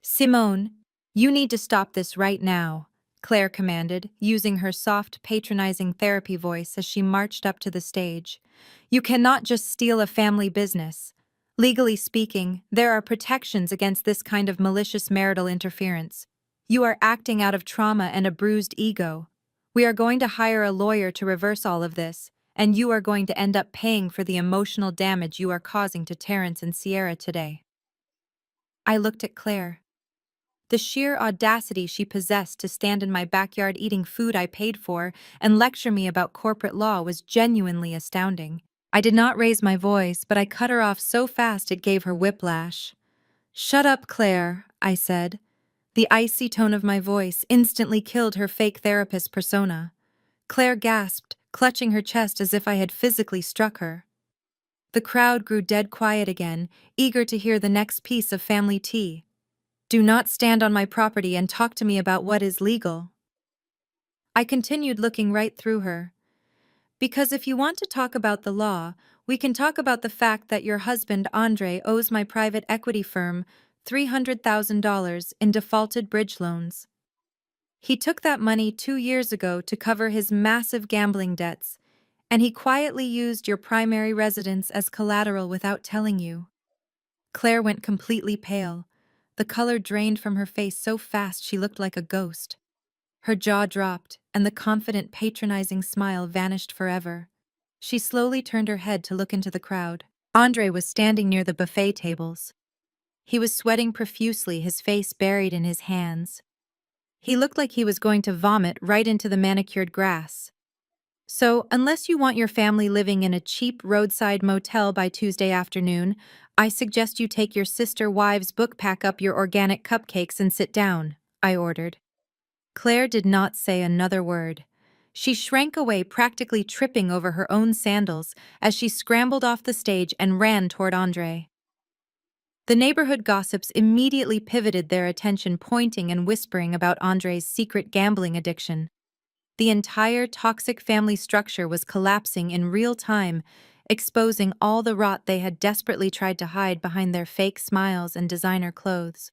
"Simone, you need to stop this right now," Claire commanded, using her soft, patronizing therapy voice as she marched up to the stage. "You cannot just steal a family business. Legally speaking, there are protections against this kind of malicious marital interference. You are acting out of trauma and a bruised ego. We are going to hire a lawyer to reverse all of this, and you are going to end up paying for the emotional damage you are causing to Terrence and Sierra today." I looked at Claire. The sheer audacity she possessed to stand in my backyard eating food I paid for and lecture me about corporate law was genuinely astounding. I did not raise my voice, but I cut her off so fast it gave her whiplash. "Shut up, Claire," I said. The icy tone of my voice instantly killed her fake therapist persona. Claire gasped, clutching her chest as if I had physically struck her. The crowd grew dead quiet again, eager to hear the next piece of family tea. "Do not stand on my property and talk to me about what is legal." I continued, looking right through her. "Because if you want to talk about the law, we can talk about the fact that your husband, Andre, owes my private equity firm $300,000 in defaulted bridge loans. He took that money 2 years ago to cover his massive gambling debts, and he quietly used your primary residence as collateral without telling you." Claire went completely pale. The color drained from her face so fast she looked like a ghost. Her jaw dropped, and the confident, patronizing smile vanished forever. She slowly turned her head to look into the crowd. Andre was standing near the buffet tables. He was sweating profusely, his face buried in his hands. He looked like he was going to vomit right into the manicured grass. "So, unless you want your family living in a cheap roadside motel by Tuesday afternoon, I suggest you take your sister wives' book, pack up your organic cupcakes, and sit down," I ordered. Claire did not say another word. She shrank away, practically tripping over her own sandals as she scrambled off the stage and ran toward Andre. The neighborhood gossips immediately pivoted their attention, pointing and whispering about Andre's secret gambling addiction. The entire toxic family structure was collapsing in real time, exposing all the rot they had desperately tried to hide behind their fake smiles and designer clothes.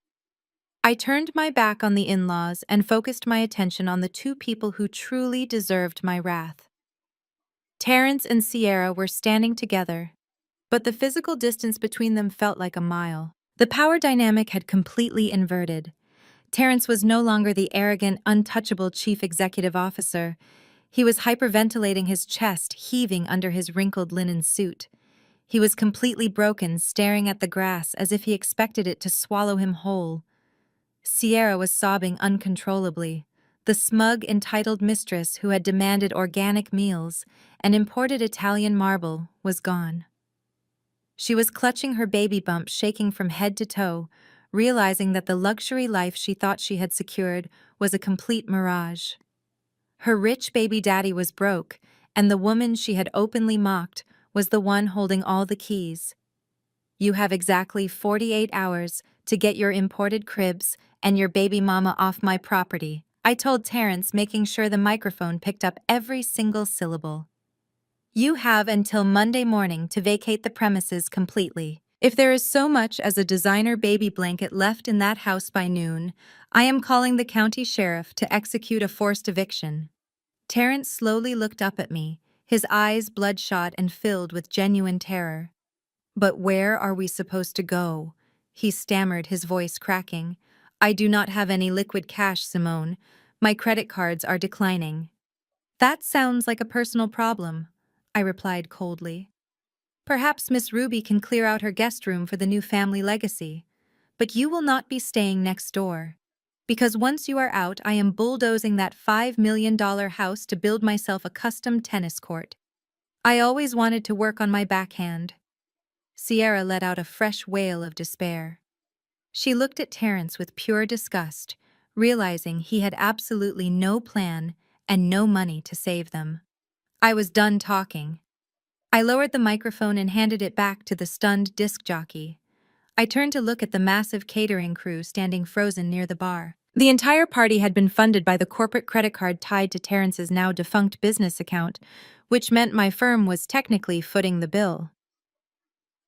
I turned my back on the in-laws and focused my attention on the two people who truly deserved my wrath. Terrence and Sierra were standing together, but the physical distance between them felt like a mile. The power dynamic had completely inverted. Terrence was no longer the arrogant, untouchable chief executive officer. He was hyperventilating, his chest heaving under his wrinkled linen suit. He was completely broken, staring at the grass as if he expected it to swallow him whole. Sierra was sobbing uncontrollably. The smug, entitled mistress who had demanded organic meals and imported Italian marble was gone. She was clutching her baby bump, shaking from head to toe, realizing that the luxury life she thought she had secured was a complete mirage. Her rich baby daddy was broke, and the woman she had openly mocked was the one holding all the keys. "You have exactly 48 hours to get your imported cribs and your baby mama off my property," I told Terrence, making sure the microphone picked up every single syllable. You have until Monday morning to vacate the premises completely. If there is so much as a designer baby blanket left in that house by noon, I am calling the county sheriff to execute a forced eviction. Terrence slowly looked up at me, his eyes bloodshot and filled with genuine terror. But where are we supposed to go? He stammered, his voice cracking. I do not have any liquid cash, Simone. My credit cards are declining. That sounds like a personal problem, I replied coldly. Perhaps Miss Ruby can clear out her guest room for the new family legacy. But you will not be staying next door. Because once you are out, I am bulldozing that $5 million house to build myself a custom tennis court. I always wanted to work on my backhand. Sierra let out a fresh wail of despair. She looked at Terrence with pure disgust, realizing he had absolutely no plan and no money to save them. I was done talking. I lowered the microphone and handed it back to the stunned disc jockey. I turned to look at the massive catering crew standing frozen near the bar. The entire party had been funded by the corporate credit card tied to Terrence's now defunct business account, which meant my firm was technically footing the bill.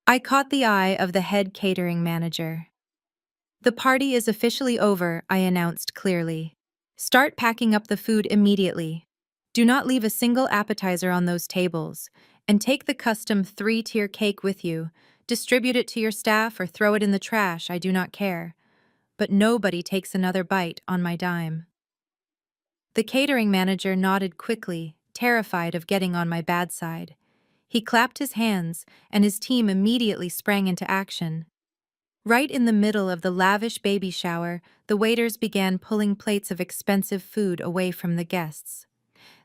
I caught the eye of the head catering manager. The party is officially over, I announced clearly. Start packing up the food immediately. Do not leave a single appetizer on those tables, and take the custom 3-tier cake with you. Distribute it to your staff or throw it in the trash, I do not care. But nobody takes another bite on my dime. The catering manager nodded quickly, terrified of getting on my bad side. He clapped his hands, and his team immediately sprang into action. Right in the middle of the lavish baby shower, the waiters began pulling plates of expensive food away from the guests.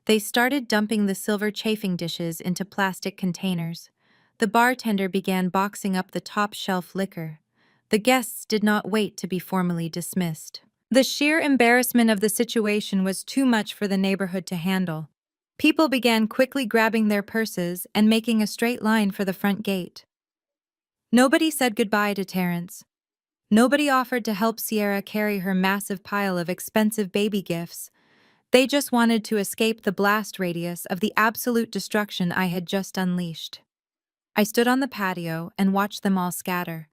They started dumping the silver chafing dishes into plastic containers. The bartender began boxing up the top-shelf liquor. The guests did not wait to be formally dismissed. The sheer embarrassment of the situation was too much for the neighborhood to handle. People began quickly grabbing their purses and making a straight line for the front gate. Nobody said goodbye to Terrence. Nobody offered to help Sierra carry her massive pile of expensive baby gifts. They just wanted to escape the blast radius of the absolute destruction I had just unleashed. I stood on the patio and watched them all scatter.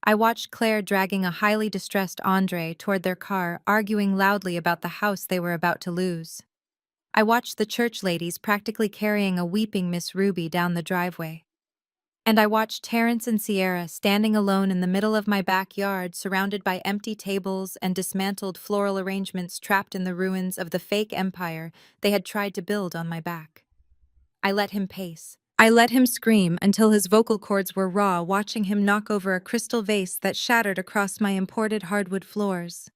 I watched Claire dragging a highly distressed Andre toward their car, arguing loudly about the house they were about to lose. I watched the church ladies practically carrying a weeping Miss Ruby down the driveway. And I watched Terrence and Sierra standing alone in the middle of my backyard, surrounded by empty tables and dismantled floral arrangements trapped in the ruins of the fake empire they had tried to build on my back. I let him pace. I let him scream until his vocal cords were raw, watching him knock over a crystal vase that shattered across my imported hardwood floors.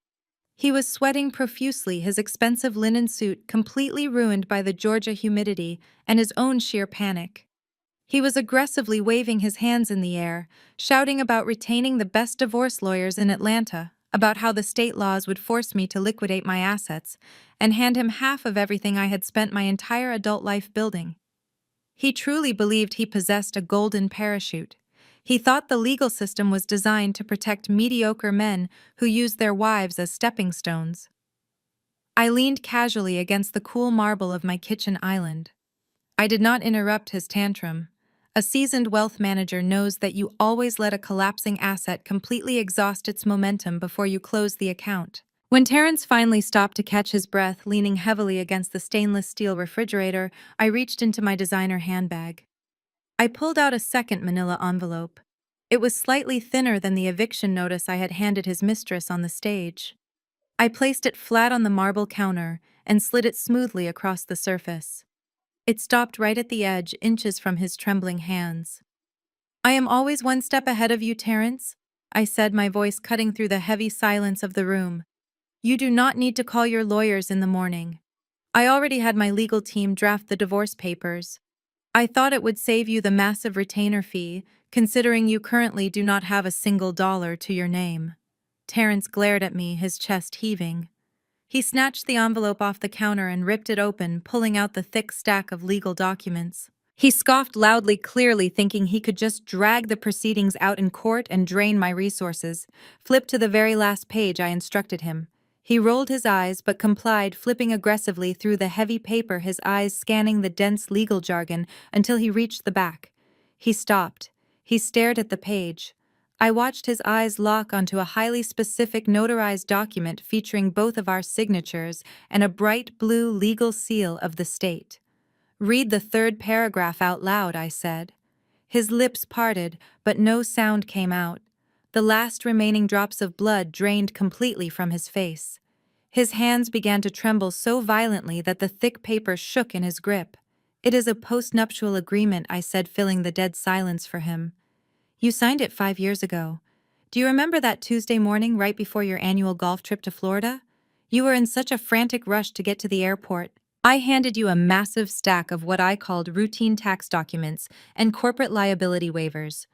He was sweating profusely, his expensive linen suit completely ruined by the Georgia humidity and his own sheer panic. He was aggressively waving his hands in the air, shouting about retaining the best divorce lawyers in Atlanta, about how the state laws would force me to liquidate my assets and hand him half of everything I had spent my entire adult life building. He truly believed he possessed a golden parachute. He thought the legal system was designed to protect mediocre men who used their wives as stepping stones. I leaned casually against the cool marble of my kitchen island. I did not interrupt his tantrum. A seasoned wealth manager knows that you always let a collapsing asset completely exhaust its momentum before you close the account. When Terrence finally stopped to catch his breath, leaning heavily against the stainless steel refrigerator, I reached into my designer handbag. I pulled out a second manila envelope. It was slightly thinner than the eviction notice I had handed his mistress on the stage. I placed it flat on the marble counter and slid it smoothly across the surface. It stopped right at the edge, inches from his trembling hands. I am always one step ahead of you, Terrence, I said, my voice cutting through the heavy silence of the room. You do not need to call your lawyers in the morning. I already had my legal team draft the divorce papers. I thought it would save you the massive retainer fee, considering you currently do not have a single dollar to your name. Terrence glared at me, his chest heaving. He snatched the envelope off the counter and ripped it open, pulling out the thick stack of legal documents. He scoffed loudly, clearly thinking he could just drag the proceedings out in court and drain my resources. Flip to the very last page, I instructed him. He rolled his eyes but complied, flipping aggressively through the heavy paper, his eyes scanning the dense legal jargon until he reached the back. He stopped. He stared at the page. I watched his eyes lock onto a highly specific notarized document featuring both of our signatures and a bright blue legal seal of the state. "Read the third paragraph out loud," I said. His lips parted, but no sound came out. The last remaining drops of blood drained completely from his face. His hands began to tremble so violently that the thick paper shook in his grip. "It is a postnuptial agreement," I said, filling the dead silence for him. "You signed it 5 years ago. Do you remember that Tuesday morning right before your annual golf trip to Florida? You were in such a frantic rush to get to the airport. I handed you a massive stack of what I called routine tax documents and corporate liability waivers.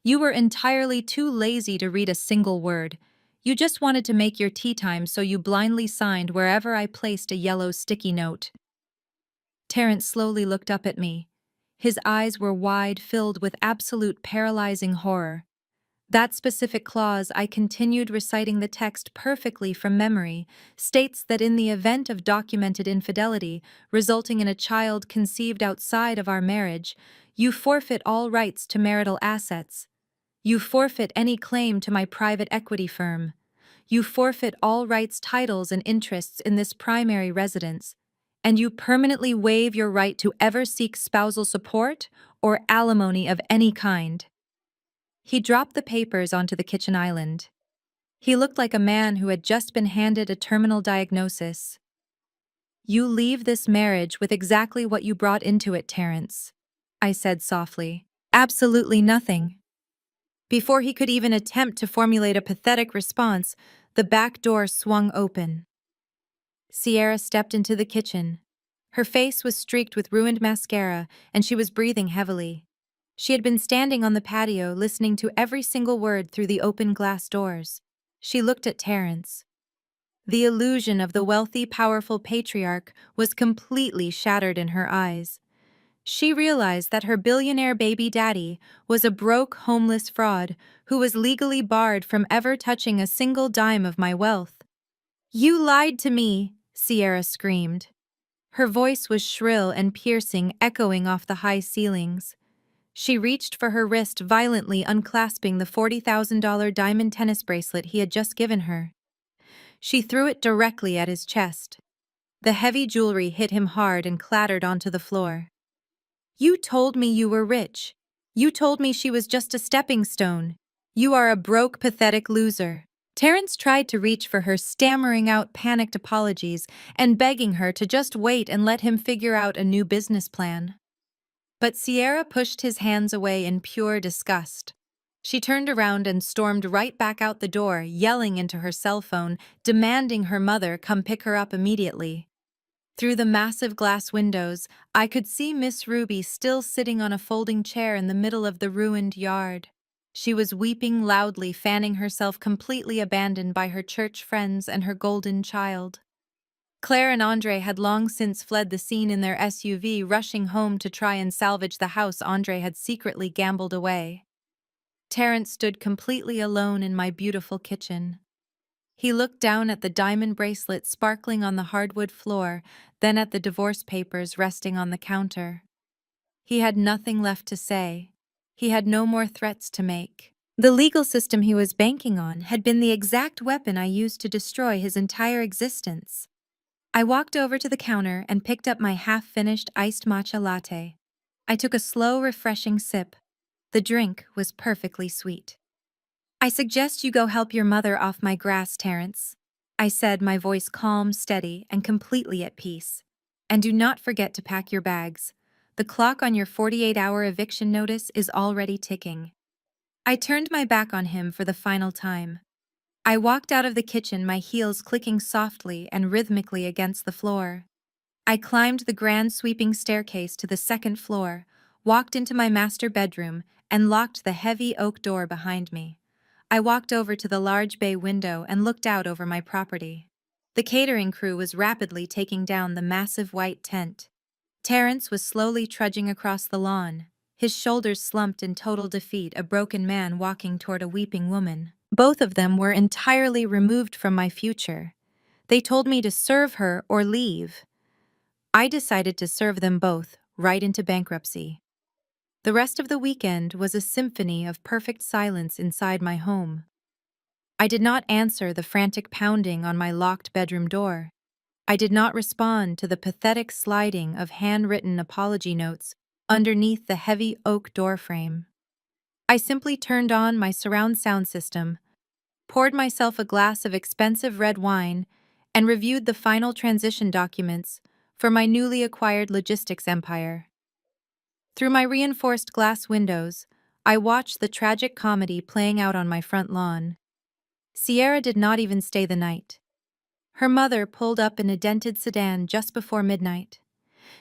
You were entirely too lazy to read a single word. You just wanted to make your tea time, so you blindly signed wherever I placed a yellow sticky note." Terrence slowly looked up at me. His eyes were wide, filled with absolute paralyzing horror. "That specific clause," I continued, reciting the text perfectly from memory, "states that in the event of documented infidelity resulting in a child conceived outside of our marriage, you forfeit all rights to marital assets. You forfeit any claim to my private equity firm. You forfeit all rights, titles, and interests in this primary residence. And you permanently waive your right to ever seek spousal support or alimony of any kind." He dropped the papers onto the kitchen island. He looked like a man who had just been handed a terminal diagnosis. "You leave this marriage with exactly what you brought into it, Terrence," I said softly. "Absolutely nothing." Before he could even attempt to formulate a pathetic response, the back door swung open. Sierra stepped into the kitchen. Her face was streaked with ruined mascara, and she was breathing heavily. She had been standing on the patio, listening to every single word through the open glass doors. She looked at Terrence. The illusion of the wealthy, powerful patriarch was completely shattered in her eyes. She realized that her billionaire baby daddy was a broke, homeless fraud who was legally barred from ever touching a single dime of my wealth. "You lied to me," Sierra screamed. Her voice was shrill and piercing, echoing off the high ceilings. She reached for her wrist, violently unclasping the $40,000 diamond tennis bracelet he had just given her. She threw it directly at his chest. The heavy jewelry hit him hard and clattered onto the floor. "You told me you were rich. You told me she was just a stepping stone. You are a broke, pathetic loser." Terrence tried to reach for her, stammering out panicked apologies and begging her to just wait and let him figure out a new business plan. But Sierra pushed his hands away in pure disgust. She turned around and stormed right back out the door, yelling into her cell phone, demanding her mother come pick her up immediately. Through the massive glass windows, I could see Miss Ruby still sitting on a folding chair in the middle of the ruined yard. She was weeping loudly, fanning herself, completely abandoned by her church friends and her golden child. Claire and Andre had long since fled the scene in their SUV, rushing home to try and salvage the house Andre had secretly gambled away. Terrence stood completely alone in my beautiful kitchen. He looked down at the diamond bracelet sparkling on the hardwood floor, then at the divorce papers resting on the counter. He had nothing left to say. He had no more threats to make. The legal system he was banking on had been the exact weapon I used to destroy his entire existence. I walked over to the counter and picked up my half-finished iced matcha latte. I took a slow, refreshing sip. The drink was perfectly sweet. "I suggest you go help your mother off my grass, Terrence," I said, my voice calm, steady, and completely at peace. "And do not forget to pack your bags. The clock on your 48-hour eviction notice is already ticking." I turned my back on him for the final time. I walked out of the kitchen, my heels clicking softly and rhythmically against the floor. I climbed the grand sweeping staircase to the second floor, walked into my master bedroom, and locked the heavy oak door behind me. I walked over to the large bay window and looked out over my property. The catering crew was rapidly taking down the massive white tent. Terrence was slowly trudging across the lawn, his shoulders slumped in total defeat, a broken man walking toward a weeping woman. Both of them were entirely removed from my future. They told me to serve her or leave. I decided to serve them both, right into bankruptcy. The rest of the weekend was a symphony of perfect silence inside my home. I did not answer the frantic pounding on my locked bedroom door. I did not respond to the pathetic sliding of handwritten apology notes underneath the heavy oak doorframe. I simply turned on my surround sound system, poured myself a glass of expensive red wine, and reviewed the final transition documents for my newly acquired logistics empire. Through my reinforced glass windows, I watched the tragic comedy playing out on my front lawn. Sierra did not even stay the night. Her mother pulled up in a dented sedan just before midnight.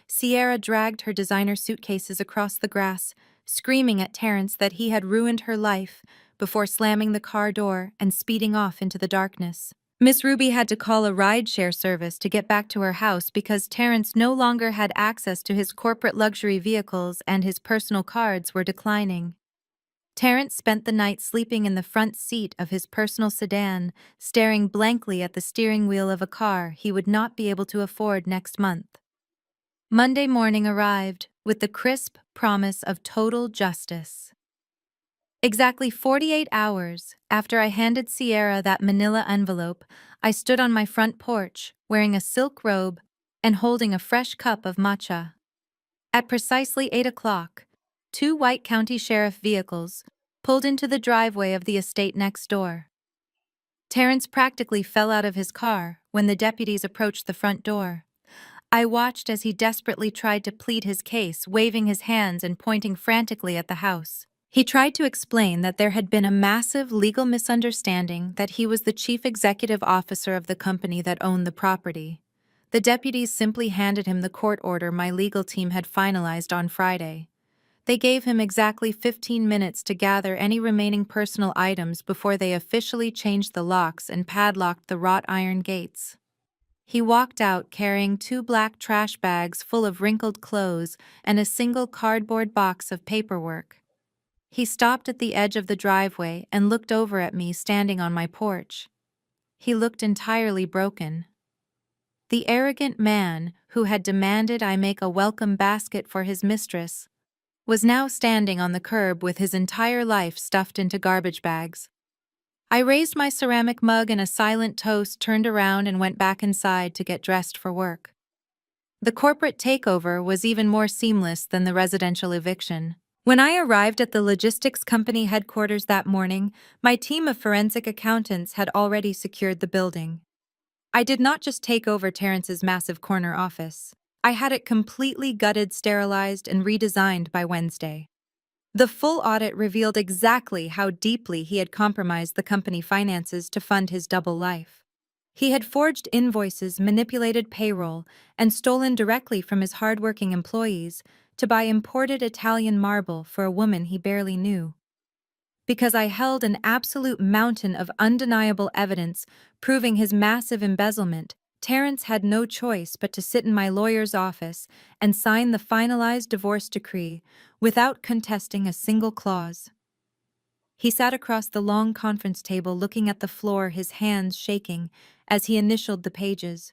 Sierra dragged her designer suitcases across the grass, screaming at Terrence that he had ruined her life before slamming the car door and speeding off into the darkness. Miss Ruby had to call a rideshare service to get back to her house because Terrence no longer had access to his corporate luxury vehicles and his personal cards were declining. Terrence spent the night sleeping in the front seat of his personal sedan, staring blankly at the steering wheel of a car he would not be able to afford next month. Monday morning arrived with the crisp promise of total justice. Exactly 48 hours after I handed Sierra that manila envelope, I stood on my front porch, wearing a silk robe and holding a fresh cup of matcha. At precisely 8 o'clock, two white county sheriff vehicles pulled into the driveway of the estate next door. Terrence practically fell out of his car when the deputies approached the front door. I watched as he desperately tried to plead his case, waving his hands and pointing frantically at the house. He tried to explain that there had been a massive legal misunderstanding, that he was the chief executive officer of the company that owned the property. The deputies simply handed him the court order my legal team had finalized on Friday. They gave him exactly 15 minutes to gather any remaining personal items before they officially changed the locks and padlocked the wrought iron gates. He walked out carrying two black trash bags full of wrinkled clothes and a single cardboard box of paperwork. He stopped at the edge of the driveway and looked over at me standing on my porch. He looked entirely broken. The arrogant man who had demanded I make a welcome basket for his mistress was now standing on the curb with his entire life stuffed into garbage bags. I raised my ceramic mug in a silent toast, turned around, and went back inside to get dressed for work. The corporate takeover was even more seamless than the residential eviction. When I arrived at the logistics company headquarters that morning, my team of forensic accountants had already secured the building. I did not just take over Terrence's massive corner office. I had it completely gutted, sterilized, and redesigned by Wednesday. The full audit revealed exactly how deeply he had compromised the company finances to fund his double life. He had forged invoices, manipulated payroll, and stolen directly from his hardworking employees to buy imported Italian marble for a woman he barely knew. Because I held an absolute mountain of undeniable evidence proving his massive embezzlement, Terrence had no choice but to sit in my lawyer's office and sign the finalized divorce decree without contesting a single clause. He sat across the long conference table looking at the floor, his hands shaking as he initialed the pages.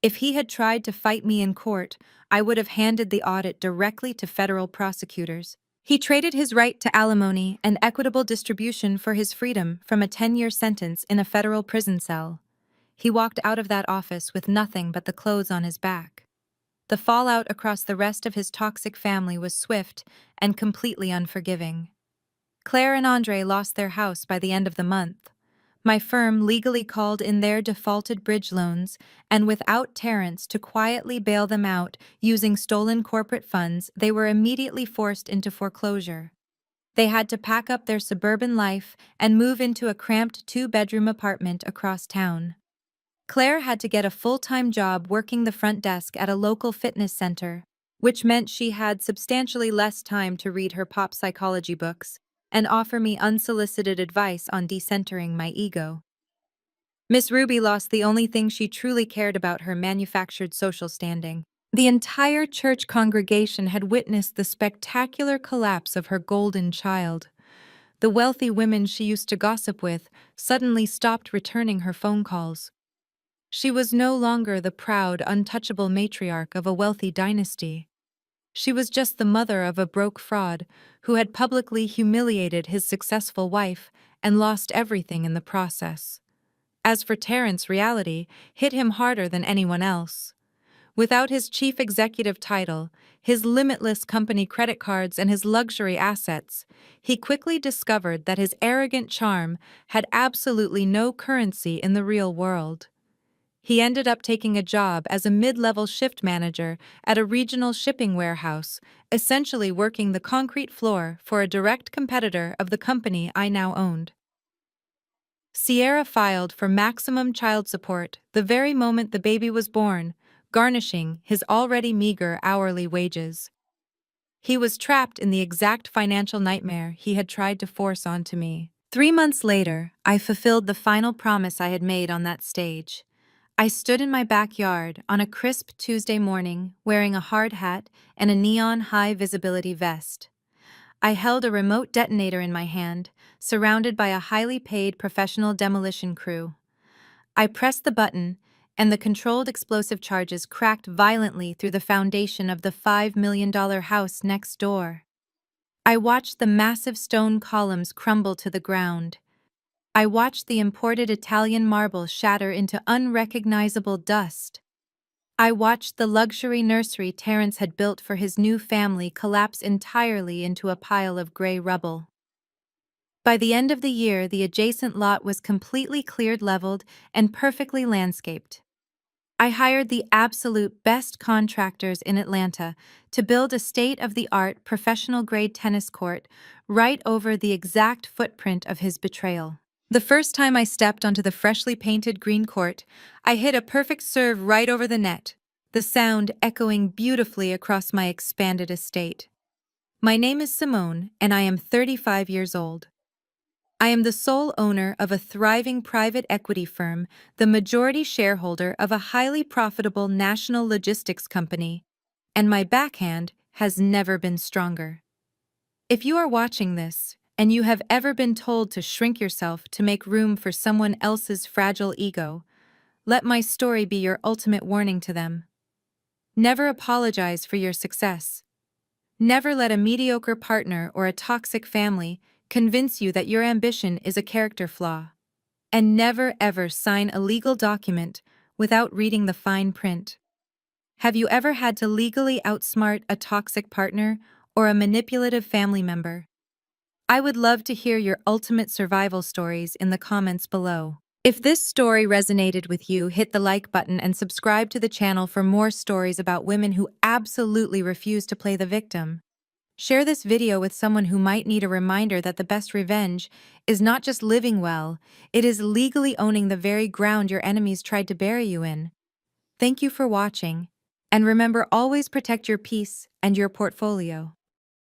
If he had tried to fight me in court, I would have handed the audit directly to federal prosecutors. He traded his right to alimony and equitable distribution for his freedom from a 10-year sentence in a federal prison cell. He walked out of that office with nothing but the clothes on his back. The fallout across the rest of his toxic family was swift and completely unforgiving. Claire and Andre lost their house by the end of the month. My firm legally called in their defaulted bridge loans, and without Terrence to quietly bail them out using stolen corporate funds, they were immediately forced into foreclosure. They had to pack up their suburban life and move into a cramped two-bedroom apartment across town. Claire had to get a full-time job working the front desk at a local fitness center, which meant she had substantially less time to read her pop psychology books and offer me unsolicited advice on decentering my ego. Miss Ruby lost the only thing she truly cared about, her manufactured social standing. The entire church congregation had witnessed the spectacular collapse of her golden child. The wealthy women she used to gossip with suddenly stopped returning her phone calls. She was no longer the proud, untouchable matriarch of a wealthy dynasty. She was just the mother of a broke fraud who had publicly humiliated his successful wife and lost everything in the process. As for Terrence, reality hit him harder than anyone else. Without his chief executive title, his limitless company credit cards, and his luxury assets, he quickly discovered that his arrogant charm had absolutely no currency in the real world. He ended up taking a job as a mid-level shift manager at a regional shipping warehouse, essentially working the concrete floor for a direct competitor of the company I now owned. Sierra filed for maximum child support the very moment the baby was born, garnishing his already meager hourly wages. He was trapped in the exact financial nightmare he had tried to force onto me. 3 months later, I fulfilled the final promise I had made on that stage. I stood in my backyard on a crisp Tuesday morning, wearing a hard hat and a neon high-visibility vest. I held a remote detonator in my hand, surrounded by a highly paid professional demolition crew. I pressed the button, and the controlled explosive charges cracked violently through the foundation of the $5 million house next door. I watched the massive stone columns crumble to the ground. I watched the imported Italian marble shatter into unrecognizable dust. I watched the luxury nursery Terrence had built for his new family collapse entirely into a pile of gray rubble. By the end of the year, the adjacent lot was completely cleared, leveled, and perfectly landscaped. I hired the absolute best contractors in Atlanta to build a state-of-the-art professional-grade tennis court right over the exact footprint of his betrayal. The first time I stepped onto the freshly painted green court, I hit a perfect serve right over the net, the sound echoing beautifully across my expanded estate. My name is Simone, and I am 35 years old. I am the sole owner of a thriving private equity firm, the majority shareholder of a highly profitable national logistics company, and my backhand has never been stronger. If you are watching this, and you have ever been told to shrink yourself to make room for someone else's fragile ego, let my story be your ultimate warning to them. Never apologize for your success. Never let a mediocre partner or a toxic family convince you that your ambition is a character flaw. And never ever sign a legal document without reading the fine print. Have you ever had to legally outsmart a toxic partner or a manipulative family member? I would love to hear your ultimate survival stories in the comments below. If this story resonated with you, hit the like button and subscribe to the channel for more stories about women who absolutely refuse to play the victim. Share this video with someone who might need a reminder that the best revenge is not just living well, it is legally owning the very ground your enemies tried to bury you in. Thank you for watching, and remember, always protect your peace and your portfolio.